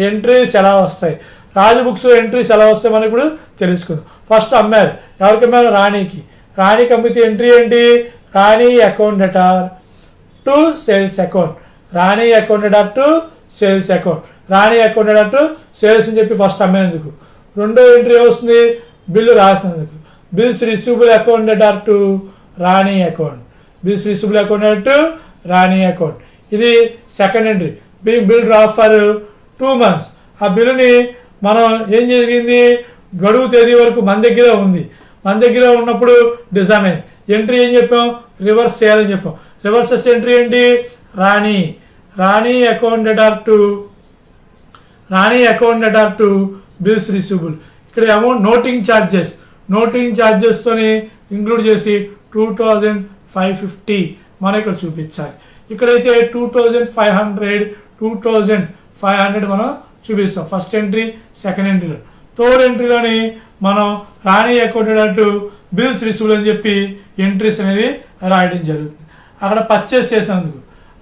ఎంట్రీస్ ఎలా వస్తాయి, రాజు బుక్స్ లో ఎంట్రీస్ ఎలా వస్తాయి మనం ఇప్పుడు తెలుసుకుందాం. ఫస్ట్ అమ్మారు, ఎవరికి అమ్మారు, రాణికి. రాణికి అమ్మితే ఎంట్రీ ఏంటి, Rani account debtor to sales account, Rani account debtor to sales account, Rani account debtor to sales అని చెప్పి ఫస్ట్ అమ్మేందుకు. రెండో ఎంట్రీ వస్తుంది బిల్లు రాసినందుకు, bills receivable account debtor to Rani account, bills receivable account debtor to Rani account. ఇది second entry. Bill draft for 2 months. ఆ బిల్లుని మనం ఏం జరిగింది, గడువు తేదీ వరకు మన దగ్గర ఉంది, మన దగ్గర ఉన్నప్పుడు డిజైన్ అయింది. ఎంట్రీ ఏం చెప్పాం, రివర్స్ చేయాలని చెప్పాం. రివర్సెస్ ఎంట్రీ ఏంటి, Rani account debtor to bills receivable. ఇక్కడ అమౌంట్ నోటింగ్ ఛార్జెస్ తోని ఇంక్లూడ్ చేసి 2550 మనం ఇక్కడ చూపించాలి. ఇక్కడైతే 2500 మనం చూపిస్తాం ఫస్ట్ ఎంట్రీ, సెకండ్ ఎంట్రీలో. థర్డ్ ఎంట్రీలోని మనం Rani account to bills receivable అని చెప్పి ఎంట్రీస్ అనేవి రాయడం జరుగుతుంది అక్కడ పర్చేస్ చేసినందుకు.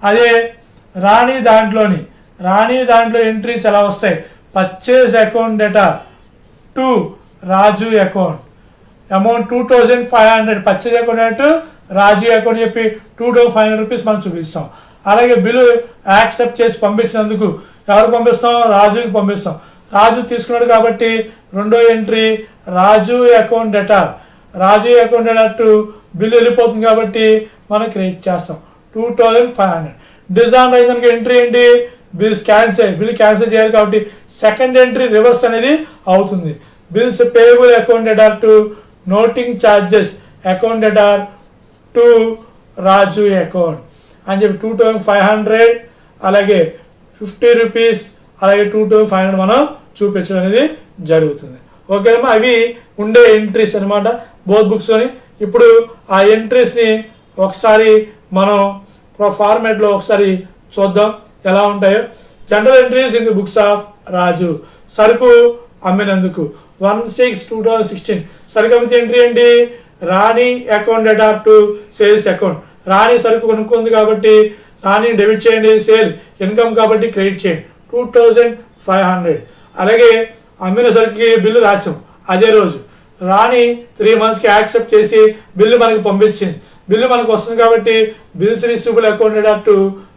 అదే రాణి దాంట్లో ఎంట్రీస్ ఎలా వస్తాయి, purchase account debtor to Raju account, amount 2500, purchase account Raju account చెప్పి 2500 rupees మనం చూపిస్తాం. అలాగే బిల్లు యాక్సెప్ట్ చేసి పంపించినందుకు ఎవరు పంపిస్తాం, రాజుకి పంపిస్తాం. రాజు తీసుకున్నాడు కాబట్టి రెండో entry Raju account debtor to bill వెళ్ళిపోతుంది కాబట్టి మనం క్రెడిట్ చేస్తాం 2500. డిజైన్ అయిన ఎంట్రీ ఏంటి, బిల్లు క్యాన్సిల్ చేయాలి కాబట్టి సెకండ్ ఎంట్రీ రివర్స్ అనేది అవుతుంది. Bills payable account debtor to noting charges account debtor to Raju account అని చెప్పి 2500, అలాగే 50 rupees అలాగే 2500 మనం చూపించడం అనేది జరుగుతుంది. ఓకేనమ్మా, అవి ఉండే ఎంట్రీస్ అనమాట బోత్ బుక్స్లోని. ఇప్పుడు ఆ ఎంట్రీస్ని ఒకసారి మనం ఫార్మాట్లో ఒకసారి చూద్దాం ఎలా ఉంటాయో. General entries in the books of Raju, సరుకు అమ్మినందుకు 1/6/2016 సరుకు అమ్మితే ఎంట్రీ ఏంటి? Rani account data to sales account. Rani సరుకు కొనుక్కుంది కాబట్టి రాణిని డెబిట్ చేయండి, సేల్ ఇన్కమ్ కాబట్టి క్రెడిట్ చేయండి 2500. అలాగే అమ్మిన సరుకుకి బిల్లు రాసాం అదే రోజు. రాణి 3 monthsకి యాక్సెప్ట్ చేసి బిల్లు మనకి పంపించింది. బిల్లు మనకు వస్తుంది కాబట్టి bills receivable account data to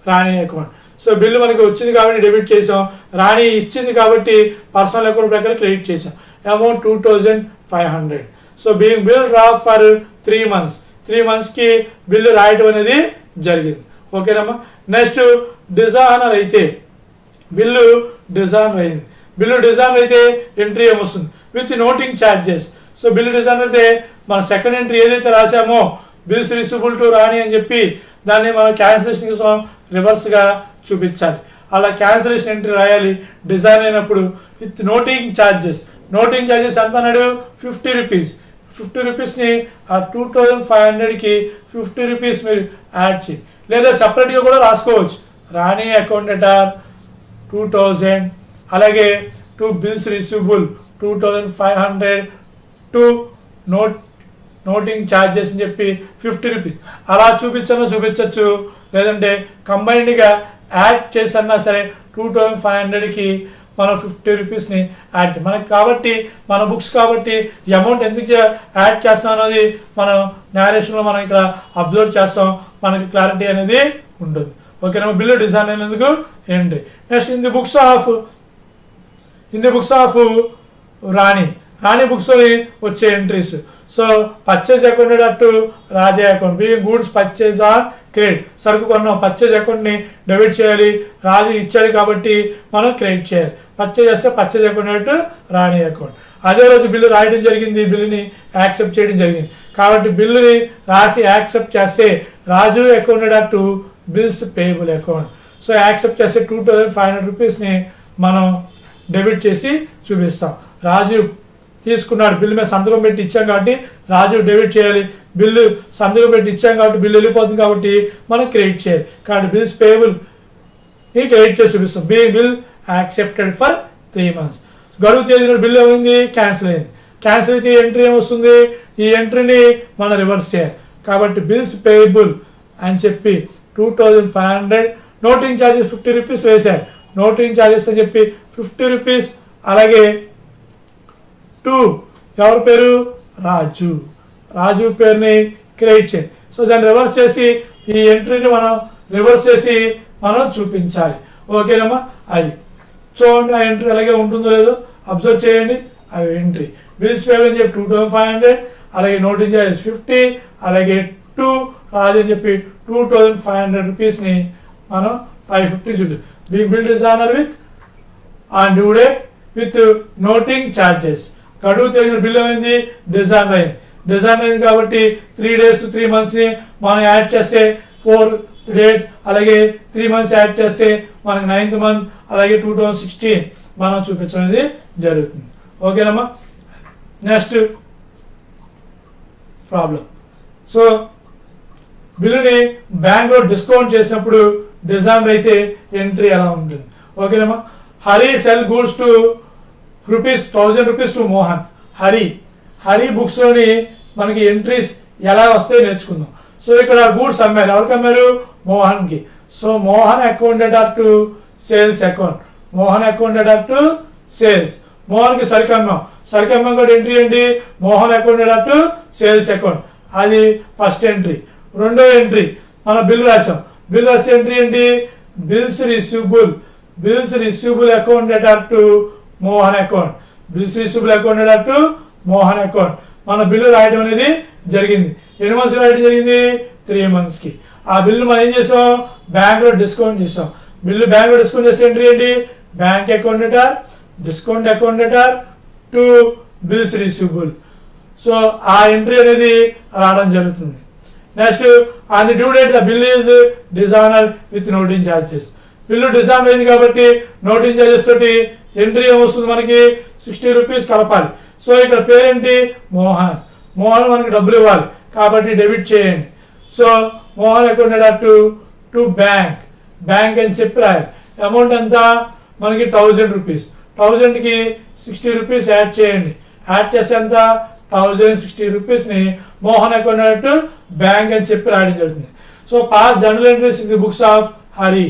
Rani account. So bill మనకి వచ్చింది కాబట్టి డెబిట్ చేసాం, రాణి ఇచ్చింది కాబట్టి పర్సనల్ అకౌంట్ ప్రకారం క్రెడిట్ చేసాం. Amount 2500. So being bill draw for 3 months, 3 monthsకి బిల్లు రాయటం అనేది జరిగింది. ఓకేనమ్మా. నెక్స్ట్ డిజానర్ అయితే బిల్లు డిజానర్ అయింది. బిల్లు డిజానర్ అయితే ఎంట్రీ ఏమొస్తుంది? With noting charges. So bill dishonour అయితే మన సెకండ్ ఎంట్రీ ఏదైతే రాసామో బిల్స్ రిసీవబుల్ టు రాణి అని చెప్పి దాన్ని మనం క్యాన్సిలేషన్ కోసం రివర్స్గా చూపించాలి. అలా క్యాన్సిలేషన్ ఎంట్రీ రాయాలి డిజైన్ అయినప్పుడు with noting charges. Noting charges ఎంత అన్నాడు? 50 రూపీస్. 50 రూపీస్ని ఆ 2500కి 50 రూపీస్ మీరు యాడ్ చేయండి, లేదా సపరేట్గా కూడా రాసుకోవచ్చు. రాణి అకౌంట్ డేటా 2000, అలాగే to bills receivable 2500, to noting charges అని చెప్పి 50 రూపీస్ అలా చూపించచ్చు. లేదంటే కంబైన్డ్గా యాడ్ చేసన్నా సరే 2500కి మనం 50 రూపీస్ని యాడ్ మనకి కాబట్టి మన బుక్స్ కాబట్టి అమౌంట్ ఎందుకు యాడ్ చేస్తాం అనేది మనం నేరేషన్లో మనం ఇక్కడ అబ్జర్వ్ చేస్తాం, మనకి క్లారిటీ అనేది ఉంటుంది. ఓకేనా. బిల్లు డిజైన్ అయినందుకు entry. Next in the books of Rani బుక్స్లోని వచ్చే entries. So purchase account to Raja account. Being goods purchase on credit. సరుకు కొన్నాం, పర్చేజ్ అకౌంట్ని డెబిట్ చేయాలి. రాజు ఇచ్చాడు కాబట్టి మనం క్రెడిట్ చేయాలి. పర్చేజ్ చేస్తే పర్చేజ్ అకౌంట్ అటు రాణి అకౌంట్. అదే రోజు బిల్లు రాయడం జరిగింది, బిల్లుని యాక్సెప్ట్ చేయడం జరిగింది కాబట్టి బిల్లుని రాసి యాక్సెప్ట్ చేస్తే రాజు అకౌంట్ అటు bills payable account. So accept చేస్తే 2500 రూపీస్ని మనం డెబిట్ చేసి చూపిస్తాం. రాజు తీసుకున్నాడు, బిల్లు మీద సంతకం పెట్టి ఇచ్చాం కాబట్టి రాజు డెబిట్ చేయాలి. బిల్లు సంతకం పెట్టి ఇచ్చాం కాబట్టి బిల్లు వెళ్ళిపోతుంది కాబట్టి మనం క్రెడిట్ చేయాలి. కాబట్టి బిల్స్ పేయబుల్ ఈ క్రెడిట్ చేసి చూపిస్తాం. Bill accepted for 3 months. గడువు తేదీన బిల్లు ఏమైంది? క్యాన్సిల్ అయింది. క్యాన్సిల్ అయితే ఎంట్రీ ఏమొస్తుంది? ఈ ఎంట్రీని మనం రివర్స్ చేయాలి. కాబట్టి బిల్స్ పేయబుల్ అని చెప్పి 2500. నోటింగ్ ఛార్జెస్ 50 రూపీస్ వేశారు. నోటింగ్ ఛార్జెస్ అని చెప్పి 50 రూపీస్. అలాగే టు ఎవరి పేరు? రాజు పేరుని క్రియేట్ చేయండి. సో దాన్ని రివర్స్ చేసి ఈ ఎంట్రీని రివర్స్ చేసి మనం చూపించాలి. ఓకేనమ్మా. అది చూడండి, ఆ ఎంట్రీ అలాగే ఉంటుందో లేదో అబ్జర్వ్ చేయండి. అది ఎంట్రీ. బిల్స్ పేమెంట్ అని చెప్పి 2500, అలాగే నోటింగ్ ఛార్జెస్ 50, అలాగే టు రాజు అని చెప్పి 2500 రూపీస్ని మనం 550 చూద్దాం. Being bill designer with on due date with noting charges. గడువు తేదీన బిల్ అయింది, డిజైన్ అయింది కాబట్టి 3 days 3 monthsని మనం యాడ్ చేస్తే 4 డేట్, అలాగే 3 months యాడ్ చేస్తే మనకి 9th month, అలాగే 2016 మనం చూపించడం అనేది జరుగుతుంది. ఓకేనమ్మా. Next problem. సో బిల్లుని బ్యాంక్లో డిస్కౌంట్ చేసినప్పుడు డిజైనర్ అయితే ఎంట్రీ ఎలా ఉంటుంది? ఓకేనమ్మా. Hari sell goods to ₹1000 to Mohan. Hari బుక్స్లోని మనకి ఎంట్రీస్ ఎలా వస్తాయో నేర్చుకుందాం. సో ఇక్కడ గూడ్స్ అమ్మారు. ఎవరికి అమ్మారు? మోహన్కి. So Mohan account data to sales account. మోహన్కి సరుకు అమ్మాం కూడా ఎంట్రీ ఏంటి? Mohan account data to sales account. అది ఫస్ట్ ఎంట్రీ. రెండో ఎంట్రీ మనం బిల్లు రాసాం. బిల్ రాసే ఎంట్రీ ఏంటి? Bills receivable account data to Mohan account. మన బిల్లు రాయడం అనేది జరిగింది. ఎన్ని మంత్స్ రాయడం జరిగింది? 3 monthsకి. ఆ బిల్లు మనం ఏం చేసాం? బ్యాంక్లో డిస్కౌంట్ చేసాం. బిల్లు బ్యాంక్లో డిస్కౌంట్ చేసే ఎంట్రీ ఏంటి? Bank account debtor, discount account debtor to bills receivable. So ఆ ఎంట్రీ అనేది రావడం జరుగుతుంది. Next on the due date the bill is dishonour with noting charges. Bill dissolve అయింది కాబట్టి నోటింగ్ చార్జెస్ తోటి ఎంట్రీ ఏమొస్తుంది మనకి 60 రూపీస్ కలపాలి. సో ఇక్కడ పేరేంటి మోహన్. మోహన్ మనకి డబ్బులు ఇవ్వాలి కాబట్టి డెబిట్ చేయండి. So Mohan account to bank. Bank అని చెప్పి రాయాలి. అమౌంట్ ఎంత మనకి 1000 రూపీస్. 1000కి 60 రూపీస్ యాడ్ చేయండి. యాడ్ చేస్తే ఎంత 1060 రూపీస్ని మోహన్ అకౌంట్ టు బ్యాంక్ అని చెప్పి రాయడం జరుగుతుంది. So pass general entries in the books of Hari.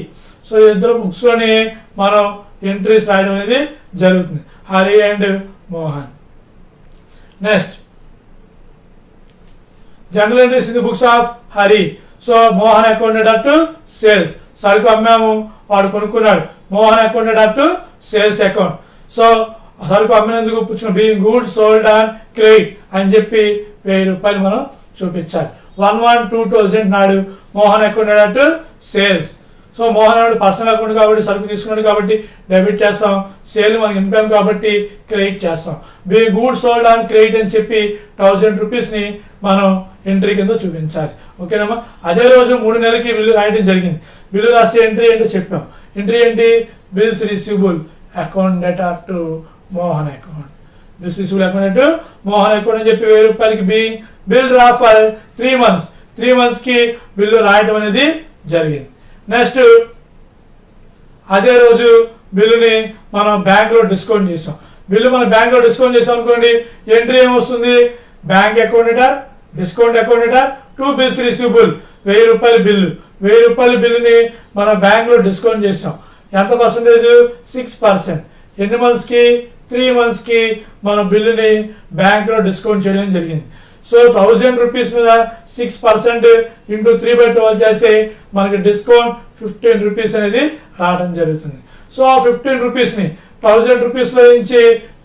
So ఇద్దరు బుక్స్లోని మనం ఎంట్రీస్ రాయడం అనేది జరుగుతుంది, Hari and Mohan. Next general entries in the books of Hari. So Mohan account to sales. సరుకు అమ్మాము, వాడు కొనుక్కున్నాడు. Mohan account to sales account. So సరుకు అమ్మినందుకు పుచ్చుకున్న being good sold on credit అని చెప్పి 1000 రూపాయలు మనం చూపించాలి. 112,000 నాడు Mohan account to sales. So Mohan account personal account కాబట్టి సరుకు తీసుకున్నాడు కాబట్టి డెబిట్ చేస్తాం. సేల్ మనకి ఇన్కమ్ కాబట్టి క్రెడిట్ చేస్తాం. Being good sold on credit అని చెప్పి 1000 రూపీస్ని మనం ఎంట్రీ కింద చూపించాలి. ఓకేనమ్మా. అదే రోజు 3 నెలలకి బిల్లు రాయడం జరిగింది. బిల్లు రాసి ఎంట్రీ ఏంటో చెప్పాం. ఎంట్రీ ఏంటి bills receivable account debtor to Mohan account. Bills receivable account to Mohan account అని చెప్పి 1000 రూపాయలకి being bill draw for 3 months. 3 months కి బిల్లు రాయడం అనేది జరిగింది. నెక్స్ట్ అదే రోజు బిల్లుని మనం బ్యాంక్ లో డిస్కౌంట్ చేసాం. బిల్లు మనం బ్యాంక్ లో డిస్కౌంట్ చేసాం అనుకోండి, ఎంట్రీ ఏమొస్తుంది bank account discount account to bills receivable. 1000 రూపాయల బిల్లు. 1000 రూపాయల బిల్లుని మనం బ్యాంక్ లో డిస్కౌంట్ చేసాం. ఎంత పర్సెంటేజ్ 6%. ఎన్ని మంత్స్ కి 3 months కి మనం బిల్లుని బ్యాంక్ లో డిస్కౌంట్ చేయడం జరిగింది. సో 1000 రూపీస్ మీద 6% ఇంటూ 3/12 చేస్తే మనకి డిస్కౌంట్ 15 రూపీస్ అనేది రావడం జరుగుతుంది. సో ఆ 15 రూపీస్ని 1000 రూపీస్లో నుంచి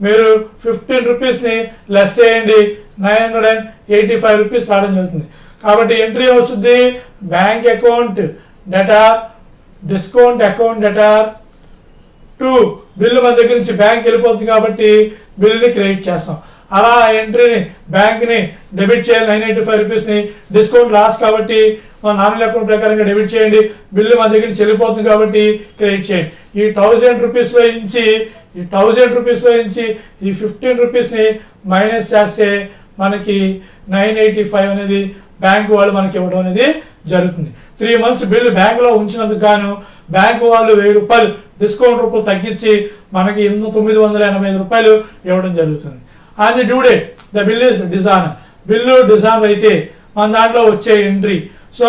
మీరు 15 రూపీస్ని లెస్ చేయండి, 985 రూపీస్ రావడం జరుగుతుంది. కాబట్టి ఎంట్రీ అవుతుంది bank account debtor discount account debtor to bill మన దగ్గర నుంచి బ్యాంక్ వెళ్ళిపోతుంది కాబట్టి బిల్లుని క్రెడిట్ చేస్తాం. అలా ఎంట్రీని బ్యాంక్ని డెబిట్ చేయాలి 985 రూపీస్ని. డిస్కౌంట్ లాస్ కాబట్టి మన నామినల్ అకౌంట్ ప్రకారంగా డెబిట్ చేయండి. బిల్లు మన దగ్గర నుంచి వెళ్ళిపోతుంది కాబట్టి క్రెడిట్ చేయండి. ఈ 1000 రూపీస్లో నుంచి ఈ 15 రూపీస్ని మైనస్ చేస్తే మనకి 985 అనేది బ్యాంకు వాళ్ళు మనకి ఇవ్వడం అనేది జరుగుతుంది. 3 months బిల్లు బ్యాంకులో ఉంచినందుకు గాను బ్యాంకు వాళ్ళు 1000 రూపాయలు డిస్కౌంట్ రూపాయలు తగ్గించి మనకి 985 రూపాయలు ఇవ్వడం జరుగుతుంది. On the due date the bill is dishonour. Bill dishonour అయితే మన దాంట్లో వచ్చే ఎంట్రీ. సో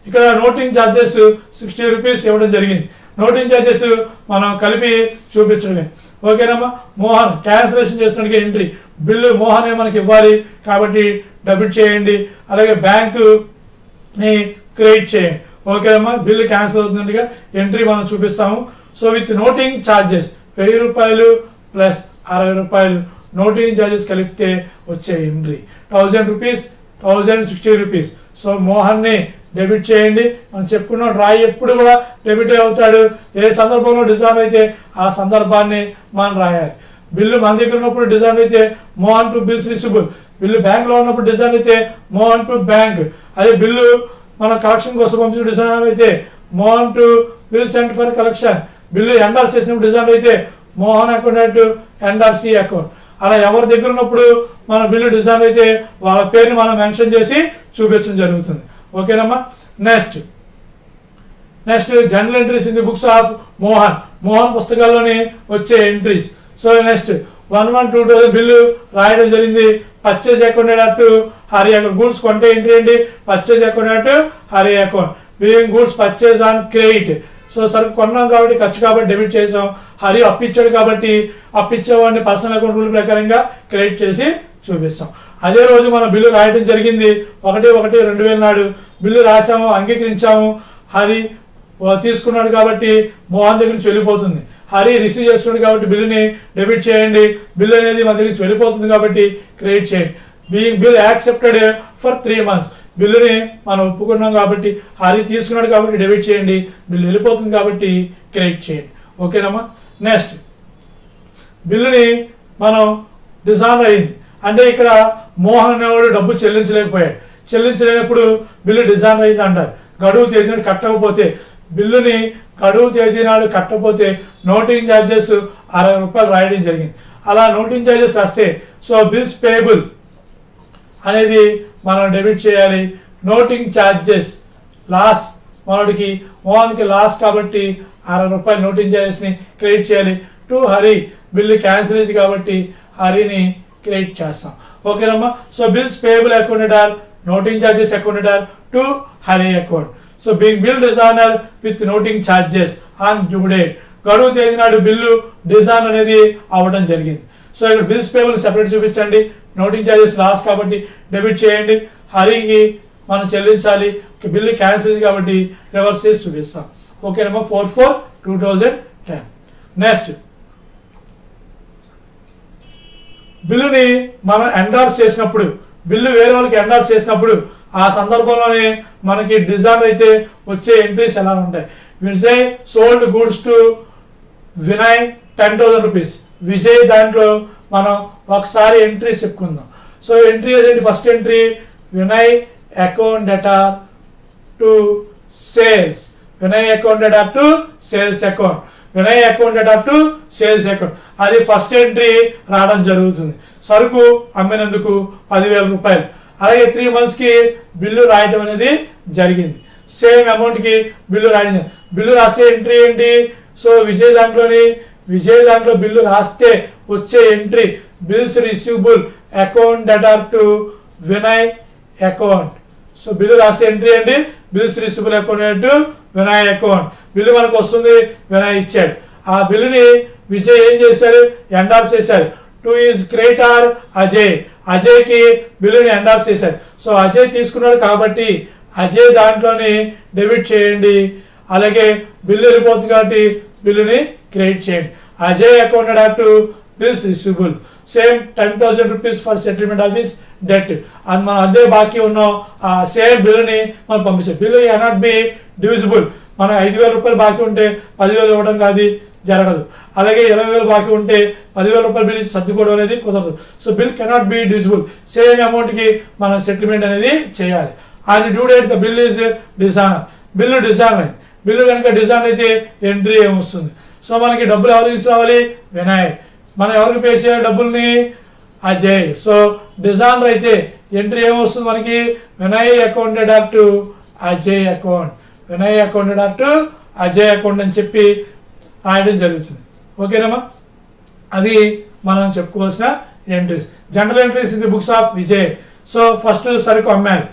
ఇక్కడ నోటింగ్ ఛార్జెస్ 60 రూపీస్ ఇవ్వడం జరిగింది. నోటింగ్ ఛార్జెస్ మనం కలిపి చూపించడమే. ఓకేనమ్మా. మోహన్ క్యాన్సిలేషన్ చేసినట్టుగా ఎంట్రీ. బిల్లు మోహనే మనకి ఇవ్వాలి కాబట్టి డెబిట్ చేయండి. అలాగే బ్యాంకుని క్రెడిట్ చేయండి. ఓకేనమ్మా. బిల్లు క్యాన్సిల్ అవుతుందిగా ఎంట్రీ మనం చూపిస్తాము. సో విత్ నోటింగ్ ఛార్జెస్ 1000 రూపాయలు ప్లస్ 60 రూపాయలు నోటింగ్ ఛార్జెస్ కలిపితే వచ్చే ఎంట్రీ 1000 రూపీస్ 1060 రూపీస్. సో మోహన్ని డెబిట్ చేయండి. మనం చెప్పుకున్నాం రాయి ఎప్పుడు కూడా డెబిట్ అవుతాడు. ఏ సందర్భంలో డిజాల్వ్ అయితే ఆ సందర్భాన్ని మనం రాయాలి. బిల్లు మన దగ్గర ఉన్నప్పుడు డిజాల్వ్ అయితే Mohan to bills receivable. Bill bank లో ఉన్నప్పుడు డిజాల్వ్ అయితే మోహన్ టు బ్యాంక్. అదే బిల్లు మన కలెక్షన్ కోసం పంపించిన డిజాల్వ్ అయితే Mohan to bill sent for collection. Bill endorse చేసినప్పుడు డిజాల్వ్ అయితే Mohan account to NRC account. అలా ఎవరి దగ్గర ఉన్నప్పుడు మన బిల్లు డిజాల్వ్ అయితే వాళ్ళ పేరుని మనం మెన్షన్ చేసి చూపించడం జరుగుతుంది. ఓకేనమ్మా. Next general entries in the books of Mohan. Mohan పుస్తకాల్లోని వచ్చే ఎంట్రీస్. సో నెక్స్ట్ 112,000 బిల్లు రాయడం జరిగింది. Purchase account to Hari account. Goods కొంటే ఎంట్రీ ఏంటి purchase account to Hari account. Being goods purchase on credit. So సరుకు కొన్నాం కాబట్టి ఖర్చు కాబట్టి డెబిట్ చేసాం. హరి అప్పిచ్చాడు కాబట్టి అప్పిచ్చేవాడిని పర్సనల్ అకౌంట్ రూల్ ప్రకారంగా క్రెడిట్ చేసి చూపిస్తాం. అదే రోజు మనం బిల్లు రాయడం జరిగింది 1/1/2000 నాడు బిల్లు రాసాము, అంగీకరించాము. హరి తీసుకున్నాడు కాబట్టి మోహన్ దగ్గర నుంచి వెళ్ళిపోతుంది. హరి రిసీవ్ చేస్తున్నాడు కాబట్టి బిల్లుని డెబిట్ చేయండి. బిల్ అనేది మన దగ్గర నుంచి వెళ్ళిపోతుంది కాబట్టి క్రెడిట్ చేయండి. Being bill accepted for 3 months. బిల్లుని మనం ఒప్పుకున్నాం కాబట్టి హరి తీసుకున్నాడు కాబట్టి డెబిట్ చేయండి. బిల్లు వెళ్ళిపోతుంది కాబట్టి క్రెడిట్ చేయండి. ఓకేనమ్మా. నెక్స్ట్ బిల్లుని మనం డిజాల్వ్ అయింది అంటే ఇక్కడ మోహన్ అనేవాడు డబ్బు చెల్లించలేకపోయాడు. చెల్లించలేనప్పుడు బిల్లు డిజాల్వ్ అయింది అంటారు. గడువు తేదీని కట్టకపోతే బిల్లుని గడువు తేదీ నాడు కట్టకపోతే నోటింగ్ ఛార్జెస్ 60 రూపాయలు రాయడం జరిగింది. అలా నోటింగ్ ఛార్జెస్ వస్తే సో బిల్స్ పేయబుల్ అనేది మనం డెబిట్ చేయాలి. నోటింగ్ ఛార్జెస్ లాస్ మోహన్కి లాస్ కాబట్టి 60 రూపాయలు నోటింగ్ ఛార్జెస్ని క్రెడిట్ చేయాలి. టు హరి బిల్లు క్యాన్సిల్ అయింది కాబట్టి హరిని క్రెడిట్ చేస్తాం. ఓకేనమ్మా. So bills payable accounted are noting charges accounted are to Hari account. So being bill dishonour with noting charges on due date గడువు తేదీ నాడు బిల్లు డిజాన్ అనేది అవ్వడం జరిగింది. సో ఇక్కడ బిల్స్ పేబుల్ సెపరేట్ చూపించండి. నోటింగ్ ఛార్జెస్ లాస్ కాబట్టి డెబిట్ చేయండి. హరికి మనం చెల్లించాలి. బిల్లు క్యాన్సిల్ అయింది కాబట్టి రివర్స్ చేసి చూపిస్తాం. ఓకేనమ్మా. 4/4/2010. నెక్స్ట్ బిల్లుని మనం ఎండార్స్ చేసినప్పుడు, బిల్లు వేరే వాళ్ళకి ఎండార్స్ చేసినప్పుడు ఆ సందర్భంలోనే మనకి డిజాన్ అయితే వచ్చే ఎంట్రీస్ ఎలా ఉంటాయి. Vijay sold goods to Vinay 10,000 rupees. Vijay దాంట్లో మనం ఒకసారి ఎంట్రీ చెప్పుకుందాం. సో ఎంట్రీ ఏదండి? First entry Vinay account data to sales. Vinay account data to sales account. Vinay account data to sales account. అది ఫస్ట్ ఎంట్రీ రావడం జరుగుతుంది. సరుకు అమ్మినందుకు 10,000 రూపాయలు. అలాగే 3 months కి బిల్లు రాయటం అనేది జరిగింది. సేమ్ అమౌంట్ కి బిల్లు రాయడం. బిల్లు రాసే ఎంట్రీ ఏంటి? సో విజయ్ దాంట్లో బిల్లు రాస్తే వచ్చే entry bills receivable account data to Vinay account. So bill రాసే ఎంట్రీ ఏంటి? Bills receivable account to Vinay account. Bill మనకు వస్తుంది, వినయ్ ఇచ్చాడు. ఆ బిల్లుని విజయ్ ఏం చేశారు? ఎండార్స్ చేశారు. To is creditor Ajay. అజయ్కి బిల్లుని ఎండార్స్ చేశారు. సో అజయ్ తీసుకున్నాడు కాబట్టి అజయ్ దాంట్లోని డెబిట్ చేయండి. అలాగే బిల్లు వెళ్ళిపోతుంది కాబట్టి బిల్లుని క్రెడిట్ చేయండి. Ajay account data to bills receivable. Same 10,000 rupees for settlement of his debt. అది మనం అదే బాకీ ఉన్నాం. ఆ సేమ్ బిల్లుని మనం పంపించాం. Bill cannot be divisible. మనం 5,000 రూపాయలు బాకీ ఉంటే 10,000 ఇవ్వడం కాదు, జరగదు. అలాగే 20,000 బాకీ ఉంటే 10,000 రూపాయలు బిల్ సర్దుకోవడం అనేది కుదరదు. So bill cannot be divisible. Same amount కి మనం సెటిల్మెంట్ అనేది చేయాలి. And due date the bill is dishonour. Bill dishonour అయింది. బిల్లు కనుక డిజాన్ అయితే ఎంట్రీ ఏమొస్తుంది? సో మనకి డబ్బులు ఎవరికి రావాలి? వినయ్. మనం ఎవరికి పే చేయాలి డబ్బుల్ని? అజయ్. సో డిజానర్ అయితే ఎంట్రీ ఏమొస్తుంది మనకి? Vinay account data to Ajay account. Vinay account data to Ajay account అని చెప్పి రాయడం జరుగుతుంది. ఓకేనమ్మా. అవి మనం చెప్పుకోవాల్సిన entries. Journal entries in the books of Vijay. So first సరుకు అమ్మారు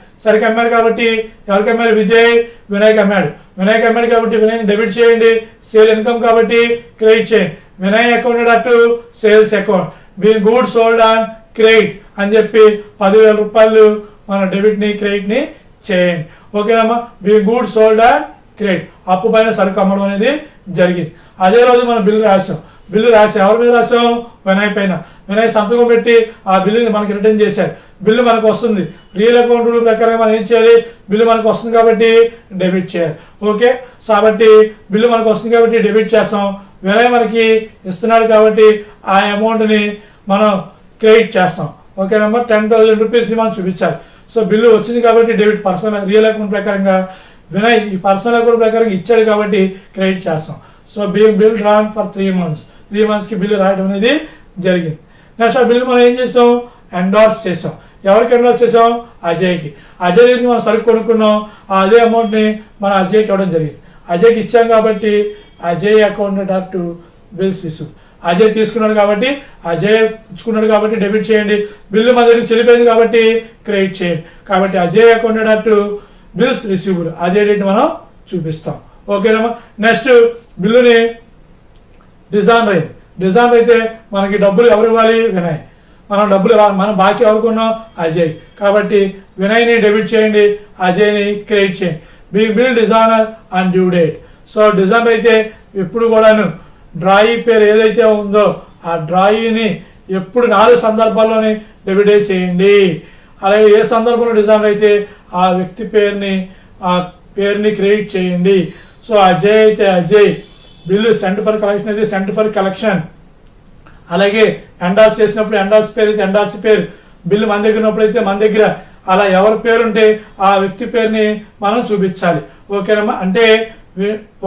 కాబట్టి ఎవరికి అమ్మారు? విజయ్ వినయ్కి అమ్మాడు. వినయ్కి అమ్మాడు కాబట్టి వినయ్ని డెబిట్ చేయండి. సేల్ ఇన్కమ్ కాబట్టి క్రెడిట్ చేయండి. Vinay account data to sales account. Being goods sold on credit అని చెప్పి 10,000 రూపాయలు మన డెబిట్ ని క్రెడిట్ ని చేయండి. ఓకేనమ్మా. Being goods sold on credit. అప్పు పైన సరుకు అమ్మడం అనేది జరిగింది. అదే రోజు మనం బిల్లు రాసాం. బిల్లు రాసి ఎవరి మీద రాసాం? వినయ్ పైన. వినయ్ సంతకం పెట్టి ఆ బిల్లుని మనకి రిటర్న్ చేశాడు. బిల్లు మనకు వస్తుంది. రియల్ అకౌంట్ రూల్ ప్రకారం మనం ఏం చేయాలి? బిల్లు మనకు వస్తుంది కాబట్టి డెబిట్ చేయాలి. ఓకే. సో కాబట్టి బిల్లు మనకు వస్తుంది కాబట్టి డెబిట్ చేస్తాం. వినయ్ మనకి ఇస్తున్నాడు కాబట్టి ఆ అమౌంట్ని మనం క్రెడిట్ చేస్తాం. ఓకేనమ్మా. 10,000 రూపీస్ని మనం చూపించాలి. సో బిల్లు వచ్చింది కాబట్టి డెబిట్. పర్సనల్ రియల్ అకౌంట్ ప్రకారంగా వినయ్ ఈ పర్సనల్ అకౌంట్ ప్రకారం ఇచ్చాడు కాబట్టి క్రెడిట్ చేస్తాం. So bill drawn for 3 months. 3 months కి బిల్లు రాయడం అనేది జరిగింది. నెక్స్ట్ ఆ బిల్లు మనం ఏం చేసాం? ఎండార్స్ చేసాం. ఎవరికి ఎండార్స్ చేసాం? అజయ్కి. అజయ్ దగ్గరికి మనం సరుకు కొనుక్కున్నాం. అదే అమౌంట్ని మనం అజయ్కి ఇవ్వడం జరిగింది. అజయ్కి ఇచ్చాం కాబట్టి Ajay account data to bills receive. Ajay తీసుకున్నాడు కాబట్టి అజయ్ ఇచ్చుకున్నాడు కాబట్టి డెబిట్ చేయండి. బిల్లు మన దగ్గర చెల్లిపోయింది కాబట్టి క్రెడిట్ చేయండి. కాబట్టి Ajay account data to bills receivable. అదే డేట్ మనం చూపిస్తాం. ఓకేనమ్మా. నెక్స్ట్ బిల్లుని డిజానర్ అయింది. డిజానర్ అయితే మనకి డబ్బులు ఎవరు ఇవ్వాలి? వినయ్. మనం బాకీ ఎవరుకున్నాం? అజయ్. కాబట్టి వినయ్ని డెబిట్ చేయండి, అజయ్ని క్రెడిట్ చేయండి. Bill dishonour and due date. So dishonour అయితే ఎప్పుడు కూడాను డ్రాయీ పేరు ఏదైతే ఉందో ఆ డ్రాయీని ఎప్పుడు 4 సందర్భాల్లోనే డెబిట్ చేయండి. అలాగే ఏ సందర్భంలో డిజానర్ అయితే ఆ వ్యక్తి పేరుని క్రెడిట్ చేయండి. సో అజయ్ అయితే Ajay. Bill send for collection అయితే సెండ్ ఫర్ కలెక్షన్. అలాగే ఎండార్స్ చేసినప్పుడు ఎండార్స్ పేరు అయితే ఎండార్స్ పేరు. బిల్లు మన దగ్గర ఉన్నప్పుడు అయితే మన దగ్గర. అలా ఎవరి పేరుంటే ఆ వ్యక్తి పేరుని మనం చూపించాలి. ఓకేనమ్మా. అంటే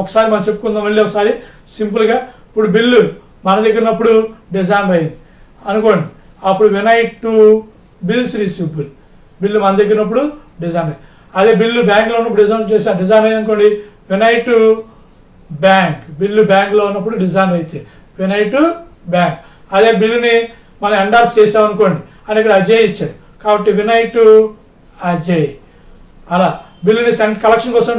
ఒకసారి మనం చెప్పుకుందాం మళ్ళీ ఒకసారి సింపుల్గా. ఇప్పుడు బిల్లు మన దగ్గర ఉన్నప్పుడు డిజైన్ అయింది అనుకోండి, అప్పుడు వినైట్ టు బిల్స్ రిసీవబుల్. బిల్లు మన దగ్గర ఉన్నప్పుడు డిజైన్ అయింది. అదే బిల్లు బ్యాంక్లో ఉన్నప్పుడు డిజైన్ అయింది అనుకోండి, వినైట్ టు బ్యాంక్. బిల్లు బ్యాంక్లో ఉన్నప్పుడు డిజైన్ అయితే వినైట్ టు బ్యాంక్. అదే బిల్లుని మనం ఎండార్స్ చేసాం అనుకోండి, అని ఇక్కడ అజయ్ ఇచ్చాడు కాబట్టి వినైట్ టు అజయ్. అలా బిల్లుని కలెక్షన్ కోసం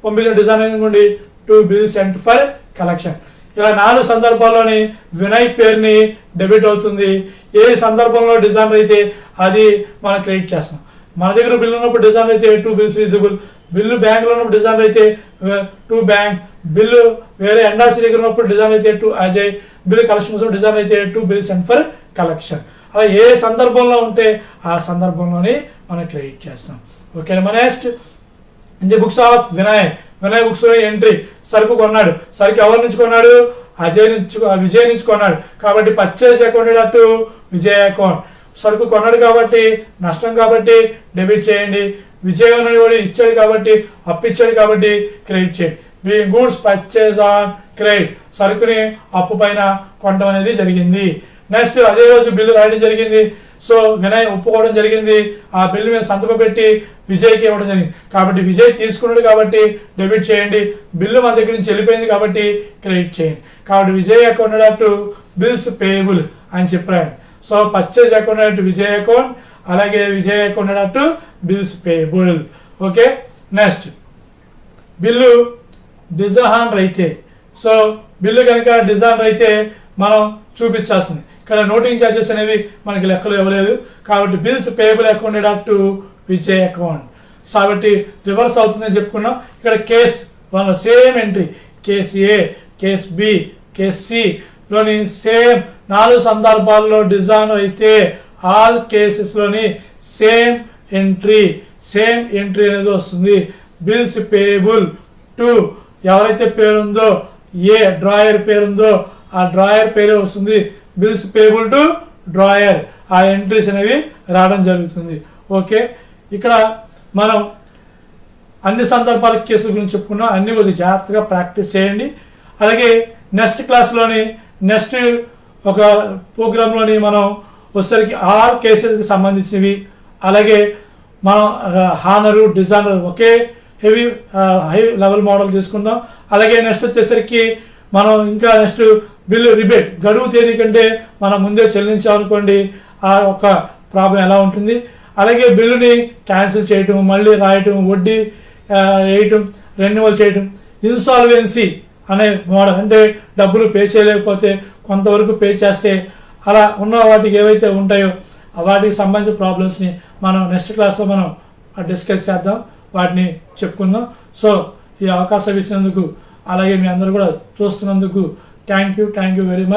పంపించిన డిజైన్ అనుకోండి, to bill sent for collection. ఇలా 4 సందర్భాల్లోని వినయ్ పేరుని డెబిట్ అవుతుంది. ఏ సందర్భంలో డిజైన్ అయితే అది మనం క్రెడిట్ చేస్తాం. మన దగ్గర బిల్లు ఉన్నప్పుడు డిజైన్ అయితే టు బిల్స్ రిసీవబుల్, బిల్లు బ్యాంక్లో ఉన్నప్పుడు డిజైన్ అయితే టు బ్యాంక్, బిల్లు వేరే ఎండార్సీ దగ్గర ఉన్నప్పుడు డిజైన్ అయితే టు అజయ్, బిల్లు కలెక్షన్ కోసం డిజైన్ అయితే to bill sent for collection. అలా ఏ సందర్భంలో ఉంటే ఆ సందర్భంలోనే మనం క్రెడిట్ చేస్తాం. Okay, next in the books of Vinay. Vinay books లో ఎంట్రీ, సరుకు కొన్నాడు. సరుకు ఎవరి నుంచి కొన్నాడు? విజయ్ నుంచి కొన్నాడు కాబట్టి purchase account to Vijay account. సరుకు కొన్నాడు కాబట్టి నష్టం కాబట్టి డెబిట్ చేయండి. విజయ్ అనేవాడు ఇచ్చాడు కాబట్టి అప్పు ఇచ్చాడు కాబట్టి క్రెడిట్ చేయండి. Being goods purchase on credit, సరుకుని అప్పు పైన కొనడం అనేది జరిగింది. నెక్స్ట్ అదే రోజు బిల్లు రాయడం జరిగింది. సో వినయ్ ఒప్పుకోవడం జరిగింది. ఆ బిల్లు మీద సంతకం పెట్టి విజయ్కి ఇవ్వడం జరిగింది కాబట్టి విజయ్ తీసుకున్నాడు కాబట్టి డెబిట్ చేయండి. బిల్లు మన దగ్గర నుంచి వెళ్ళిపోయింది కాబట్టి క్రెడిట్ చేయండి. కాబట్టి విజయ్ అకౌంట్ అటు బిల్స్ పేయబుల్ అని చెప్పాడు. So purchase account to Vijay account, అలాగే విజయ్ అకౌంట్ అటు bills payable. Okay, next bill dishonour అయితే. సో బిల్లు కనుక డిజాన్ అయితే మనం చూపించాల్సింది. ఇక్కడ నోటింగ్ ఛార్జెస్ అనేవి మనకి లెక్కలు ఇవ్వలేదు కాబట్టి bills payable account up to Vijay account. కాబట్టి రివర్స్ అవుతుందని చెప్పుకున్నాం. ఇక్కడ case 1 same entry, case A, case B, case C లోని సేమ్ 4 సందర్భాల్లో డిజైన్ అయితే ఆల్ కేసెస్ లోని సేమ్ ఎంట్రీ అనేది వస్తుంది. బిల్స్ పేయబుల్ టు ఎవరైతే పేరుందో, ఏ డ్రాయర్ పేరుందో ఆ డ్రాయర్ పేరే వస్తుంది. బిల్స్ పేయబుల్ టు డ్రాయర్, ఆ ఎంట్రీస్ అనేవి రావడం జరుగుతుంది. ఓకే, ఇక్కడ మనం అన్ని సందర్భాల కేసుల గురించి చెప్పుకున్నాం. అన్ని కొంచెం జాగ్రత్తగా ప్రాక్టీస్ చేయండి. అలాగే నెక్స్ట్ క్లాస్లోని నెక్స్ట్ ఒక ప్రోగ్రాంలోని మనం వచ్చేసరికి ఆల్ కేసెస్కి సంబంధించినవి, అలాగే మనం హానరు డిజైనర్ ఒకే హై లెవెల్ మోడల్ తీసుకుందాం. అలాగే నెక్స్ట్ వచ్చేసరికి మనం ఇంకా నెక్స్ట్ బిల్లు రిబేట్, గడువు తేదీ కంటే మనం ముందే చెల్లించామనుకోండి ఆ ఒక ప్రాబ్లం ఎలా ఉంటుంది. అలాగే బిల్లుని క్యాన్సిల్ చేయటం, మళ్ళీ రాయటం, వడ్డీ వేయటం, రెన్యువల్ చేయటం. ఇన్సాల్వెన్సీ అనే మోడల్, అంటే డబ్బులు పే చేయలేకపోతే కొంతవరకు పే చేస్తే అలా ఉన్న వాటికి ఏవైతే ఉంటాయో వాటికి సంబంధించిన ప్రాబ్లమ్స్ని మనం నెక్స్ట్ క్లాస్లో మనం డిస్కస్ చేద్దాం, వాటిని చెప్పుకుందాం. సో ఈ అవకాశం ఇచ్చినందుకు, అలాగే మీ అందరూ కూడా చూస్తున్నందుకు థ్యాంక్ యూ వెరీ మచ్.